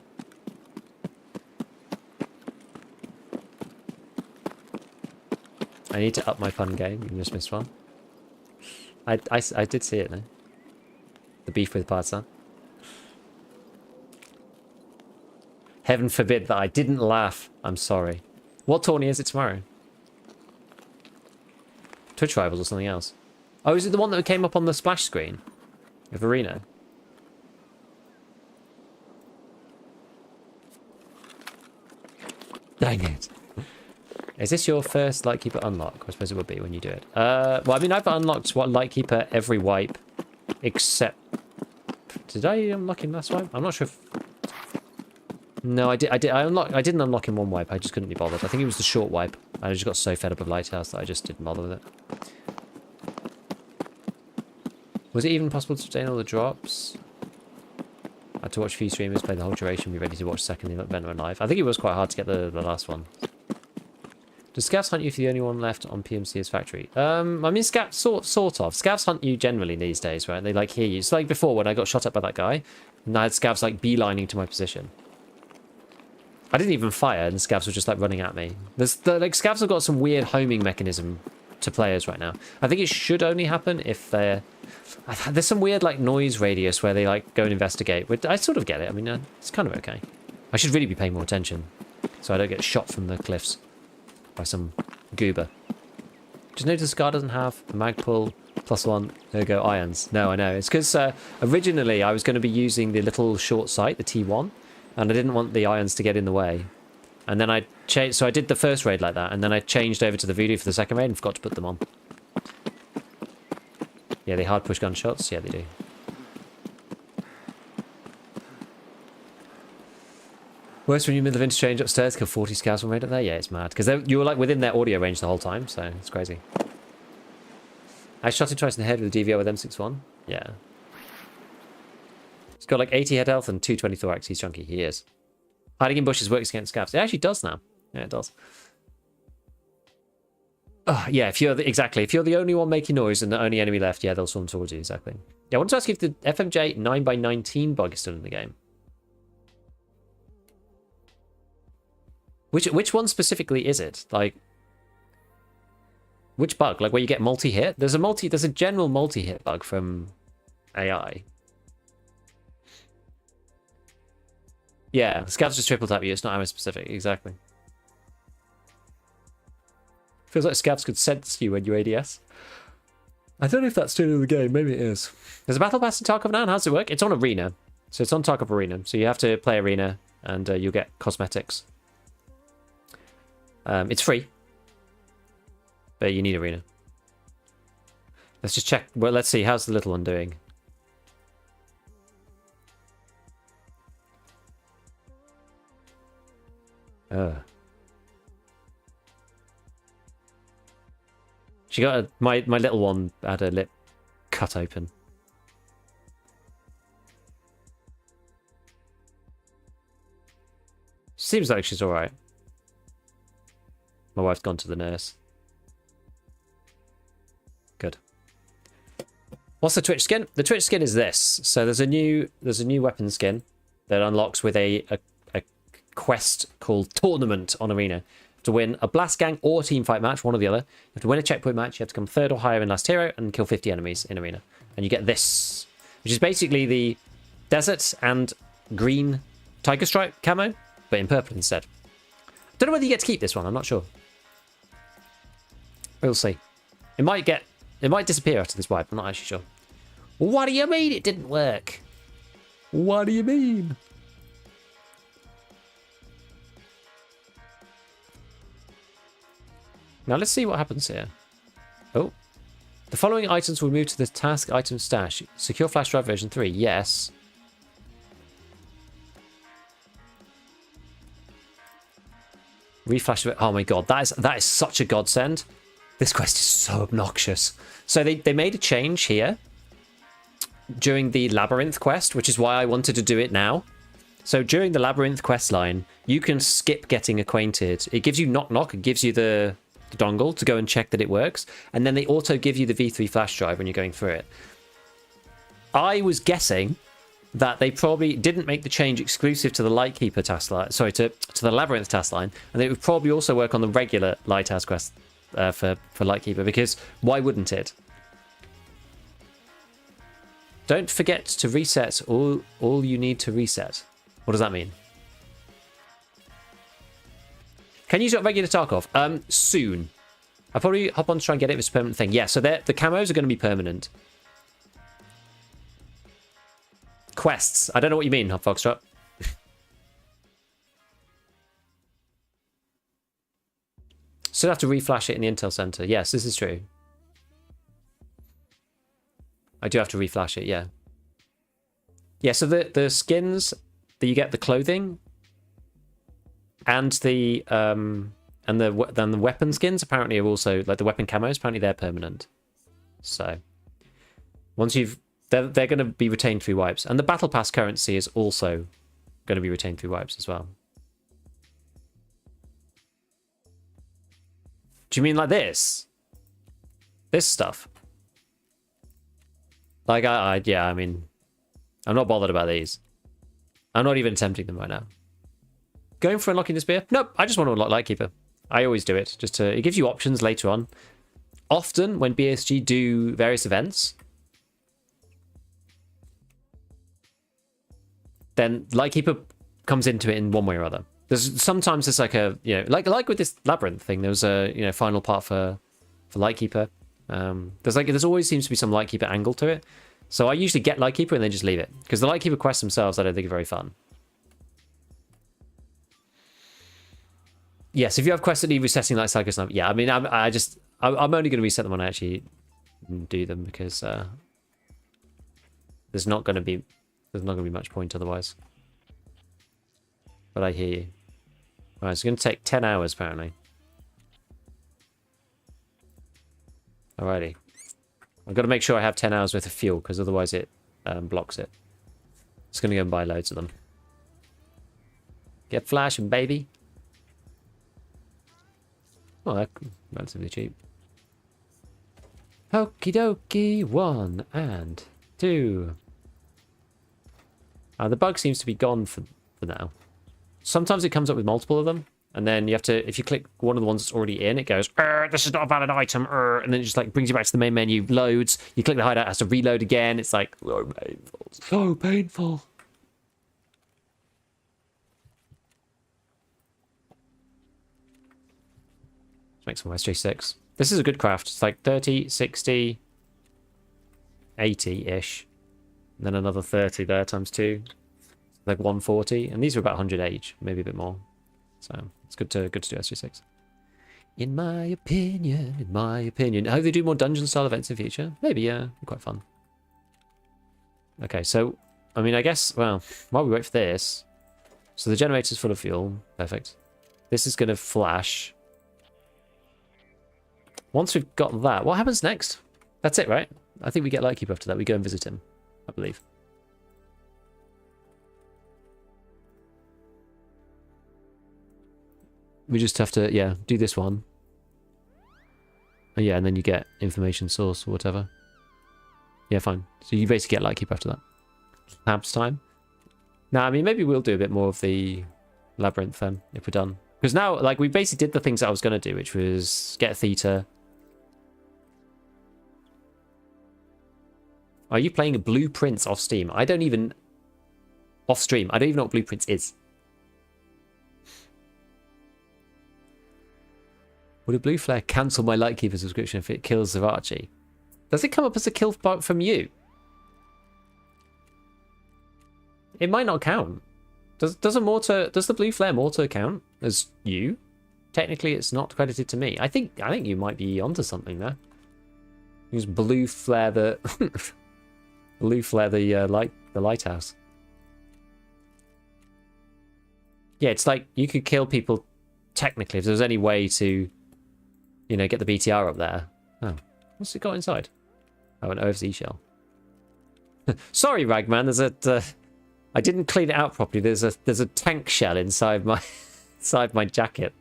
I need to up my pun game. You just missed one. I did see it, though. The beef with Partisan. Heaven forbid that I didn't laugh. I'm sorry. What tourney is it tomorrow? Twitch Rivals or something else? Oh, is it the one that came up on the splash screen? Of Arena? Dang it. Is this your first Lightkeeper unlock? I suppose it would be when you do it. Well, I mean, I've unlocked Lightkeeper every wipe, except... Did I unlock him last wipe? I'm not sure if... No, I didn't unlock him one wipe. I just couldn't be bothered. I think it was the short wipe. I just got so fed up with Lighthouse that I just didn't bother with it. Was it even possible to obtain all the drops? I had to watch a few streamers play the whole duration, be ready to watch second event on live. I think it was quite hard to get the last one. Does Scavs hunt you if you're the only one left on PMC's factory? I mean, sort of. Scavs hunt you generally these days, right? They like hear you. It's like before when I got shot at by that guy, and I had Scavs like beelining to my position. I didn't even fire, and Scavs were just like running at me. Like Scavs have got some weird homing mechanism to players right now. I think it should only happen if they're... There's some weird like noise radius where they like go and investigate. I sort of get it. I mean, it's kind of okay. I should really be paying more attention so I don't get shot from the cliffs by some goober. Just notice Scar doesn't have a Magpul +1 ergo irons. No, I know. It's because originally I was going to be using the little short sight, the T1, and I didn't want the irons to get in the way. And then I changed, so I did the first raid like that, and then I changed over to the Voodoo for the second raid and forgot to put them on. Yeah, they hard push gunshots. Yeah, they do. Worse when you're in the middle of interchange upstairs, kill 40 scouts when right up there. Yeah, it's mad. Because you were like within their audio range the whole time, so it's crazy. I shot him twice in the head with a DVR with M61. Yeah. He's got like 80 head health and 220 thorax. He's chunky. He is. Hiding in bushes works against scouts. It actually does now. Yeah, it does. Oh, yeah, if you're the only one making noise and the only enemy left, yeah, they'll swarm towards you, exactly. Yeah, I want to ask you if the FMJ 9x19 bug is still in the game. Which one specifically is it? Like, which bug? Like where you get multi-hit? There's a general multi-hit bug from AI. Yeah, scouts just triple tap you. It's not ammo specific, exactly. Feels like scouts could sense you when you ADS. I don't know if that's still in the game. Maybe it is. There's a battle pass in Tarkov now. How does it work? It's on Arena. So it's on Tarkov Arena. So you have to play Arena and you'll get cosmetics. It's free. But you need Arena. Let's just check. Well, let's see. How's the little one doing? She got my little one had her lip cut open. Seems like she's alright. My wife's gone to the nurse. Good. What's the Twitch skin? The Twitch skin is this. So there's a new weapon skin that unlocks with a quest called Tournament on Arena. To win a blast gang or team fight match, one or the other. You have to win a checkpoint match, you have to come third or higher in last hero and kill 50 enemies in Arena. And you get this, which is basically the desert and green tiger stripe camo, but in purple instead. Don't know whether you get to keep this one, I'm not sure. We'll see. It might disappear after this wipe, I'm not actually sure. What do you mean it didn't work? What do you mean? Now let's see what happens here. Oh. The following items will move to the task item stash. Secure flash drive version 3. Yes. Reflash. Oh my god, that is such a godsend. This quest is so obnoxious. So they made a change here during the Labyrinth quest, which is why I wanted to do it now. So during the Labyrinth quest line, you can skip getting acquainted. It gives you knock knock, it gives you the dongle to go and check that it works, and then they auto give you the V3 flash drive when you're going through it. I was guessing that they probably didn't make the change exclusive to the Lightkeeper task line, sorry, to the Labyrinth task line, and it would probably also work on the regular Lighthouse quest for Lightkeeper, because why wouldn't it? Don't forget to reset all you need to reset. What does that mean? Can you use it on regular Tarkov? Soon. I'll probably hop on to try and get it if it's a permanent thing. Yeah, so the camos are going to be permanent. Quests. I don't know what you mean, Hot Foxtrot. Still have to reflash it in the Intel Center. Yes, this is true. I do have to reflash it, yeah. Yeah, so the skins that you get, the clothing, and the weapon skins apparently are also, like the weapon camos, apparently they're permanent. So once they're going to be retained through wipes, and the battle pass currency is also going to be retained through wipes as well. Do you mean like this stuff? Like yeah, I mean, I'm not bothered about these. I'm not even attempting them right now. Going for unlocking the spear? Nope, I just want to unlock Lightkeeper. I always do it. It gives you options later on. Often when BSG do various events, then Lightkeeper comes into it in one way or other. Sometimes there's like a, like with this Labyrinth thing, there was a, final part for Lightkeeper. There's always seems to be some Lightkeeper angle to it. So I usually get Lightkeeper and then just leave it. Because the Lightkeeper quests themselves I don't think are very fun. Yes, if you have quests that need resetting like Psycho Sniper, yeah, I mean, I'm only going to reset them when I actually do them, because there's not going to be much point otherwise. But I hear you. Alright, it's going to take 10 hours, apparently. Alrighty. I've got to make sure I have 10 hours worth of fuel, because otherwise it blocks it. Just going to go and buy loads of them. Get flashing, baby. Oh, that's relatively cheap. Okie dokie. 1 and 2. The bug seems to be gone for now. Sometimes it comes up with multiple of them, and then you have to, if you click one of the ones that's already in, it goes, this is not a valid item, and then it just like brings you back to the main menu, loads. You click the hideout, it has to reload again. It's like, so painful. So painful. Let's make some SJ6. This is a good craft. It's like 30, 60, 80-ish. And then another 30 there times 2. Like 140. And these are about 100 each, maybe a bit more. So it's good to do SJ6. In my opinion, I hope they do more dungeon style events in the future. Maybe, yeah. Quite fun. Okay, so, I mean, I guess, well, while we wait for this. So the generator's full of fuel. Perfect. This is going to flash. Once we've got that, what happens next? That's it, right? I think we get Lightkeeper after that. We go and visit him, I believe. We just have to, yeah, do this one. Oh, yeah, and then you get information source or whatever. Yeah, fine. So you basically get Lightkeeper after that. Labs time. Now, I mean, maybe we'll do a bit more of the Labyrinth then, if we're done. Because now, like, we basically did the things that I was going to do, which was get a Theta. Are you playing Blueprints off Steam? I don't even... Off stream. I don't even know what Blueprints is. Would a blue flare cancel my Lightkeeper subscription if it kills Zavachi? Does it come up as a kill from you? It might not count. Does the blue flare mortar count as you? Technically, it's not credited to me. I think you might be onto something there. Use blue flare the the lighthouse. Yeah, it's like you could kill people technically if there was any way to, you know, get the BTR up there. Oh, what's it got inside? Oh, an OFZ shell. Sorry, Ragman. There's a. I didn't clean it out properly. There's a tank shell inside my jacket.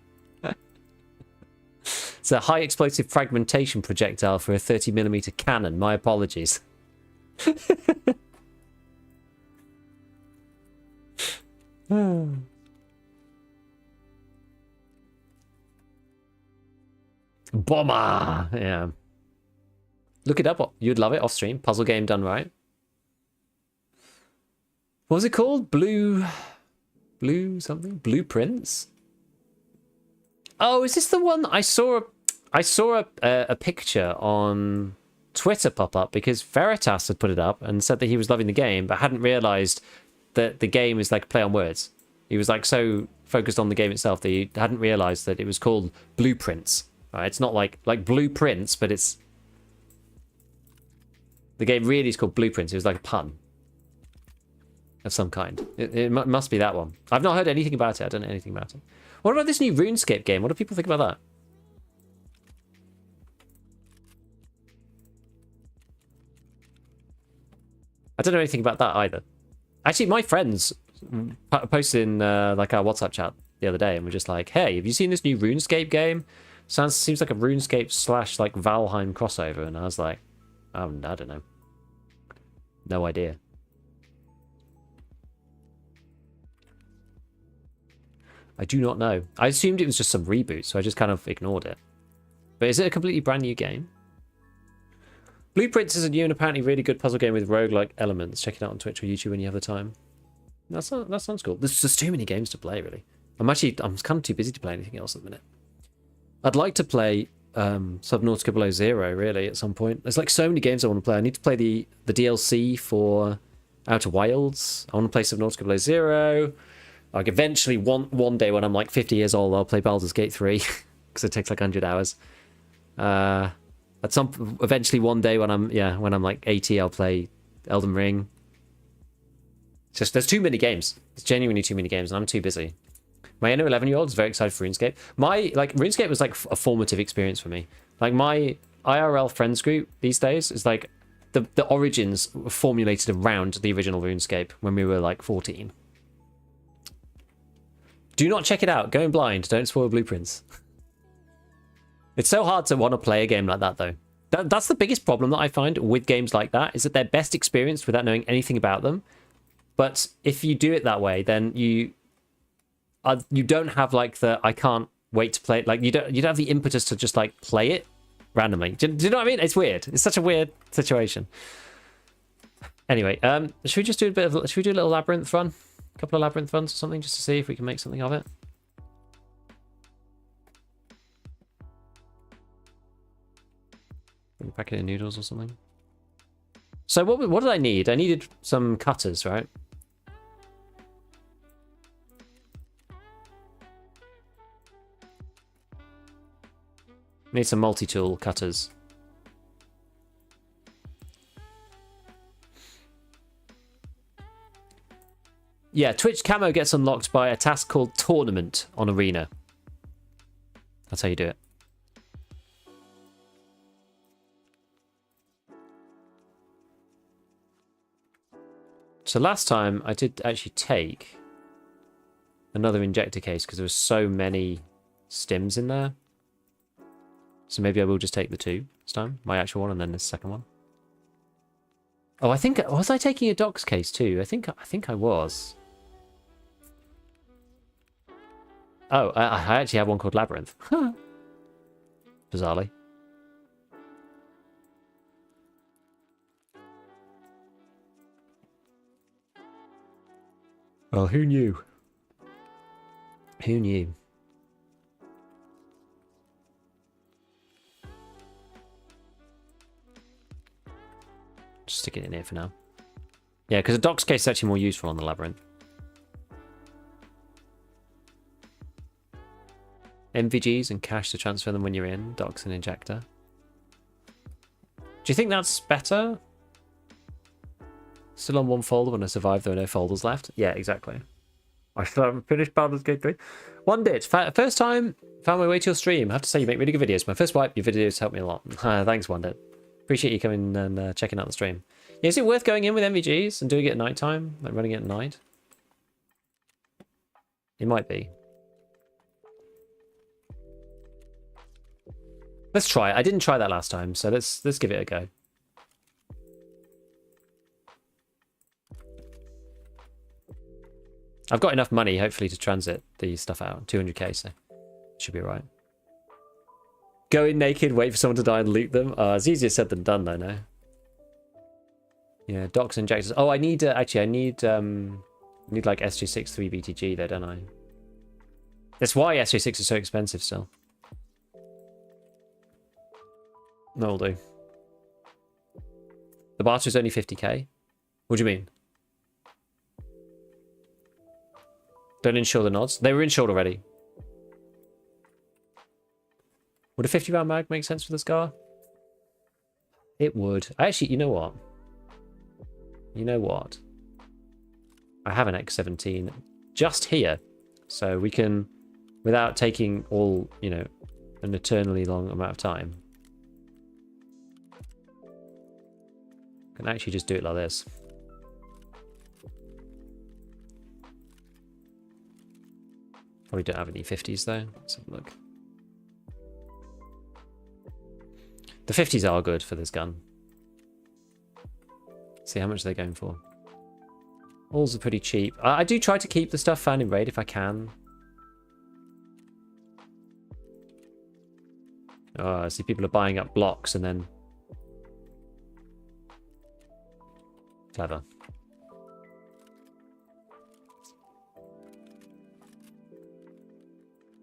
It's a high explosive fragmentation projectile for a 30mm cannon. My apologies. Bomber! Yeah. Look it up. You'd love it off stream. Puzzle game done right. What was it called? Blue something? Blueprints? Oh, is this the one I saw a picture on Twitter pop up because Veritas had put it up and said that he was loving the game but hadn't realized that the game is like play on words. He was like so focused on the game itself that he hadn't realized that it was called Blueprints. Right? It's not like Blueprints, but it's the game really is called Blueprints. It was like a pun of some kind. It must be that one. I've not heard anything about it. I don't know anything about it. What about this new RuneScape game? What do people think about that? I don't know anything about that either. Actually, my friends posted in like our WhatsApp chat the other day and were just like, "Hey, have you seen this new RuneScape game? Seems like a RuneScape / like Valheim crossover." And I was like, I don't know. No idea. I do not know. I assumed it was just some reboot, so I just kind of ignored it. But is it a completely brand new game? Blueprints is a new and apparently really good puzzle game with roguelike elements. Check it out on Twitch or YouTube when you have the time. That sounds cool. There's just too many games to play, really. I'm kind of too busy to play anything else at the minute. I'd like to play Subnautica Below Zero, really, at some point. There's like so many games I want to play. I need to play the DLC for Outer Wilds. I want to play Subnautica Below Zero. Like eventually, one day when I'm like 50 years old, I'll play Baldur's Gate 3 because it takes like 100 hours. Eventually one day when I'm like 80, I'll play Elden Ring. Just there's too many games. There's genuinely too many games, and I'm too busy. My inner 11-year-old is very excited for RuneScape. RuneScape was like a formative experience for me. Like my IRL friends group these days is like the origins were formulated around the original RuneScape when we were like 14. Do not check it out. Going blind. Don't spoil blueprints. It's so hard to want to play a game like that, though. That's the biggest problem that I find with games like that, is that they're best experienced without knowing anything about them. But if you do it that way, then you don't have like the I can't wait to play it. Like you don't have the impetus to just like play it randomly. Do you know what I mean? It's weird. It's such a weird situation. Anyway, should we just do should we do a little labyrinth run? A couple of labyrinth runs or something, just to see if we can make something of it. Bring a packet of noodles or something. So what did I need? I needed some cutters, right? Need some multi-tool cutters. Yeah, Twitch camo gets unlocked by a task called Tournament on Arena. That's how you do it. So last time I did actually take another injector case because there were so many stims in there. So maybe I will just take the two this time. My actual one and then the second one. Oh, I think... Was I taking a docs case too? I think I was. Oh, I actually have one called Labyrinth. Bizarrely. Well, who knew? Who knew? Just stick it in here for now. Yeah, because a docs case is actually more useful on the Labyrinth. MVGs and cash to transfer them when you're in. Docs and injector. Do you think that's better? Still on one folder when I survived, there are no folders left. Yeah, exactly. I still haven't finished Baldur's Gate 3. One did. First time, found my way to your stream. I have to say, you make really good videos. My first wipe, your videos help me a lot. Thanks, One Did. Appreciate you coming and checking out the stream. Yeah, is it worth going in with MVGs and doing it at night time? Like running it at night? It might be. Let's try it. I didn't try that last time, so let's give it a go. I've got enough money, hopefully, to transit the stuff out. 200k, so should be right. Go in naked, wait for someone to die and loot them. It's easier said than done, though, no? Yeah, docs injectors. Oh, I need, actually, I need like SJ6 3BTG there, don't I? That's why SJ6 is so expensive still. That'll do. The barter is only 50k? What do you mean? Don't insure the nods. They were insured already. Would a 50-round mag make sense for the Scar? It would. Actually, you know what? You know what? I have an X17 just here. So we can, without taking all, you know, an eternally long amount of time, can actually just do it like this. Probably don't have any 50s though. Let's have a look. The 50s are good for this gun. See how much they're going for. Alls are pretty cheap. I do try to keep the stuff found in raid if I can. Oh, I see people are buying up blocks and then... Clever.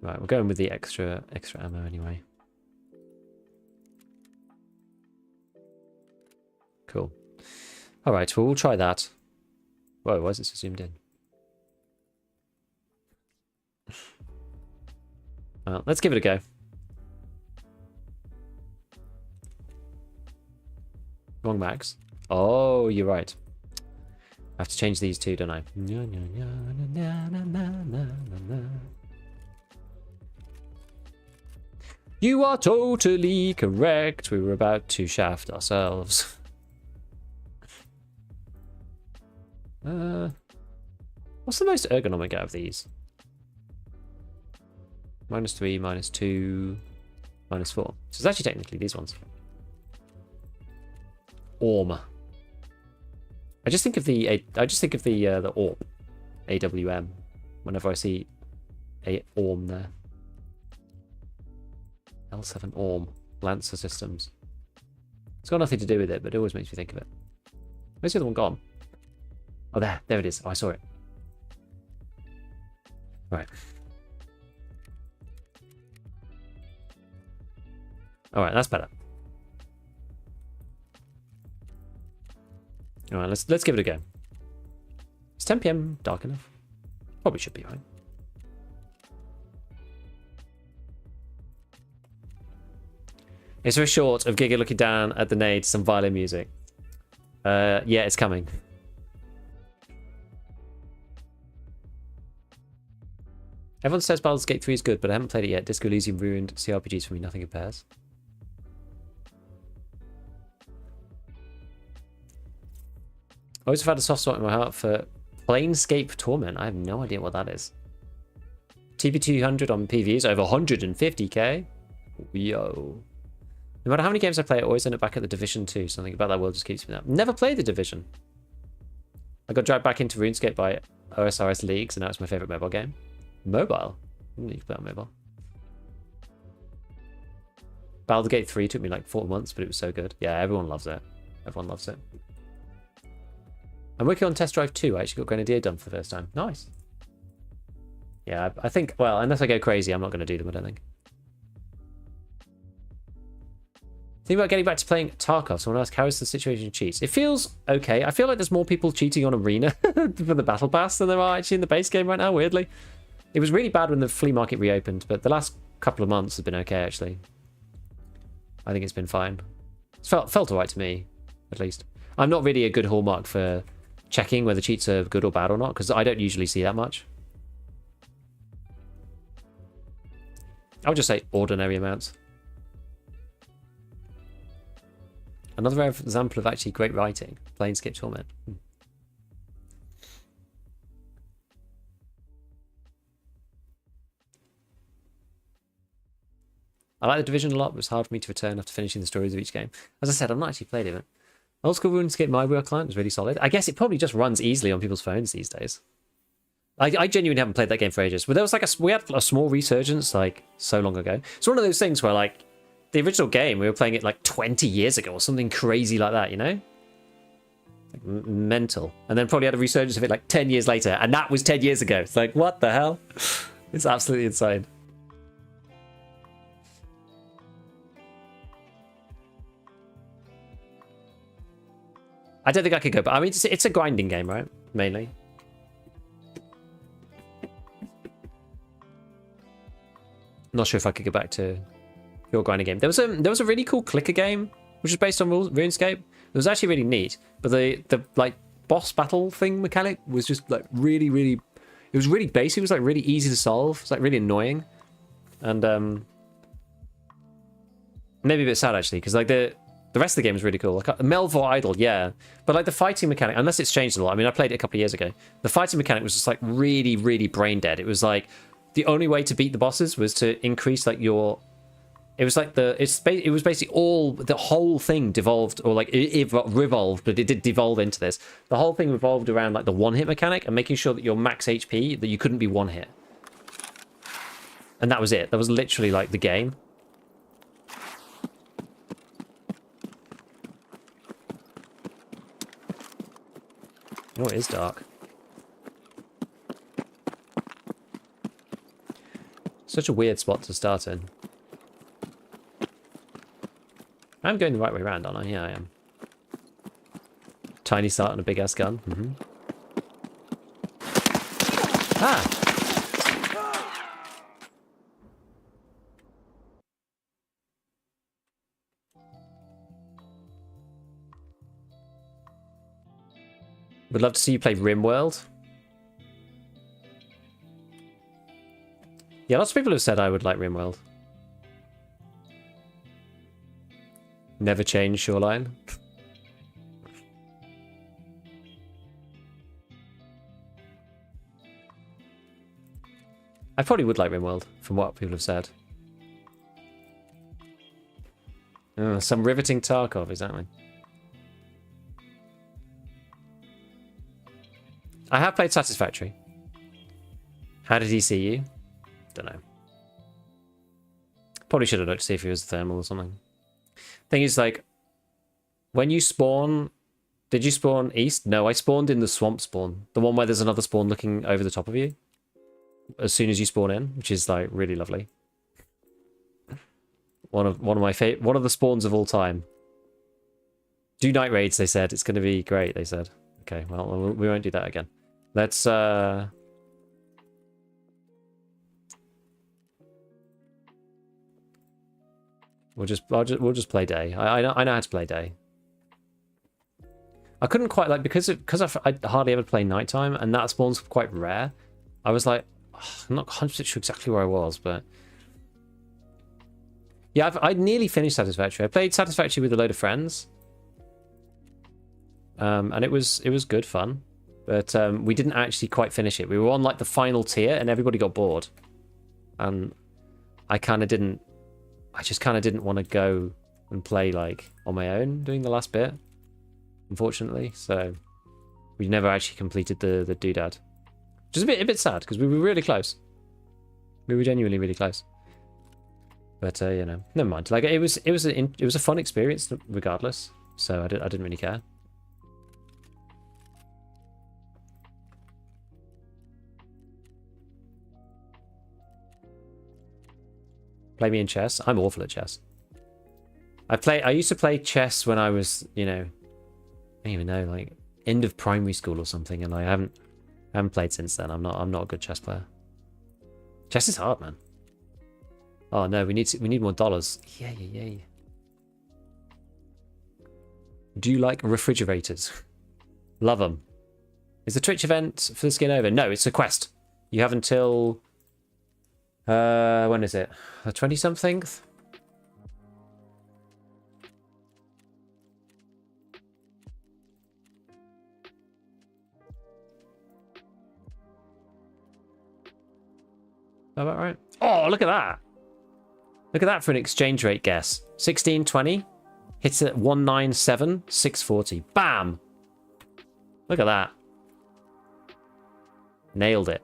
Right, we're going with the extra ammo anyway. Cool. All right, well, we'll try that. Whoa, why is it so zoomed in? Well, let's give it a go. Wrong max. Oh, you're right. I have to change these two, don't I? You are totally correct. We were about to shaft ourselves. What's the most ergonomic out of these? -3, -2, -4. So it's actually technically these ones. Orm. I just think of the Orm, AWM, whenever I see a Orm there. L7 Orm, Lancer Systems. It's got nothing to do with it, but it always makes me think of it. Where's the other one gone? Oh, there it is. Oh, I saw it. Right. All right, that's better. All right, let's give it a go. Is 10 PM dark enough? Probably should be, right? It's very short of Giga looking down at the nade to some violin music. Yeah, it's coming. Everyone says Baldur's Gate 3 is good, but I haven't played it yet. Disco Elysium ruined CRPGs for me. Nothing compares. I always have had a soft spot in my heart for Planescape Torment. I have no idea what that is. TB200 on PvEs, over 150k. Yo. No matter how many games I play, I always end up back at the Division 2. Something about that world just keeps me up. Never played the Division. I got dragged back into RuneScape by OSRS Leagues, and now it's my favorite mobile game. Mobile? I didn't need to play on mobile. Baldur's Gate 3 took me like 4 months, but it was so good. Yeah, everyone loves it. Everyone loves it. I'm working on Test Drive 2. I actually got Grenadier done for the first time. Nice. Yeah, I think, well, unless I go crazy, I'm not going to do them, I don't think. Think about getting back to playing Tarkov. Someone asked, how is the situation with cheats? It feels okay. I feel like there's more people cheating on Arena for the Battle Pass than there are actually in the base game right now, weirdly. It was really bad when the flea market reopened, but the last couple of months have been okay, actually. I think it's been fine. It's felt alright to me, at least. I'm not really a good hallmark for checking whether cheats are good or bad or not, because I don't usually see that much. I would just say ordinary amounts. Another example of actually great writing. Planescape Torment. I like the Division a lot, but it was hard for me to return after finishing the stories of each game. As I said, I've not actually played it. Old school RuneScape MyWheel client was really solid. I guess it probably just runs easily on people's phones these days. I genuinely haven't played that game for ages. But there was like we had a small resurgence like so long ago. It's one of those things where like the original game, we were playing it like 20 years ago or something crazy like that, you know? Like mental. And then probably had a resurgence of it like 10 years later. And that was 10 years ago. It's like, what the hell? It's absolutely insane. I don't think I could go, but I mean, it's a grinding game, right? Mainly. Not sure if I could go back to your grinding game. There was a really cool clicker game, which was based on RuneScape. It was actually really neat, but the like boss battle thing mechanic was just like really, it was really basic. It was like really easy to solve. It's like really annoying, and maybe a bit sad actually, because like the rest of the game is really cool. Like Melvor Idol, yeah, but like the fighting mechanic, unless it's changed a lot. I mean, I played it a couple of years ago. The fighting mechanic was just like really brain dead. It was like the only way to beat the bosses was to increase like your. It was like it was basically the whole thing devolved, or like it revolved, but it did devolve into this. The whole thing revolved around like the one hit mechanic and making sure that your max HP, that you couldn't be one hit. And that was it. That was literally like the game. Oh, it is dark. Such a weird spot to start in. I'm going the right way around, aren't I? Yeah, I am. Tiny start on a big ass gun. Ah! Would love to see you play RimWorld. Yeah, lots of people have said I would like RimWorld. Never change Shoreline. I probably would like RimWorld, from what people have said. Some riveting Tarkov, exactly. I have played Satisfactory. How did he see you? Don't know. Probably should have looked to see if he was thermal or something. Thing is, like, when you spawn... Did you spawn east? No, I spawned in the swamp spawn. The one where there's another spawn looking over the top of you. As soon as you spawn in, which is, like, really lovely. One of the spawns of all time. Do night raids, they said. It's going to be great, they said. Okay, well, we won't do that again. Let's, we'll just play day. I know how to play day. I couldn't quite, like, because I hardly ever play nighttime, and that spawn's quite rare. I was like, I'm not 100% sure exactly where I was, but yeah, I nearly finished Satisfactory. I played Satisfactory with a load of friends, and it was good fun, but we didn't actually quite finish it. We were on like the final tier, and everybody got bored, and I just kind of didn't want to go and play like on my own doing the last bit, unfortunately. So we never actually completed the doodad, which is a bit sad because we were really close. We were genuinely really close. But you know, never mind. Like it was a fun experience regardless. So I didn't really care. Play me in chess. I'm awful at chess. I used to play chess when I was, you know, I don't even know, like end of primary school or something, and I haven't played since then. I'm not a good chess player. Chess is hard, man. Oh no, we need more dollars. Yeah. Do you like refrigerators? Love them. Is the Twitch event for the skin over? No, it's a quest. You have until when is it? The 20-something? About right? Oh, look at that. Look at that for an exchange rate guess. 1620 hits at 197, 640. Bam! Look at that. Nailed it.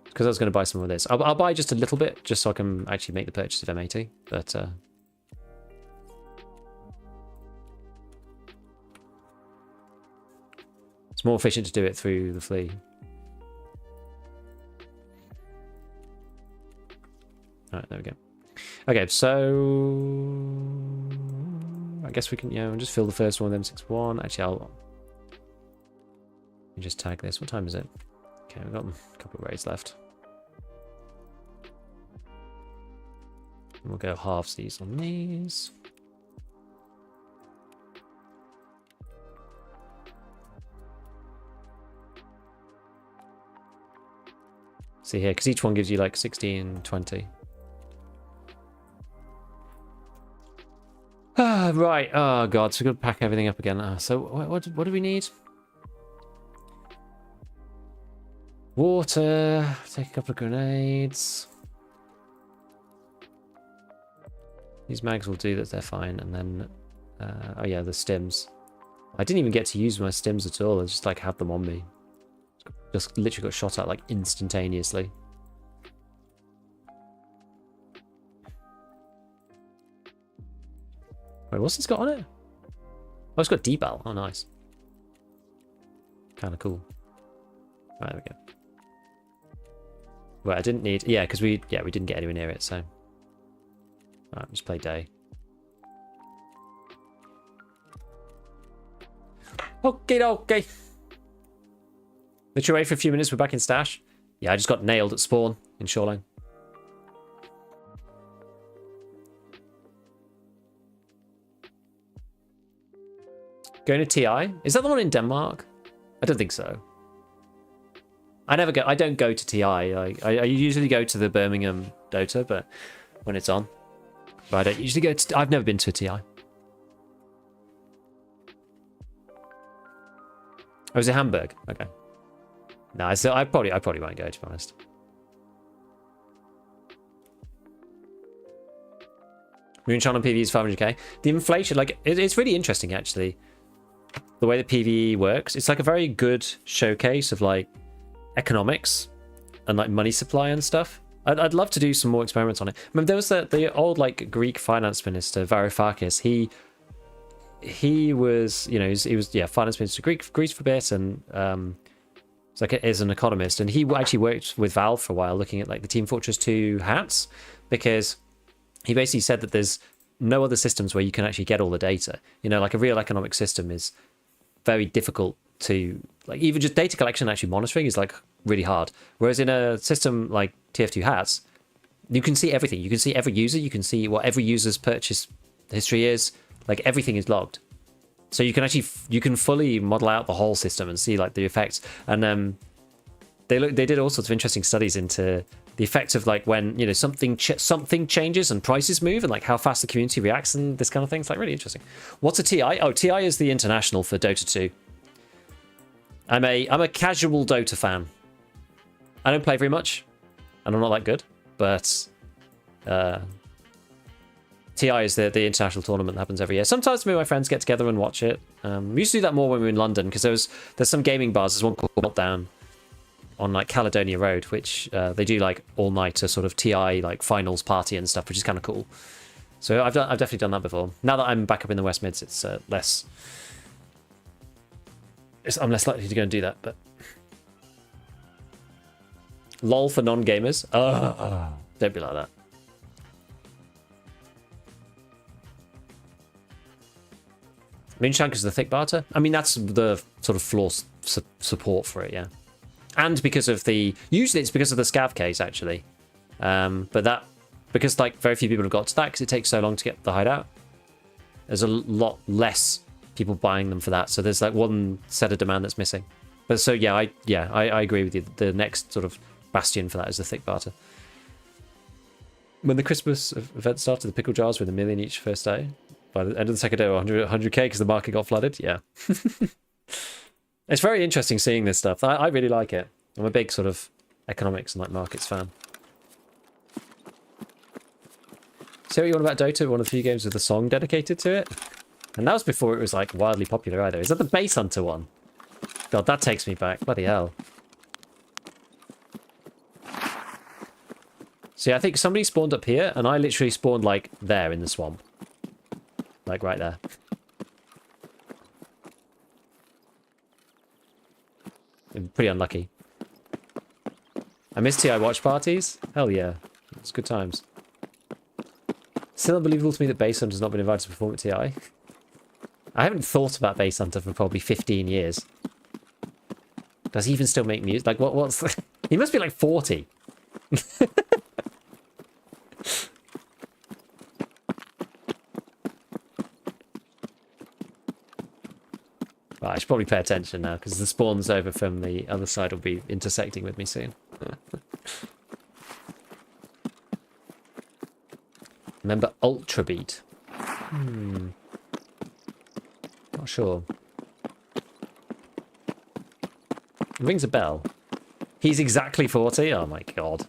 Because I was going to buy some of this. I'll buy just a little bit, just so I can actually make the purchase of M80. But it's more efficient to do it through the flea. Alright, there we go. Okay, so I guess we can, yeah, we'll just fill the first one with M61. Actually, I'll just tag this. What time is it? Okay, we've got a couple of raids left. And we'll go halves these on these. See here, because each one gives you like 16, 20. Right. Oh god, so we've got to pack everything up again. So what do we need? Water. Take a couple of grenades. These mags will do that. They're fine. And then, oh yeah, the stims. I didn't even get to use my stims at all. I just like had them on me. Just literally got shot at like instantaneously. Wait, what's this got on it? Oh, it's got debal. Oh, nice. Kind of cool. Right, there we go. Well, I didn't need... Yeah, because we didn't get anywhere near it, so... Alright, just play day. Okay. Let you wait for a few minutes, we're back in stash. Yeah, I just got nailed at spawn in Shoreline. Going to TI? Is that the one in Denmark? I don't think so. I don't go to TI. I usually go to the Birmingham Dota, but when it's on. But I don't usually go to... I've never been to a TI. Oh, is it Hamburg? Okay. No, I probably won't go, to be honest. Moonshine on PvE is 500k. The inflation, like, it's really interesting, actually. The way that PvE works. It's like a very good showcase of, like, economics and, like, money supply and stuff. I'd love to do some more experiments on it. I mean, there was the old, like, Greek finance minister, Varoufakis. He was, you know, he was finance minister Greece for a bit, and it's like as an economist, and he actually worked with Valve for a while, looking at like the Team Fortress 2 hats, because he basically said that there's no other systems where you can actually get all the data. You know, like a real economic system is very difficult to, like, even just data collection and actually monitoring is like really hard. Whereas in a system like TF2 hats, you can see everything. You can see every user. You can see what every user's purchase history is. Like, everything is logged, so you can actually fully model out the whole system and see like the effects. And they did all sorts of interesting studies into the effects of like when, you know, something changes and prices move, and like how fast the community reacts and this kind of thing. It's like really interesting. What's a TI? Oh, TI is the international for Dota 2. I'm a casual Dota fan. I don't play very much, and I'm not that good, but TI is the international tournament that happens every year. Sometimes me and my friends get together and watch it. We used to do that more when we were in London, because there's some gaming bars. There's one called Meltdown on like Caledonia Road, which they do like all night a sort of TI like finals party and stuff, which is kind of cool. So I've definitely done that before. Now that I'm back up in the West Mids, it's less. I'm less likely to go and do that. But lol for non-gamers. Don't be like that. Moonshine because of the thick barter? I mean, that's the sort of floor support for it, yeah. And because of the... Usually it's because of the scav case, actually. But that... Because, like, very few people have got to that because it takes so long to get the hideout. There's a lot less people buying them for that. So there's, like, one set of demand that's missing. But so, yeah, I agree with you. The next sort of bastion for that is the thick barter. When the Christmas event started, the pickle jars were $1 million each first day. By the end of the second day, 100k because the market got flooded. Yeah. It's very interesting seeing this stuff. I really like it. I'm a big sort of economics and like markets fan. See what you want about Dota? One of the few games with a song dedicated to it. And that was before it was like wildly popular either. Is that the Base Hunter one? God, that takes me back. Bloody hell. See, I think somebody spawned up here, and I literally spawned like there in the swamp. Like right there. I'm pretty unlucky. I miss TI watch parties. Hell yeah. It's good times. Still unbelievable to me that Base Hunter has not been invited to perform at TI. I haven't thought about Base Hunter for probably 15 years. Does he even still make music? Like, what's... The... He must be like 40. Right, I should probably pay attention now, because the spawns over from the other side will be intersecting with me soon. Remember Ultra Beat? Not sure. It rings a bell. He's exactly 40? Oh my god.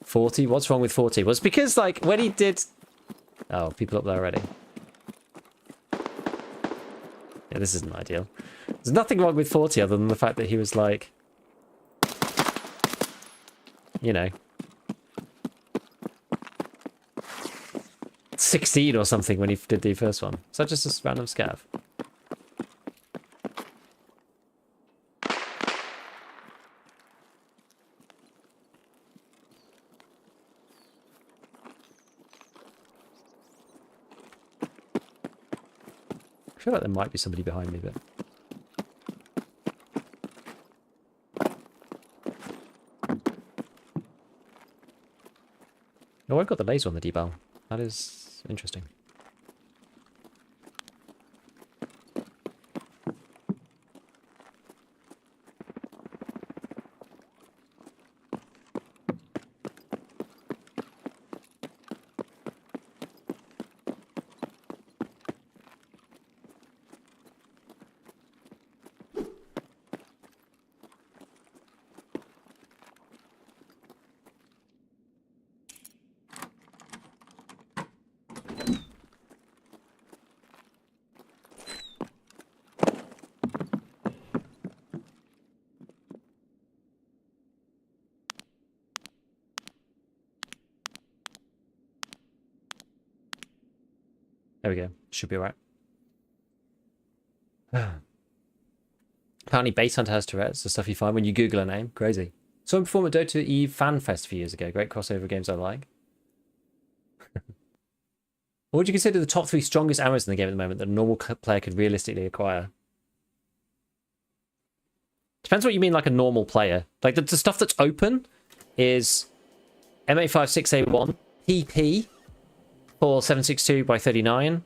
40? What's wrong with 40? Well, it's because, like, when he did... Oh, people up there already. Yeah, this isn't ideal. There's nothing wrong with 40 other than the fact that he was like... You know... 16 or something when he did the first one. Is that just a random scav? I feel like there might be somebody behind me, but... Oh, I've got the laser on the debal. That is interesting. There we go. Should be alright. Apparently Base Hunter has Tourette's, the stuff you find when you Google a name. Crazy. Saw him perform at Dota Eve Fan Fest a few years ago. Great crossover games I like. What would you consider the top 3 strongest arrows in the game at the moment that a normal player could realistically acquire? Depends what you mean like a normal player. Like the stuff that's open is M856A1, PP for 762 by 39.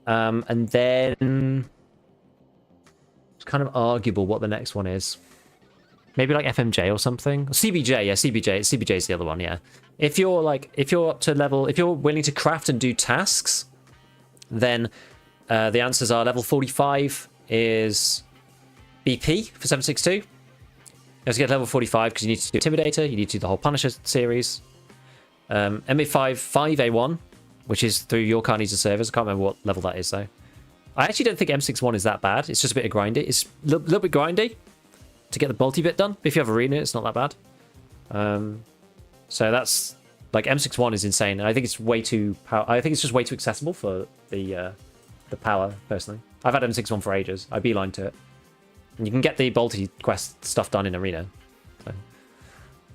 And then it's kind of arguable what the next one is. Maybe like FMJ or something. CBJ, yeah, CBJ. CBJ is the other one, yeah. If you're up to level, if you're willing to craft and do tasks, then the answers are level 45 is BP for 762. You have to get level 45 because you need to do Intimidator, you need to do the whole Punisher series. MA5 which is through your car needs a servers. I can't remember what level that is though. I actually don't think M61 is that bad. It's just a bit of grindy. It's a little bit grindy to get the bolty bit done. If you have Arena, it's not that bad. So that's like M61 is insane. I think it's way too I think it's just way too accessible for the power personally. I've had M61 for ages. I beeline to it. And you can get the bolty quest stuff done in Arena. So.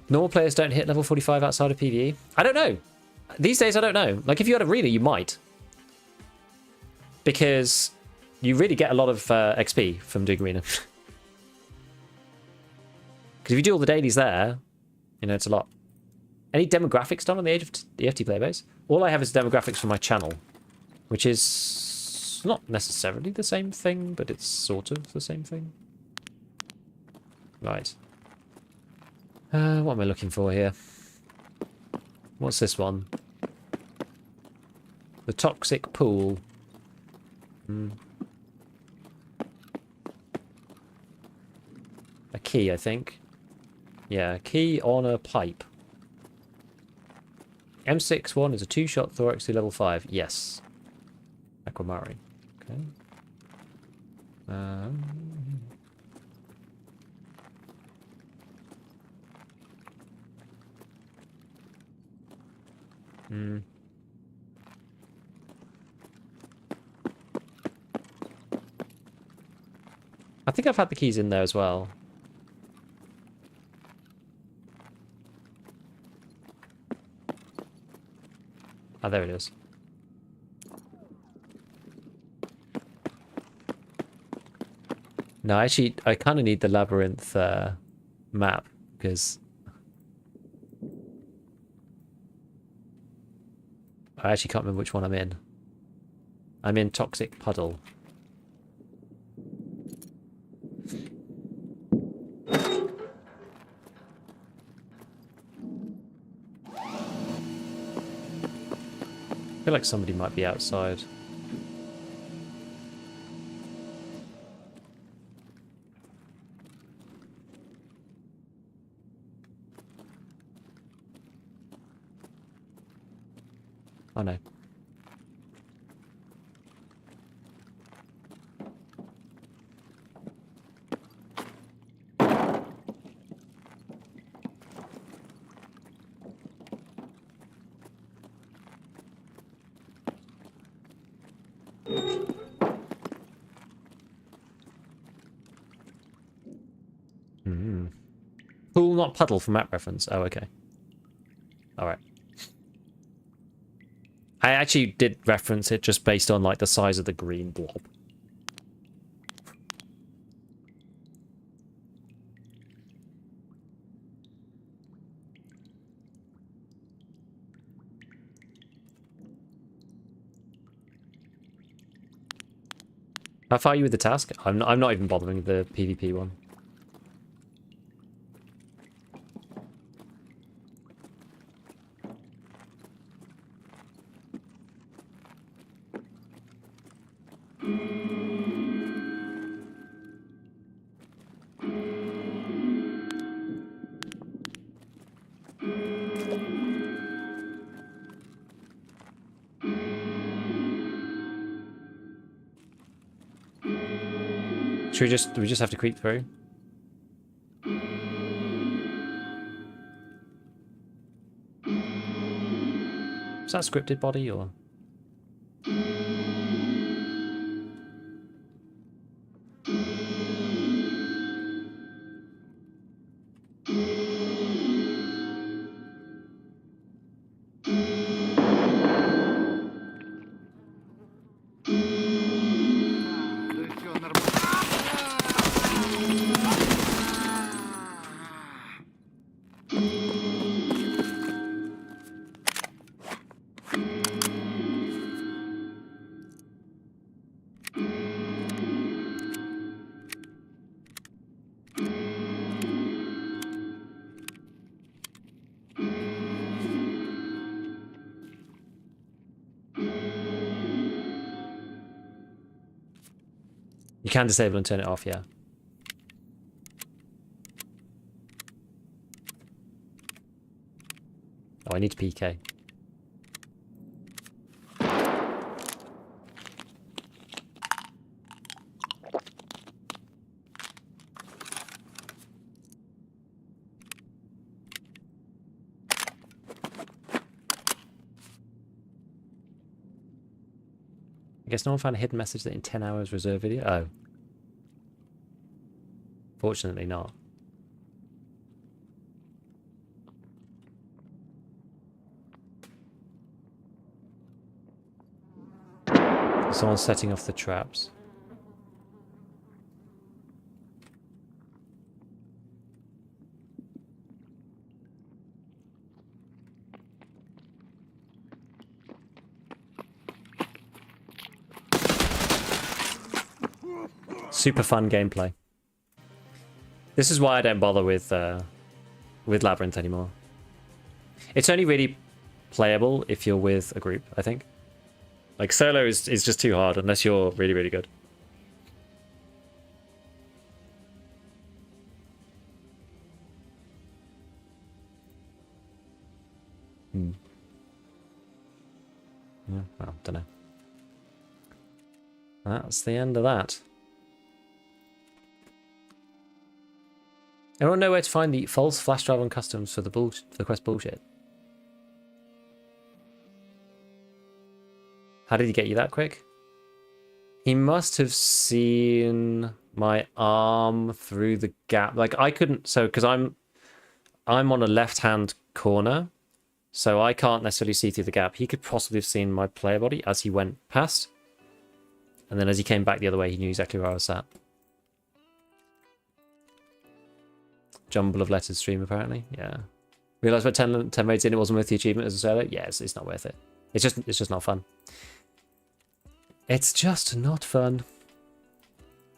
Normal players don't hit level 45 outside of PvE. I don't know. These days, I don't know. Like, if you had Arena, you might. Because you really get a lot of XP from doing Arena. Because if you do all the dailies there, you know, it's a lot. Any demographics done on the Age of the EFT player base? All I have is demographics for my channel, which is not necessarily the same thing, but it's sort of the same thing. Right. What am I looking for here? What's this one? The toxic pool. A key, I think. Yeah, key on a pipe. M61 is a 2-shot thorax to level 5. Yes. Aquamarine. Okay. I think I've had the keys in there as well. Ah, there it is. No, actually, I kind of need the Labyrinth map, because I actually can't remember which one I'm in. I'm in Toxic Puddle. I feel like somebody might be outside. Oh no. Pool, not puddle for map reference. Oh, okay. Alright. I actually did reference it just based on like the size of the green blob. How far are you with the task? I'm not even bothering with the PvP one. Should we just have to creep through? Is that scripted body or? You can disable and turn it off, yeah. Oh, I need to PK. I guess no one found a hidden message that in 10 hours reserve video. Oh. Fortunately not. Someone's setting off the traps. Super fun gameplay. This is why I don't bother with Labyrinth anymore. It's only really playable if you're with a group, I think. Like, solo is just too hard unless you're really, really good. Yeah, well, don't know. That's the end of that. Anyone know where to find the false flash drive on customs for the quest bullshit? How did he get you that quick? He must have seen my arm through the gap. Like, I couldn't, so because I'm on a left-hand corner, so I can't necessarily see through the gap. He could possibly have seen my player body as he went past, and then as he came back the other way, he knew exactly where I was at. Jumble of letters stream, apparently. Yeah. Realised by 10 raids in, it wasn't worth the achievement as a solo. Yeah, it's not worth it. It's just not fun. It's just not fun.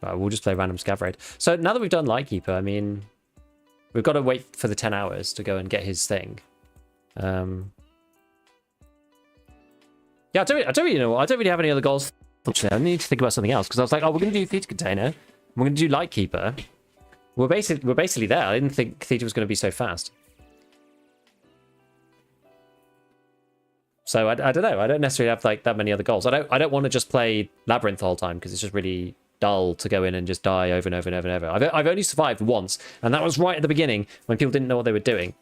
Right, we'll just play random scav raid. So now that we've done Lightkeeper, I mean, we've got to wait for the 10 hours to go and get his thing. Yeah, I don't really know. I don't really have any other goals. I need to think about something else because I was like, oh, we're going to do Theatre Container. We're going to do Lightkeeper. We're basically there. I didn't think Theatre was going to be so fast. So I don't know. I don't necessarily have like that many other goals. I don't want to just play Labyrinth the whole time because it's just really dull to go in and just die over and over and over and over. I've only survived once, and that was right at the beginning when people didn't know what they were doing.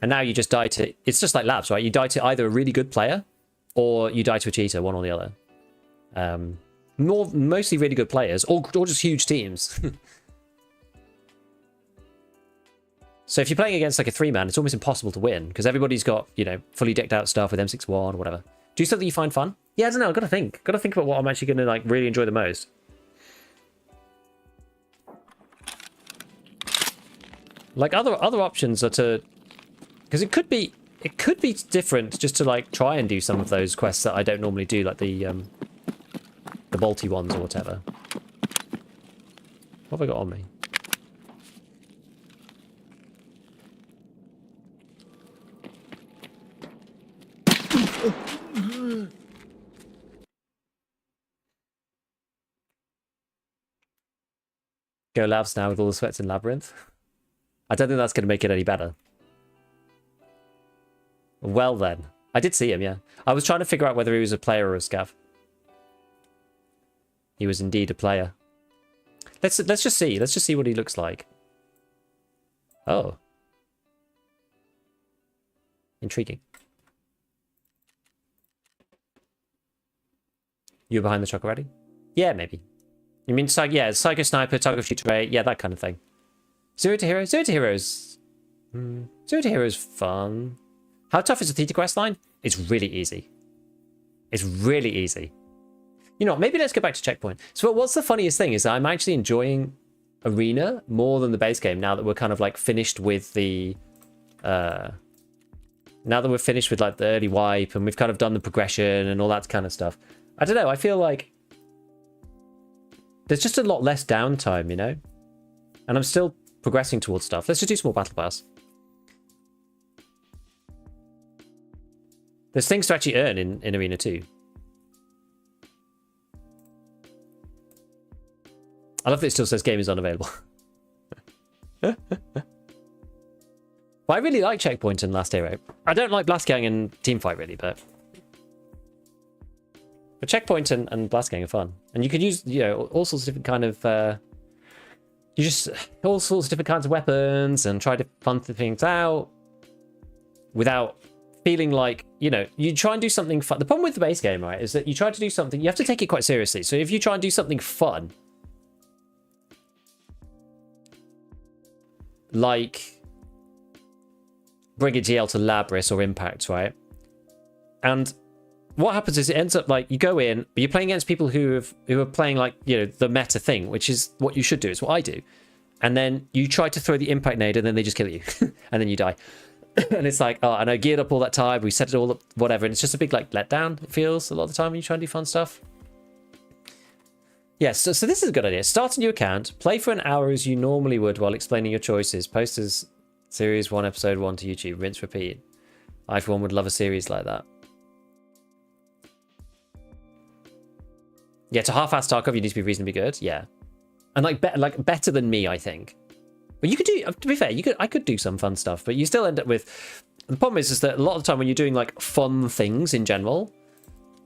And now you just die to... It's just like Labs, right? You die to either a really good player or you die to a cheater, one or the other. Mostly really good players or just huge teams. So if you're playing against like a 3-man, it's almost impossible to win because everybody's got, you know, fully decked out stuff with M61 or whatever. Do something you find fun? Yeah, I don't know. I've got to think. Got to think about what I'm actually going to like really enjoy the most. Like other options are to, because it could be different just to like try and do some of those quests that I don't normally do, like the bolty ones or whatever. What have I got on me? Go Labs now with all the sweats in Labyrinth. I don't think that's going to make it any better. Well then. I did see him, yeah. I was trying to figure out whether he was a player or a scav. He was indeed a player. Let's just see. Let's just see what he looks like. Oh. Intriguing. You're behind the truck already? Yeah, maybe. You mean, yeah, Psycho Sniper, Tarkov Shooter Rate, yeah, that kind of thing. Zero to Hero? Zero to Hero's... Zero to Hero's fun. How tough is the Theta quest line? It's really easy. It's really easy. You know what, maybe let's go back to Checkpoint. So what's the funniest thing is that I'm actually enjoying Arena more than the base game now that we're kind of like finished with the... now that we're finished with like the early wipe and we've kind of done the progression and all that kind of stuff. I don't know, I feel like there's just a lot less downtime, you know? And I'm still progressing towards stuff. Let's just do some more Battle Pass. There's things to actually earn in Arena 2. I love that it still says game is unavailable. But I really like Checkpoint and Last Hero. I don't like Blast Gang and Teamfight really, but Checkpoint and Blast Gang are fun. And you could use, you know, all sorts of different kind of all sorts of different kinds of weapons and try to fun things out without feeling like, you know, you try and do something fun. The problem with the base game, right, is that you try to do something, you have to take it quite seriously. So if you try and do something fun, like bring a GL to Labyrinth or Impact, right? And what happens is it ends up like you go in, but you're playing against people who are playing like, you know, the meta thing, which is what you should do. It's what I do. And then you try to throw the impact nade and then they just kill you. And then you die. And it's like, oh, and I geared up all that time. We set it all up, whatever. And it's just a big like letdown, it feels, a lot of the time when you try and do fun stuff. Yeah, so this is a good idea. Start a new account. Play for an hour as you normally would while explaining your choices. Post as Series 1, Episode 1 to YouTube. Rinse, repeat. I, for one, would love a series like that. Yeah, to half-ass Tarkov, you need to be reasonably good. Yeah. And like better than me, I think. But you could do, to be fair, I could do some fun stuff, but you still end up with... The problem is that a lot of the time when you're doing like fun things in general,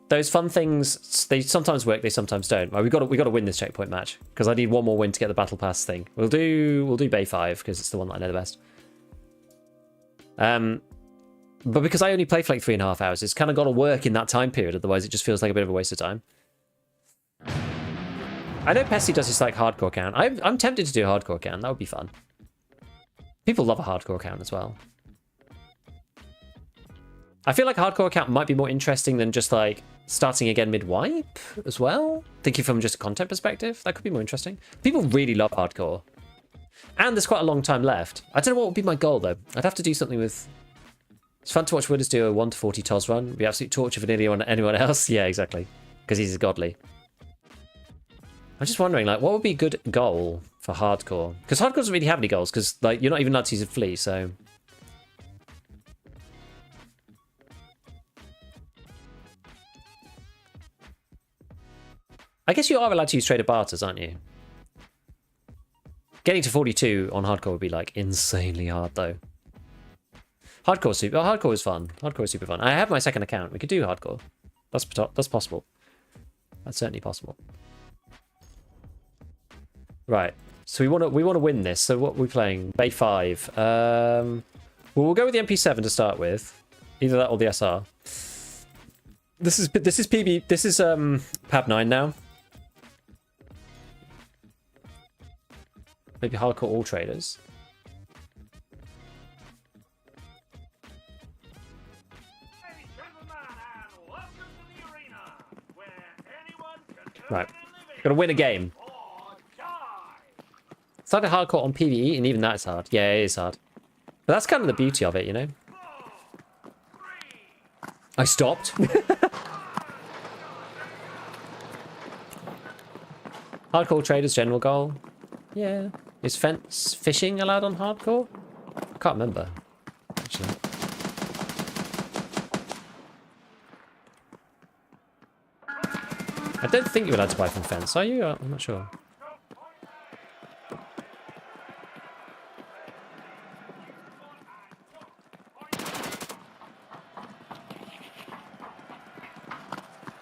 those fun things, they sometimes work, they sometimes don't. Right, we got to win this checkpoint match because I need one more win to get the Battle Pass thing. We'll do Bay 5 because it's the one that I know the best. But because I only play for like 3.5 hours, it's kind of got to work in that time period. Otherwise, it just feels like a bit of a waste of time. I know Pesty does his like hardcore count. I'm tempted to do a hardcore count. That would be fun. People love a hardcore count as well. I feel like hardcore count might be more interesting than just like starting again mid-wipe as well. Thinking from just a content perspective, that could be more interesting. People really love hardcore. And there's quite a long time left. I don't know what would be my goal though. I'd have to do something with... It's fun to watch Winners do a 1 to 40 TOS run. It'd be absolute torture for anyone else. Yeah, exactly. Because he's godly. I'm just wondering, like, what would be a good goal for hardcore? Because hardcore doesn't really have any goals, because, like, you're not even allowed to use a flea, so... I guess you are allowed to use trader barters, aren't you? Getting to 42 on hardcore would be, like, insanely hard, though. Hardcore is fun. Hardcore is super fun. I have my second account. We could do hardcore. That's possible. That's certainly possible. Right, so we want to win this. So what are we playing? Bay 5. Well, we'll go with the MP7 to start with. Either that or the SR. This is PB. This is Pab 9 now. Maybe hardcore all traders. Right, gotta win a game. Started hardcore on PvE, and even that's hard. Yeah, it is hard. But that's kind of the beauty of it, you know? I stopped. Hardcore traders general goal. Yeah. Is fence fishing allowed on hardcore? I can't remember, actually. I don't think you're allowed to buy from fence, are you? I'm not sure.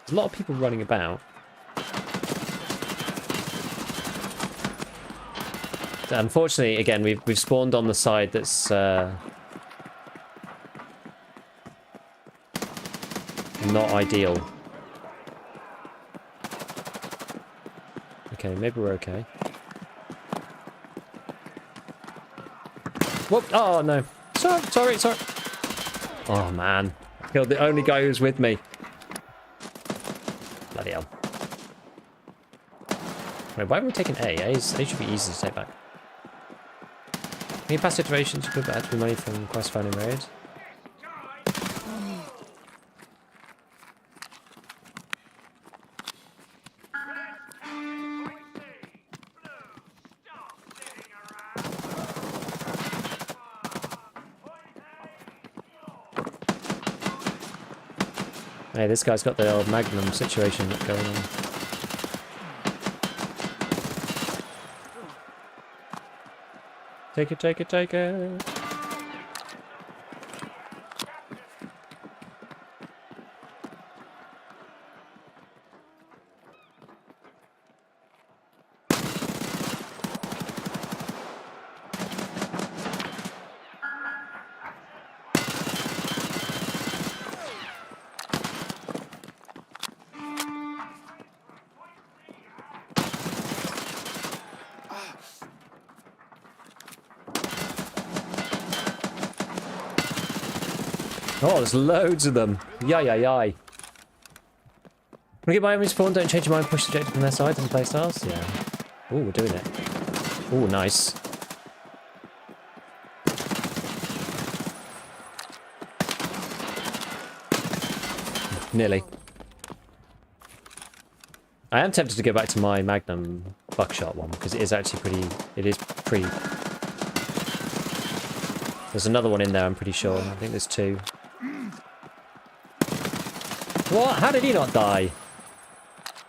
There's a lot of people running about. Unfortunately, again, we've spawned on the side that's not ideal. Okay, maybe we're okay. Whoop! Oh no! Sorry. Oh man, killed the only guy who's with me. Bloody hell! Wait, why are we taking A? A should be easy to take back. Any past iterations could add to money from quest finding raids? Hey, this guy's got the old Magnum situation going on. Take it. Oh, there's loads of them. Yay. Wanna get my enemy spawn, don't change your mind, push the objective from their side and play styles? Yeah. Oh, we're doing it. Oh, nice. Nearly. I am tempted to go back to my Magnum buckshot one because it is actually pretty. There's another one in there, I'm pretty sure. I think there's two. What? How did he not die?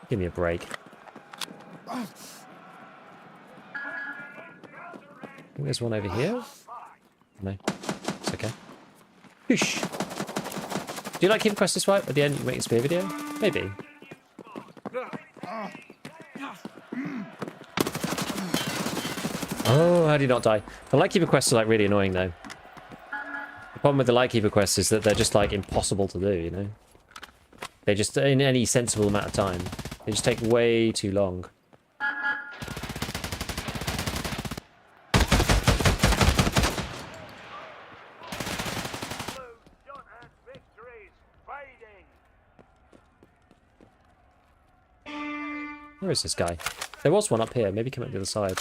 Give me a break. I think there's one over here. No, it's okay. Whoosh. Do you like keeping quests this way? At the end, you make a spear video? Maybe. Oh, how do you not die? The Lightkeeper quests are like really annoying though. The problem with the Lightkeeper quests is that they're just like impossible to do, you know? They just, in any sensible amount of time, they just take way too long. Where is this guy? There was one up here, maybe come up the other side.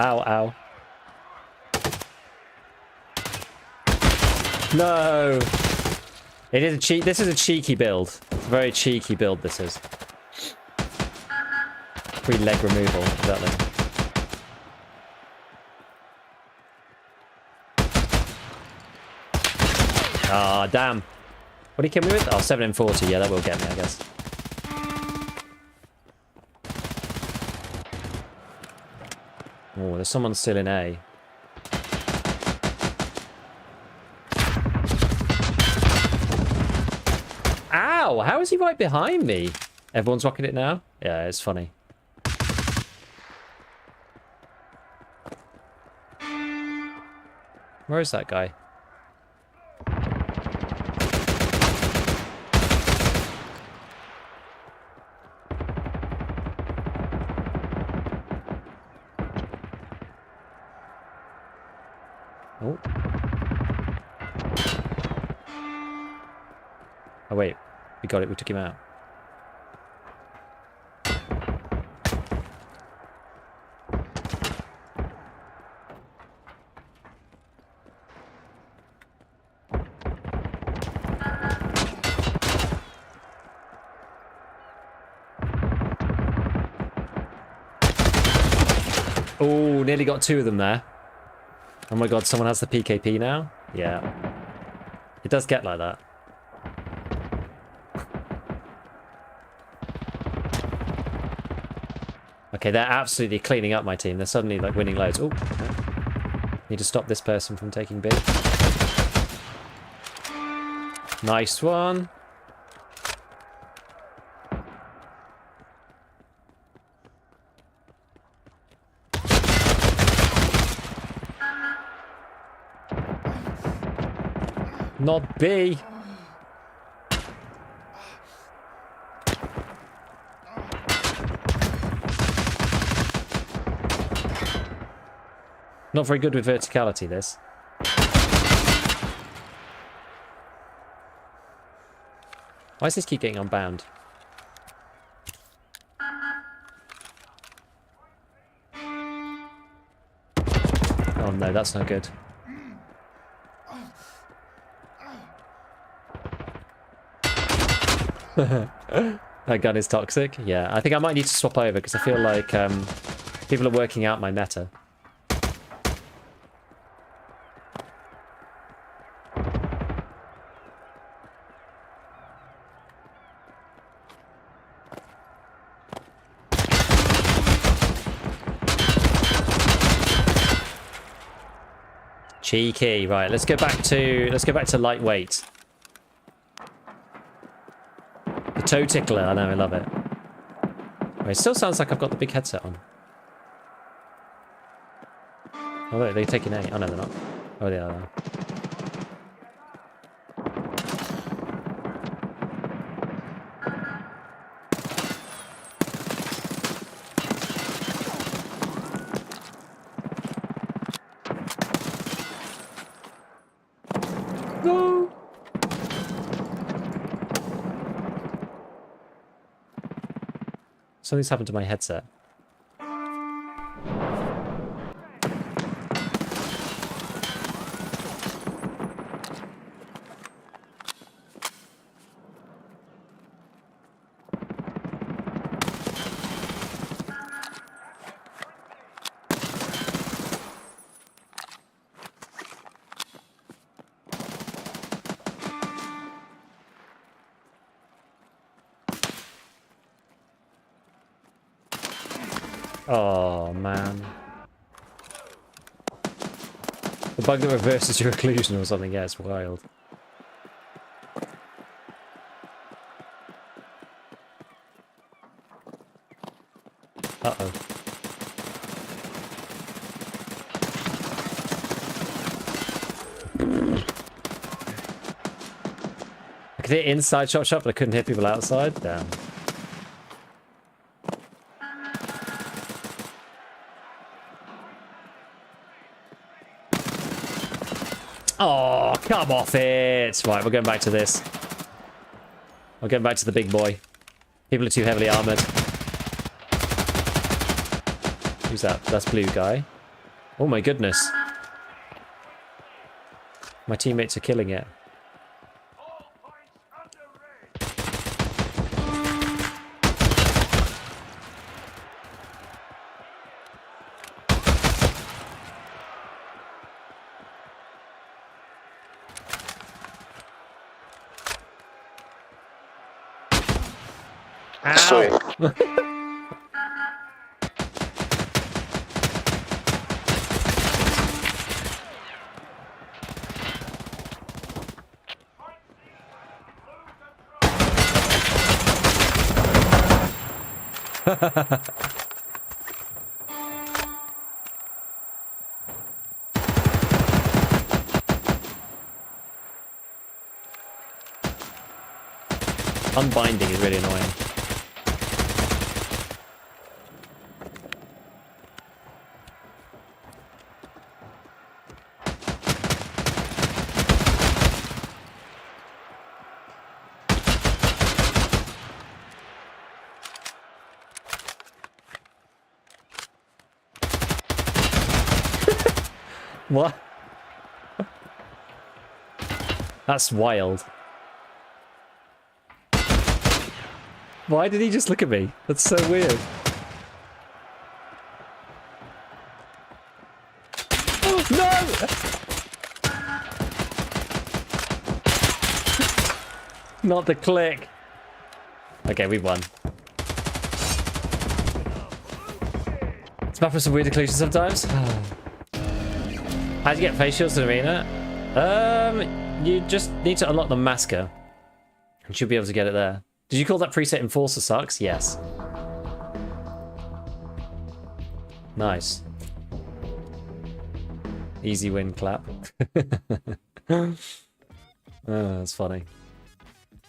Ow. No! It is a this is a cheeky build. It's a very cheeky build, this is. Free leg removal, exactly. Ah, damn. What did he kill me with? Oh, 7 and 40. Yeah, that will get me, I guess. Oh, there's someone still in A. Ow! How is he right behind me? Everyone's rocking it now? Yeah, it's funny. Where is that guy? Oh. Oh wait, we got it, we took him out. Oh, nearly got 2 of them there. Oh my god, someone has the PKP now? Yeah. It does get like that. Okay, they're absolutely cleaning up my team. They're suddenly like winning loads. Oh, need to stop this person from taking B. Nice one. Not B. Not very good with verticality, this. Why does this keep getting unbound? Oh no, that's not good. That gun is toxic. Yeah, I think I might need to swap over because I feel like people are working out my meta. Cheeky. Right, let's go back to lightweight. The toe tickler, I know, I love it. Right, it still sounds like I've got the big headset on. Oh, look, they're taking A. Oh, no, they're not. Oh, they are. No! Something's happened to my headset. Oh, man. The bug that reverses your occlusion or something, yeah, it's wild. Uh-oh. I could hit inside shot, but I couldn't hit people outside? Damn. Oh, come off it! Right, we're going back to this. We're going back to the big boy. People are too heavily armoured. Who's that? That's blue guy. Oh my goodness. My teammates are killing it. Sweet. Unbinding is really annoying. What? That's wild. Why did he just look at me? That's so weird. No! Not the click. Okay, we won. It's map with some weird occlusion sometimes. How do you get face shields in arena? You just need to unlock the masker. You should be able to get it there. Did you call that preset Enforcer sucks? Yes. Nice. Easy win clap. Oh, that's funny.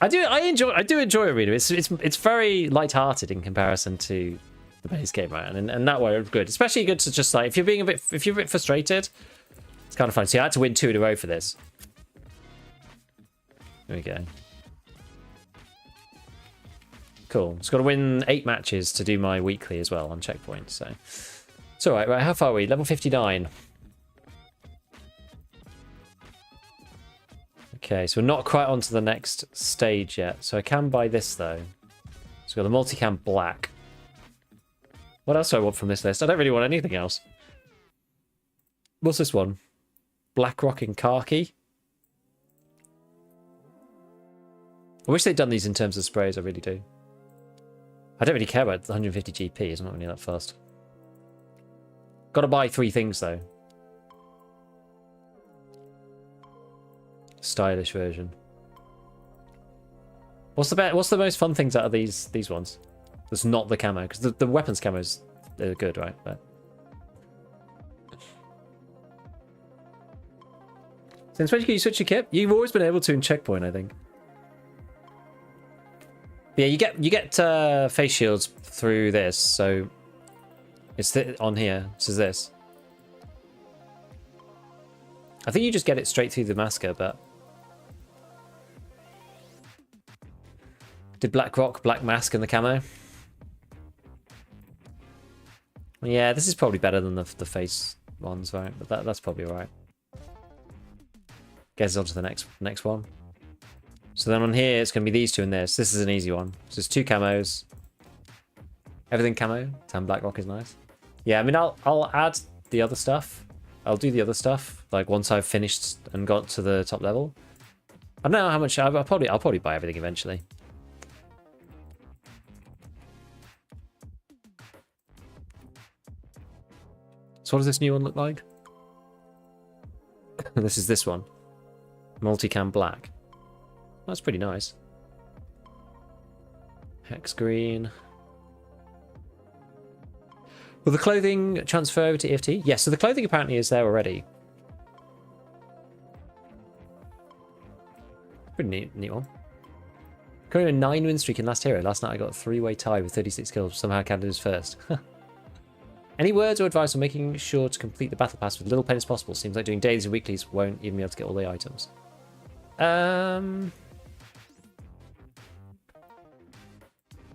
I do enjoy arena. It's very light-hearted in comparison to the base game, right? And that way it's good. Especially good to just like if you're a bit frustrated, it's kind of fun. See, I had to win 2 in a row for this. There we go. Cool. Just got to win 8 matches to do my weekly as well on checkpoint. So it's all right. Right, how far are we? Level 59. Okay, so we're not quite onto the next stage yet. So I can buy this though. So we've got the multicam black. What else do I want from this list? I don't really want anything else. What's this one? Black Rock in khaki. I wish they'd done these in terms of sprays, I really do. I don't really care about the 150 GP, it's not really that fast. Gotta buy 3 things though. Stylish version. What's the most fun things out of these ones? That's not the camo, because the weapons camos, they're good, right? But since when can you switch your kit? You've always been able to in checkpoint, I think. Yeah, you get face shields through this, so it's on here. This is this. I think you just get it straight through the masker, but did Black Rock, Black Mask, and the camo? Yeah, this is probably better than the face ones, right? But that's probably right. Gets us on to the next one. So then on here, it's going to be these 2 and this. This is an easy one. So it's 2 camos. Everything camo. 10 Black Rock is nice. Yeah, I mean, I'll add the other stuff. I'll do the other stuff, like once I've finished and got to the top level. I don't know how much. I'll probably buy everything eventually. So what does this new one look like? This is this one. Multicam black. That's pretty nice. Hex green. Will the clothing transfer over to EFT? Yes, so the clothing apparently is there already. Pretty neat one. Currently a 9-win streak in last hero. Last night I got a 3-way tie with 36 kills. Somehow counted as first. Any words or advice on making sure to complete the battle pass with little pain as possible? Seems like doing dailies and weeklies won't even be able to get all the items.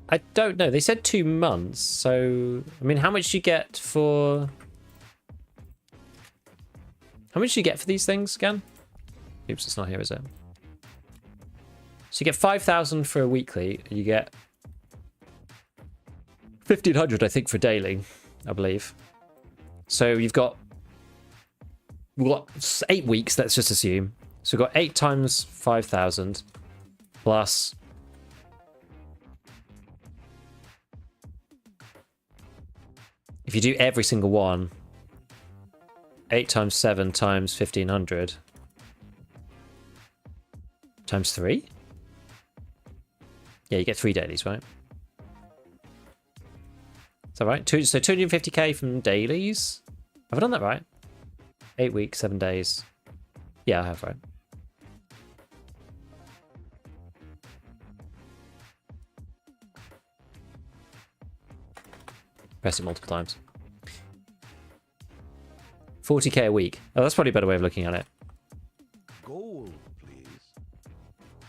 I don't know. They said 2 months, so I mean, how much do you get for? How much do you get for these things again? Oops, it's not here, is it? So you get 5,000 for a weekly. You get 1,500, I think, for daily, I believe. So you've got 8 weeks. Let's just assume. So we've got 8 times 5,000 plus. If you do every single one, 8 times 7 times 1,500 times 3? Yeah, you get 3 dailies, right? Is that right? So 250k from dailies? Have I done that right? 8 weeks, 7 days. Yeah, I have, right. Press it multiple times. 40k a week. Oh, that's probably a better way of looking at it. Gold, please.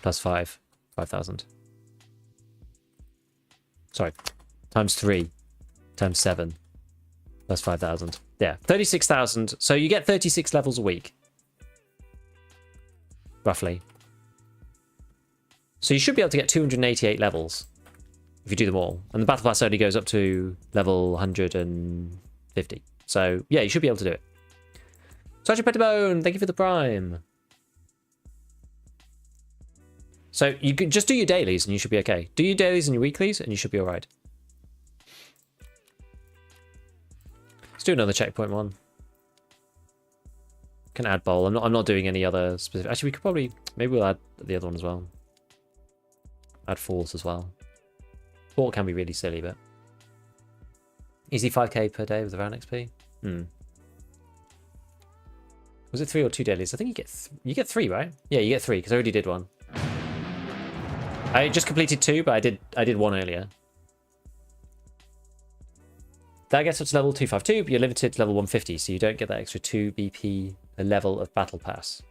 Plus 5,000. Sorry, times 3, times 7, plus 5,000. Yeah, 36,000. So you get 36 levels a week, roughly. So you should be able to get 288 levels if you do them all. And the battle pass only goes up to level 150. So yeah, you should be able to do it. Sergeant Pettibone, thank you for the prime. So you could just do your dailies and you should be okay. Do your dailies and your weeklies and you should be all right. Let's do another checkpoint one. Can add bowl. I'm not doing any other specific. Actually, we could probably maybe we'll add the other one as well. Add force as well. Fort can be really silly, but easy 5k per day with the round XP. Was it 3 or 2 dailies? I think you get 3, right? Yeah, you get 3 because I already did one. I just completed 2, but I did 1 earlier. That gets up to level 252, but you're limited to level 150, so you don't get that extra 2 BP a level of Battle Pass.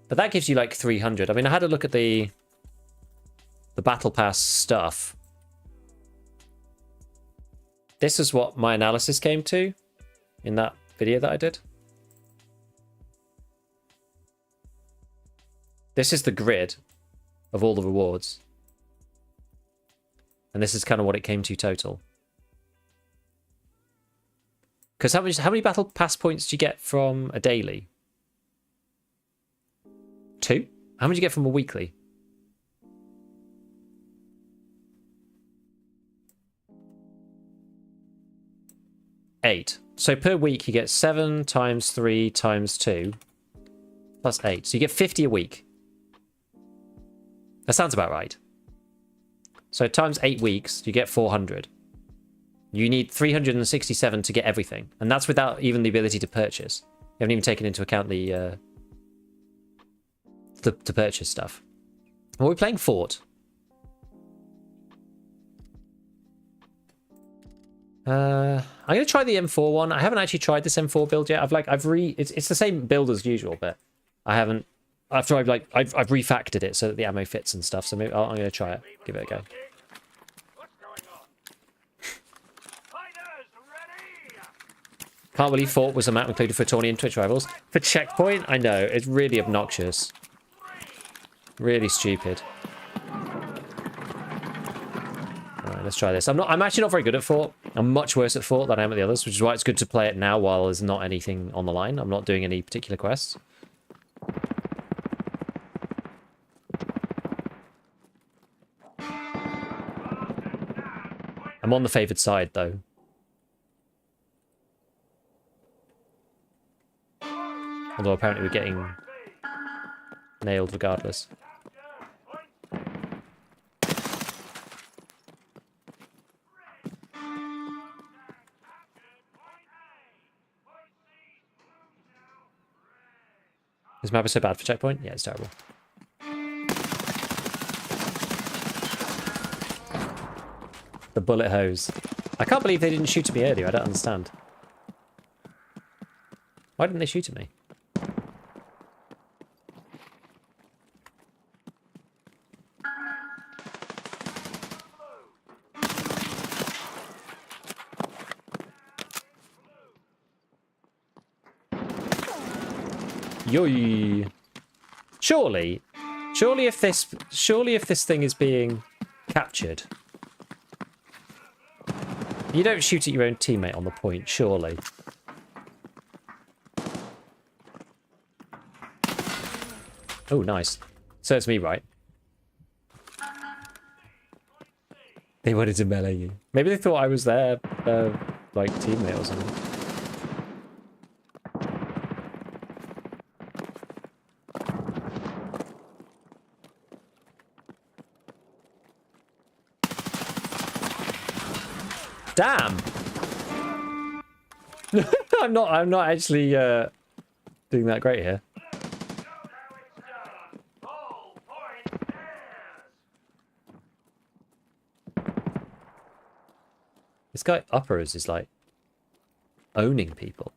But that gives you like 300. I mean, I had a look at the Battle Pass stuff. This is what my analysis came to in that video that I did. This is the grid of all the rewards. And this is kind of what it came to total. Because how many Battle Pass points do you get from a daily? 2? How many do you get from a weekly? 8. So per week you get 7 times 3 times 2 plus 8. So you get 50 a week. That sounds about right. So times 8 weeks, you get 400. You need 367 to get everything. And that's without even the ability to purchase. You haven't even taken into account the purchase stuff. Well, we're playing Fort. I'm gonna try the M4 one. I haven't actually tried this M4 build yet. It's the same build as usual, but I haven't. I've refactored it so that the ammo fits and stuff. So maybe I'm gonna try it. Give it a go. Can't believe Fort was a map included for tourney and Twitch rivals. For checkpoint, I know it's really obnoxious, really stupid. Alright, let's try this. I'm actually not very good at Fort. I'm much worse at Fort than I am at the others, which is why it's good to play it now while there's not anything on the line. I'm not doing any particular quests. I'm on the favoured side, though. Although apparently we're getting nailed regardless. This map is so bad for checkpoint? Yeah, it's terrible. The bullet hose. I can't believe they didn't shoot at me earlier. I don't understand. Why didn't they shoot at me? Yoy. Surely if this thing is being captured, you don't shoot at your own teammate on the point, surely. Oh, nice. So it's me, right? They wanted to melee you. Maybe they thought I was their, like, teammate or something. Damn! I'm not actually doing that great here. This guy uppers is like owning people.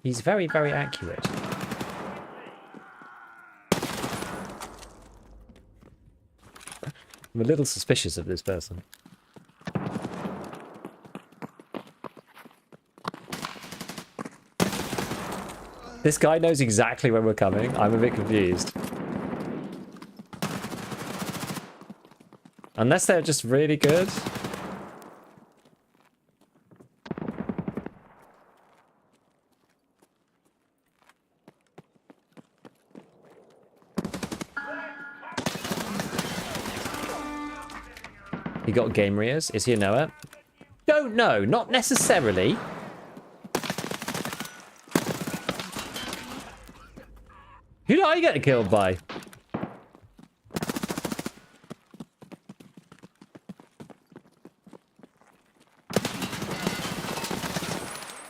He's very, very accurate. I'm a little suspicious of this person. This guy knows exactly when we're coming. I'm a bit confused. Unless they're just really good. He got game rears. Is he a knower? Don't know. Not necessarily. Who did I get killed by?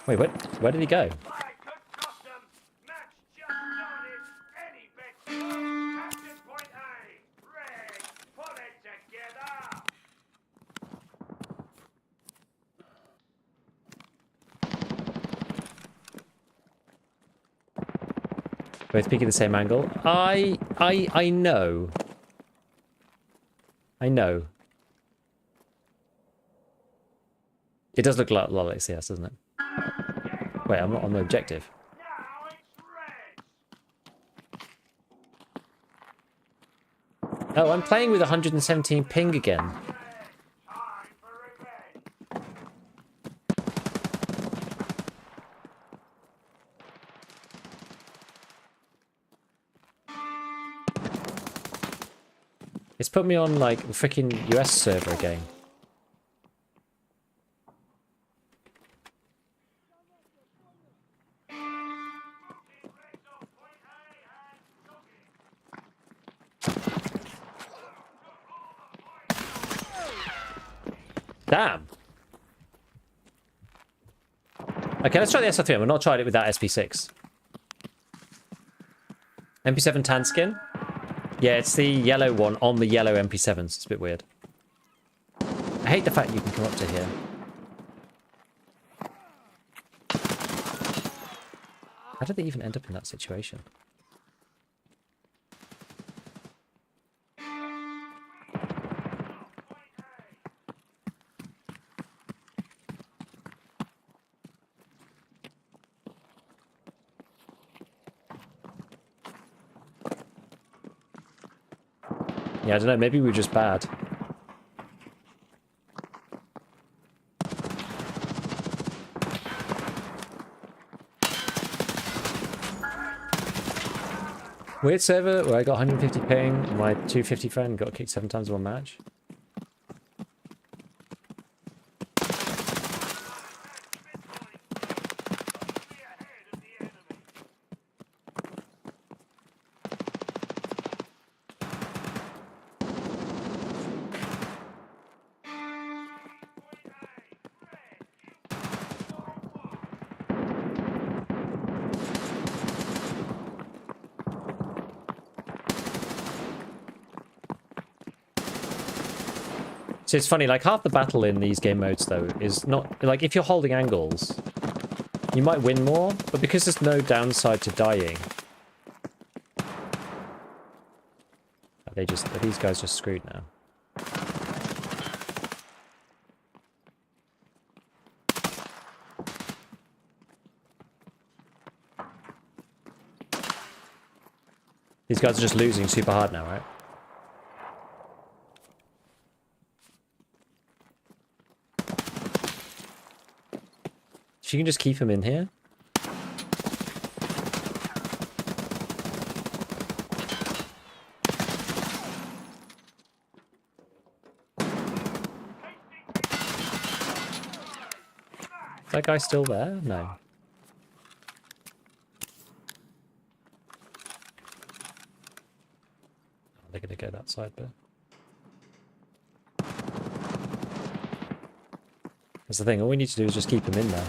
Wait, what? Where did he go? Both peeking the same angle. I know. I know. It does look like CS, doesn't it? Wait, I'm not on the objective. Oh, I'm playing with 117 ping again. It's put me on, like, the freaking US server again. Damn. Okay, let's try the SR3. We've not tried it with that SP6. MP7 tan skin? Yeah, it's the yellow one on the yellow MP7s. It's a bit weird. I hate the fact you can come up to here. How did they even end up in that situation? Yeah, I don't know, maybe we were just bad. Weird server where I got 150 ping, and my 250 friend got kicked 7 times in one match. So it's funny, like half the battle in these game modes though is not, like if you're holding angles, you might win more, but because there's no downside to dying, are these guys just screwed now? These guys are just losing super hard now, right? She can just keep him in here. Is that guy still there? No. They're gonna go that side, but that's the thing. All we need to do is just keep him in there.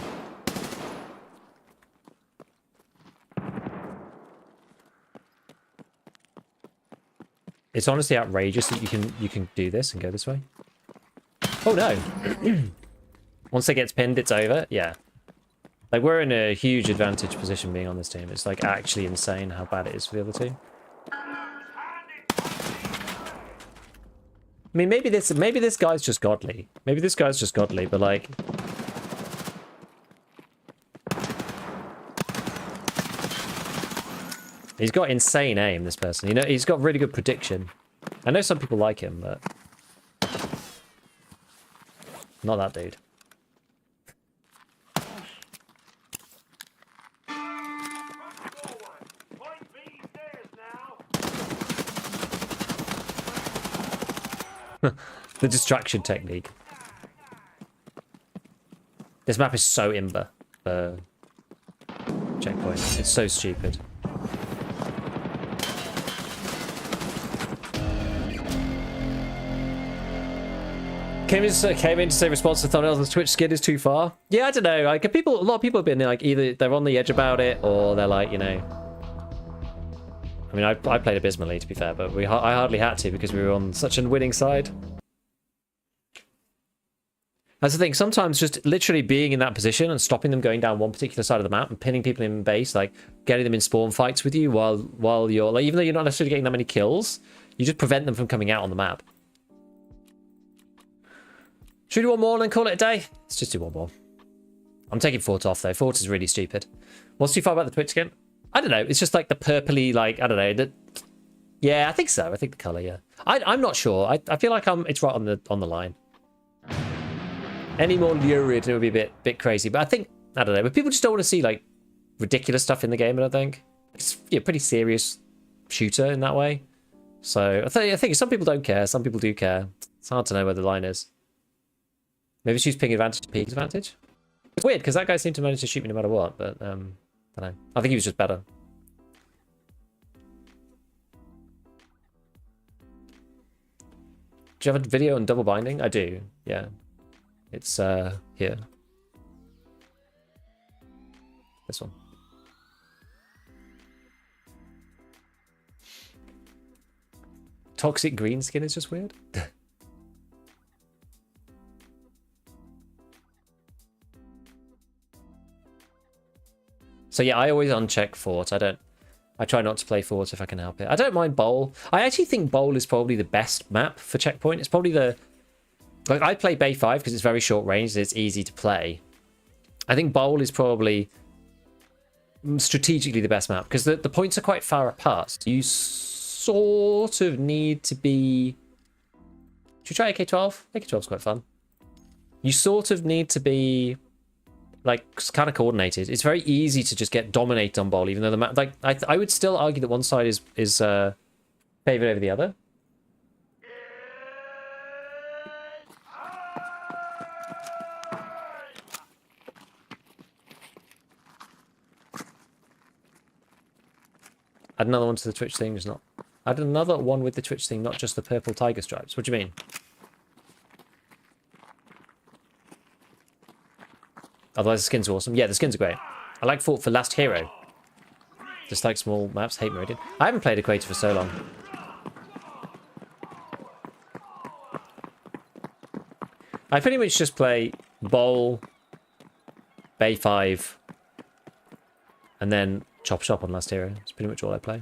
It's honestly outrageous that you can do this and go this way. Oh no! Once it gets pinned, it's over. Yeah, like we're in a huge advantage position being on this team. It's like actually insane how bad it is for the other team. I mean, maybe this guy's just godly. Maybe this guy's just godly, but like. He's got insane aim, this person. You know, he's got really good prediction. I know some people like him, but not that dude. The distraction technique. This map is so imber for checkpoint. It's so stupid. Came in to say response to thumbnails on Twitch skin is too far. Yeah, I don't know. Like, a lot of people have been like, either they're on the edge about it, or they're like, you know. I mean, I played abysmally, to be fair, but I hardly had to because we were on such a winning side. That's the thing. Sometimes just literally being in that position and stopping them going down one particular side of the map and pinning people in base, like getting them in spawn fights with you while you're like, even though you're not necessarily getting that many kills, you just prevent them from coming out on the map. Should we do one more and then call it a day? Let's just do one more. I'm taking Fort off though. Fort is really stupid. What's too far about the Twitch skin? I don't know. It's just like the purpley, like, I don't know. Yeah, I think so. I think the color, yeah. I'm not sure. I feel like it's right on the line. Any more lurid, it would be a bit crazy. But I think, I don't know. But people just don't want to see like ridiculous stuff in the game, I don't think. It's a pretty serious shooter in that way. So I think some people don't care. Some people do care. It's hard to know where the line is. Maybe choose ping advantage to peak advantage. It's weird because that guy seemed to manage to shoot me no matter what, but I don't know. I think he was just better. Do you have a video on double binding? I do, yeah. It's here. This one. Toxic green skin is just weird. So yeah, I always uncheck Fort. I try not to play Fort if I can help it. I don't mind Bowl. I actually think Bowl is probably the best map for checkpoint. It's probably the... Like, I play Bay 5 because it's very short range and it's easy to play. I think Bowl is probably strategically the best map because the points are quite far apart. So you sort of need to be... Should we try AK-12? AK-12 is quite fun. You sort of need to be... like kind of coordinated. It's very easy to just get dominated on Bowl, even though the map, like, I would still argue that one side is favored over the other. Add another one to the Twitch thing, just not. Add another one with the Twitch thing, not just the purple tiger stripes. What do you mean? Otherwise, the skins are awesome. Yeah, the skins are great. I like Fort for Last Hero. Just like small maps. Hate Meridian. I haven't played Equator for so long. I pretty much just play Bowl, Bay 5, and then Chop Shop on Last Hero. That's pretty much all I play.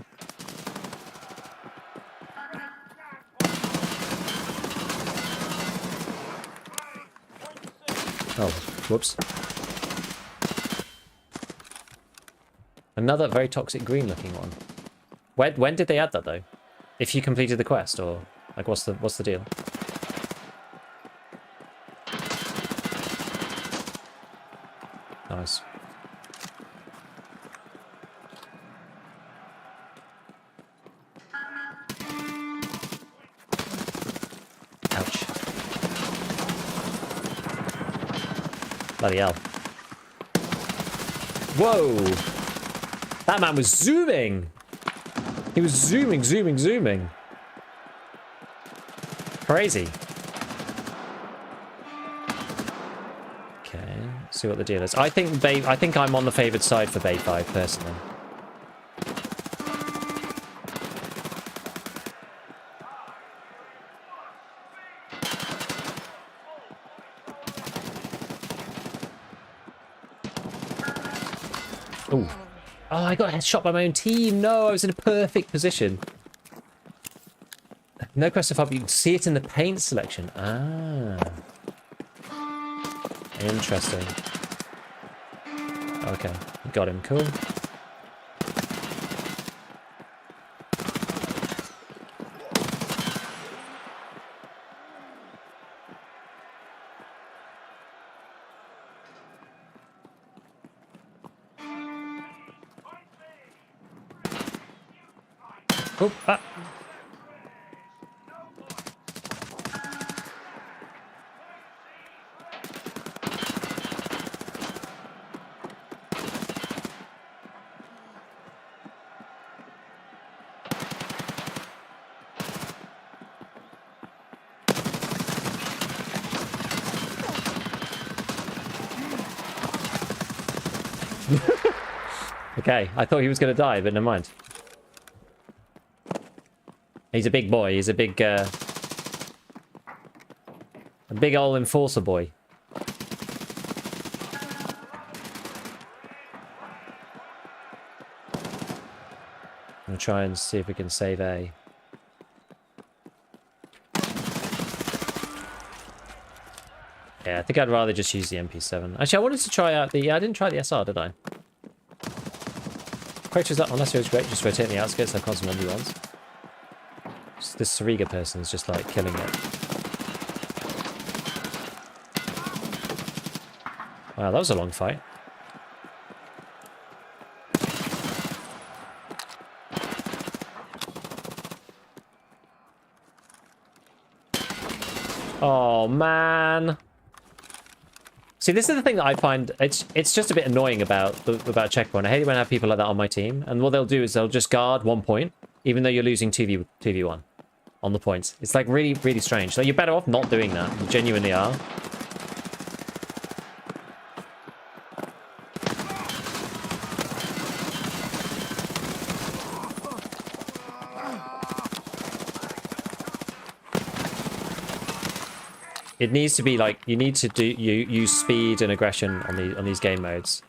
Oh, whoops. Another very toxic green looking one. When did they add that though? If you completed the quest, or like what's the deal? Nice. Ouch. Bloody hell. Whoa! That man was zooming! He was zooming. Crazy. Okay, let's see what the deal is. I think I'm on the favoured side for Bay 5, personally. Ooh. Oh, I got shot by my own team. No, I was in a perfect position. No quest so far, but you can see it in the paint selection. Ah. Interesting. Okay, got him. Cool. Oh, ah. Okay, I thought he was going to die, but never mind. He's a big boy. He's a big old enforcer boy. I'm going to try and see if we can save A. Yeah, I think I'd rather just use the MP7. Actually, I wanted to try out the... Yeah, I didn't try the SR, did I? Quota's up, unless it was great, just rotating the outskirts like constant 1v1s. This Sariga person is just like killing it. Wow, that was a long fight. Oh man. See, this is the thing that I find it's just a bit annoying about checkpoint. I hate it when I have people like that on my team, and what they'll do is they'll just guard 1 point, even though you're losing 2v1 on the points. It's like really, really strange. So you're better off not doing that. You genuinely are. It needs to be like, you need to use speed and aggression on these game modes.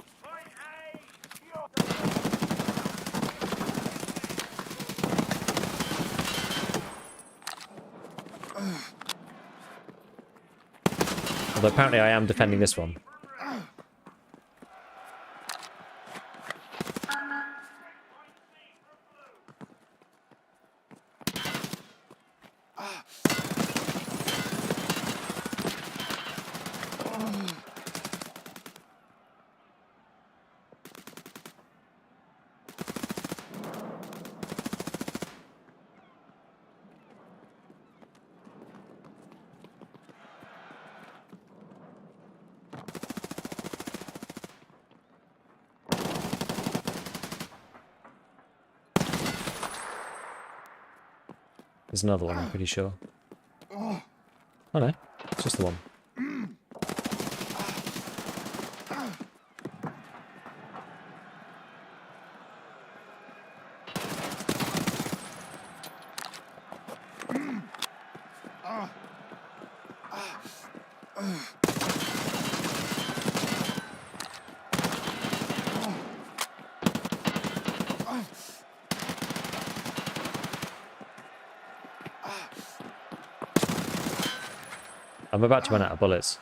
Although apparently I am defending this one. There's another one, I'm pretty sure. Oh no, it's just the one. I'm about to run out of bullets.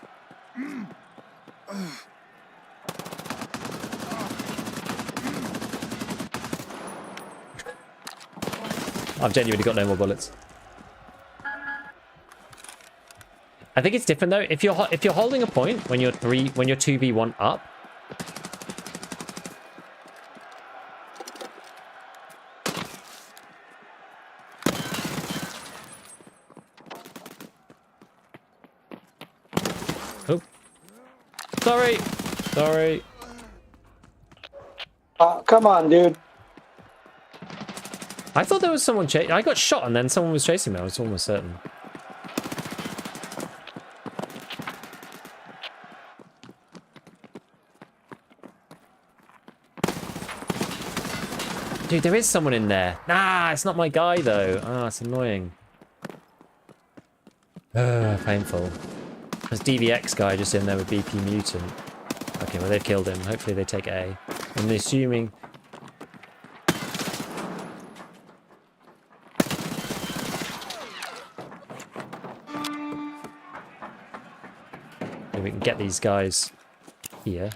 I've genuinely got no more bullets. I think it's different though. If you're holding a point when you're 2v1 up. Oh. Sorry. Come on, dude. I thought there was someone chasing. I got shot and then someone was chasing me. I was almost certain. Dude, there is someone in there. Nah, it's not my guy though. Ah, it's annoying. Painful. There's DVX guy just in there with BP Mutant. Okay, well they've killed him. Hopefully they take A. I'm assuming... Maybe we can get these guys here.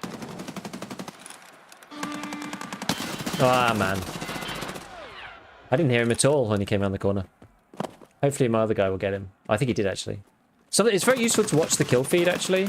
Ah, man. I didn't hear him at all when he came around the corner. Hopefully my other guy will get him. I think he did, actually. So it's very useful to watch the kill feed, actually.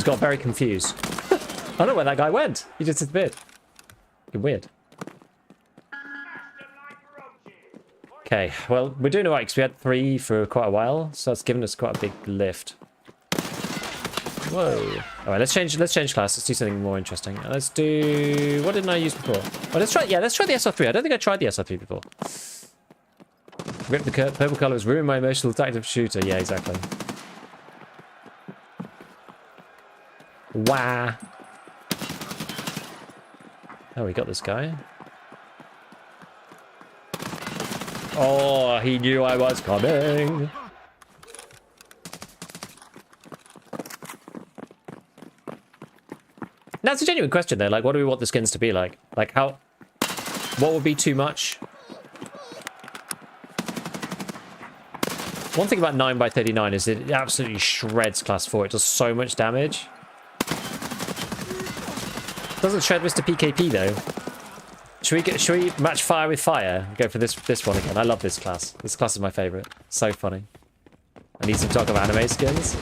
just got very confused. I don't know where that guy went. He just disappeared. Weird. Okay, well, we're doing alright because we had 3 for quite a while, so that's given us quite a big lift. Whoa. Alright, let's change class. Let's do something more interesting. Let's do... What didn't I use before? Oh, let's try the SR3. I don't think I tried the SR3 before. Rip the purple colours, ruin my emotional detective shooter. Yeah, exactly. Wah. Oh, we got this guy. Oh, he knew I was coming. That's a genuine question, though. Like, what do we want the skins to be like? Like, how... What would be too much? One thing about 9x39 is it absolutely shreds class 4. It does so much damage. Doesn't shred Mr. PKP, though. Should we match fire with fire? Go for this one again. I love this class. This class is my favorite. So funny. I need some talk of anime skins.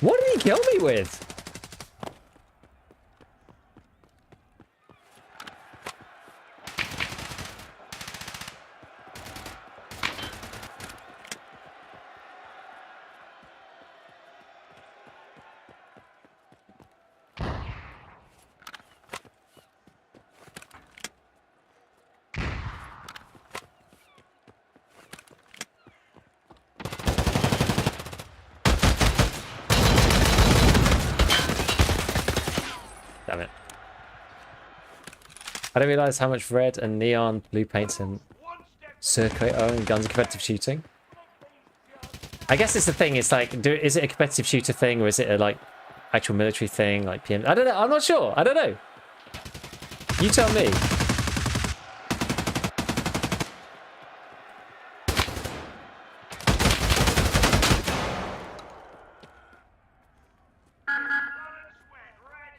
What did he kill me with? Damn it. I don't realize how much red and neon blue paints in circuit and guns and competitive shooting. I guess it's the thing, it's like, is it a competitive shooter thing or is it a like actual military thing, like PM? I don't know, I'm not sure. I don't know. You tell me.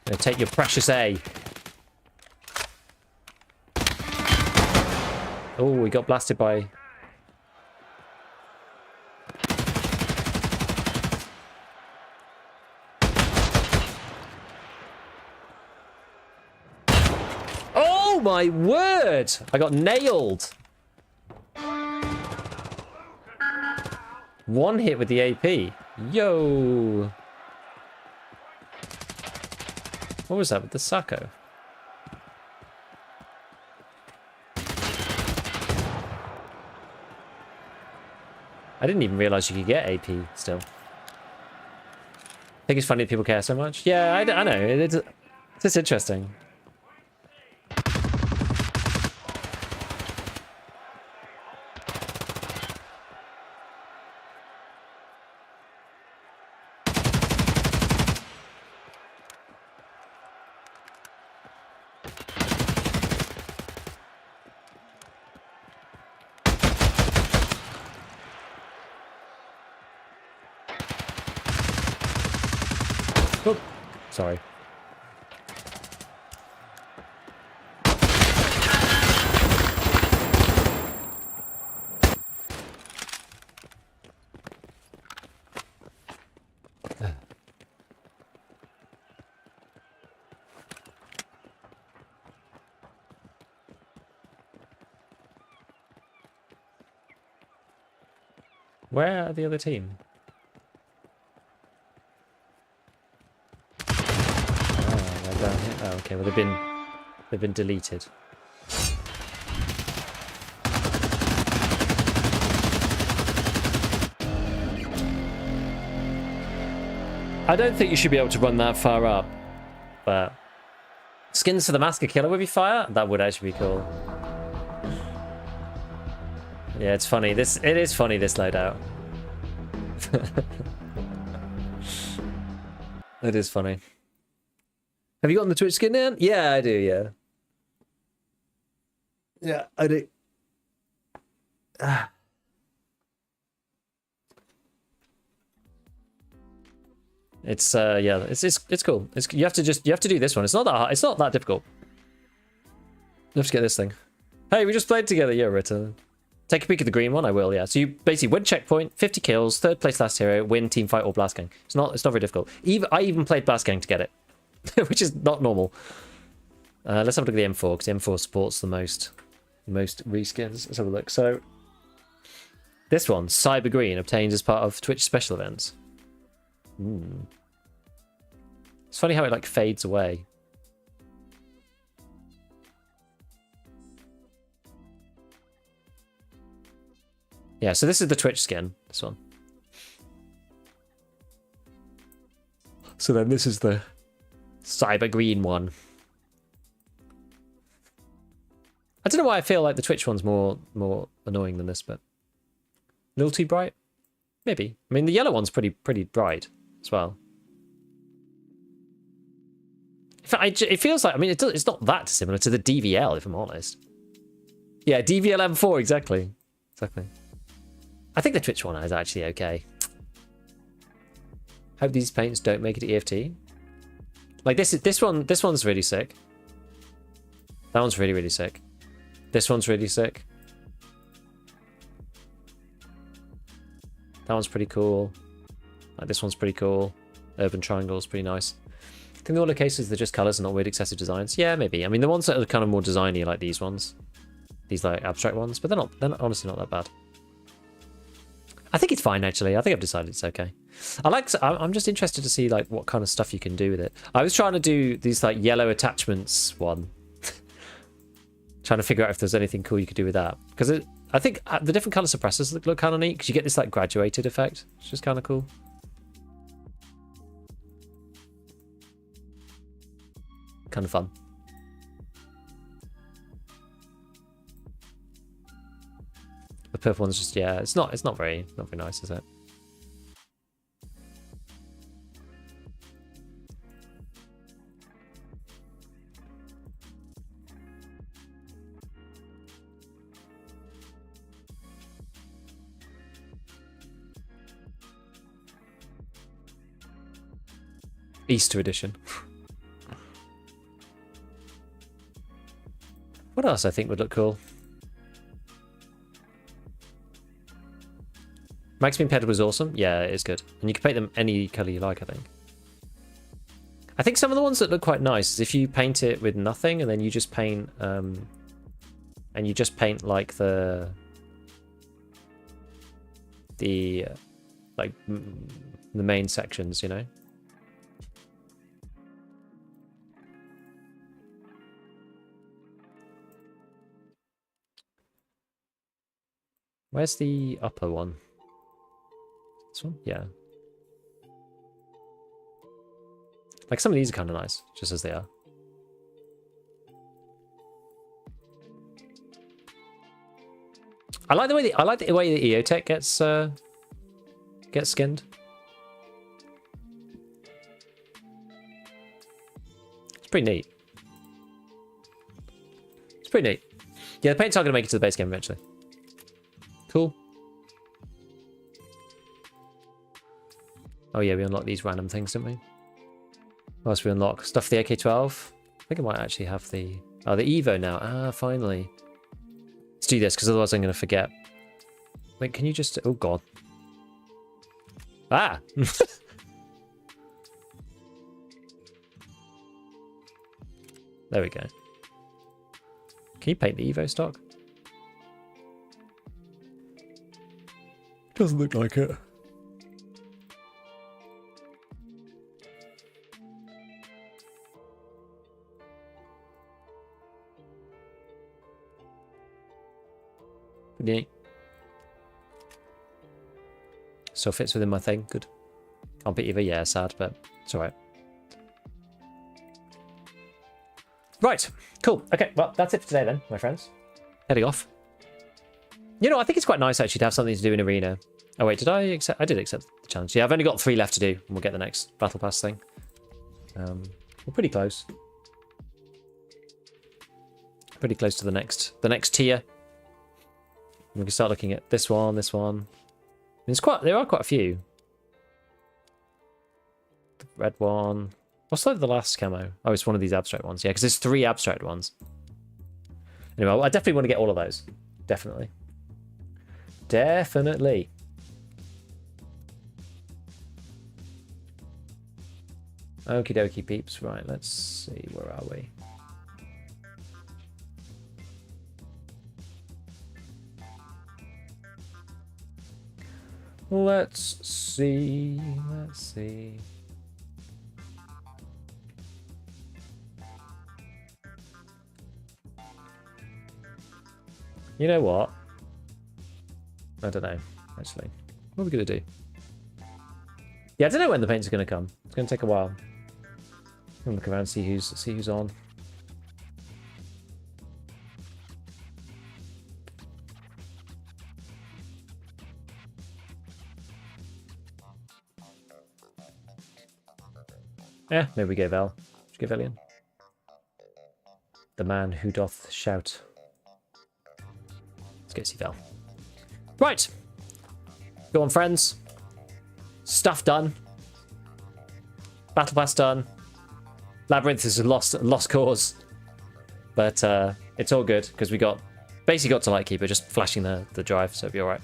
Gonna take your precious A. Oh, we got blasted by... Oh my word! I got nailed. One hit with the AP. Yo. What was that with the Sacco? I didn't even realize you could get AP still. I think it's funny that people care so much. Yeah, I know. It's just interesting. Oh, sorry. Where are the other team? Down here. Oh, okay. Well, they've been deleted. I don't think you should be able to run that far up, but skins for the Massacre Killer would be fire. That would actually be cool. Yeah, it's funny. It is funny, this loadout. It is funny. Have you gotten the Twitch skin in? Yeah, I do, yeah. Yeah, I do. It's yeah, it's cool. You have to do this one. It's not that hard. It's not that difficult. You have to get this thing. Hey, we just played together. Yeah, Ritter. Take a peek at the green one. I will. Yeah. So you basically win checkpoint, 50 kills, third place last hero, win team fight or blast gang. It's not very difficult. I even played blast gang to get it, which is not normal. Let's have a look at the M4 because the M4 supports the most reskins. Let's have a look. So this one, Cyber Green, obtained as part of Twitch special events. It's funny how it like fades away. Yeah, so this is the Twitch skin, this one. So then this is the Cyber Green one. I don't know why I feel like the Twitch one's more annoying than this, but a little too bright? Maybe. I mean, the yellow one's pretty bright as well. In fact, it feels like, I mean, it's not that dissimilar to the DVL, if I'm honest. Yeah, DVL M4, exactly. I think the Twitch one is actually okay. Hope these paints don't make it EFT. Like this one's really sick. That one's really sick. This one's really sick. That one's pretty cool. Like this one's pretty cool. Urban Triangle's pretty nice. I think in all the cases they're just colours and not weird excessive designs. Yeah, maybe. I mean the ones that are kind of more designy like these ones. These like abstract ones, but they're honestly not that bad. I think it's fine actually. I think I've decided it's okay. I'm just interested to see like what kind of stuff you can do with it. I was trying to do these like yellow attachments one. Trying to figure out if there's anything cool you could do with that. Because I think the different colour suppressors look kind of neat because you get this like graduated effect, which is kind of cool. Kind of fun. The purple one's just, yeah, it's not very nice, is it? Easter edition. What else I think would look cool? Max Beam Pedal was awesome. Yeah, it is good. And you can paint them any colour you like, I think. I think some of the ones that look quite nice is if you paint it with nothing and then you just paint like the main sections, you know. Where's the upper one? This one? Yeah. Like some of these are kind of nice, just as they are. I like the way the EOTech gets skinned. It's pretty neat. It's pretty neat. Yeah, the paints are going to make it to the base game eventually. Cool. Oh yeah, we unlock these random things, didn't we? What else we unlock? Stuff for the AK-12. I think I might actually have the Evo now. Ah, finally. Let's do this, because otherwise I'm going to forget. Wait, can you just... Oh, God. Ah! There we go. Can you paint the Evo stock? Doesn't look like it. Neat. Still fits within my thing. Good. Can't beat either. Yeah, sad, but it's alright. Right. Cool. Okay, well, that's it for today then, my friends. Heading off. You know, I think it's quite nice actually to have something to do in Arena. Oh wait, did I accept? I did accept the challenge. Yeah, I've only got 3 left to do, and we'll get the next Battle Pass thing. We're pretty close. Pretty close to the next tier. We can start looking at this one, this one. There are quite a few. the red one. What's like the last camo? Oh, it's one of these abstract ones. Yeah, because there's 3 abstract ones. Anyway, I definitely want to get all of those. Definitely. Definitely. Okie dokie peeps. Right, let's see. Where are we? Let's see. Let's see. You know what? I don't know, actually. What are we going to do? Yeah, I don't know when the paints are going to come. It's going to take a while. I'm going to look around and see who's on. Yeah, maybe we go Val. Should we go Velian? The man who doth shout. Let's go see Val. Right. Go on, friends. Stuff done. Battle Pass done. Labyrinth is a lost cause. But it's all good, because we basically got to Lightkeeper, just flashing the drive, so it'll be alright.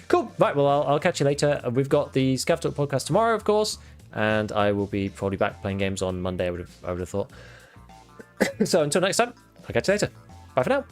Cool. Right, well, I'll catch you later. We've got the ScavTalk podcast tomorrow, of course. And I will be probably back playing games on Monday, I would have thought. So until next time, I'll catch you later. Bye for now.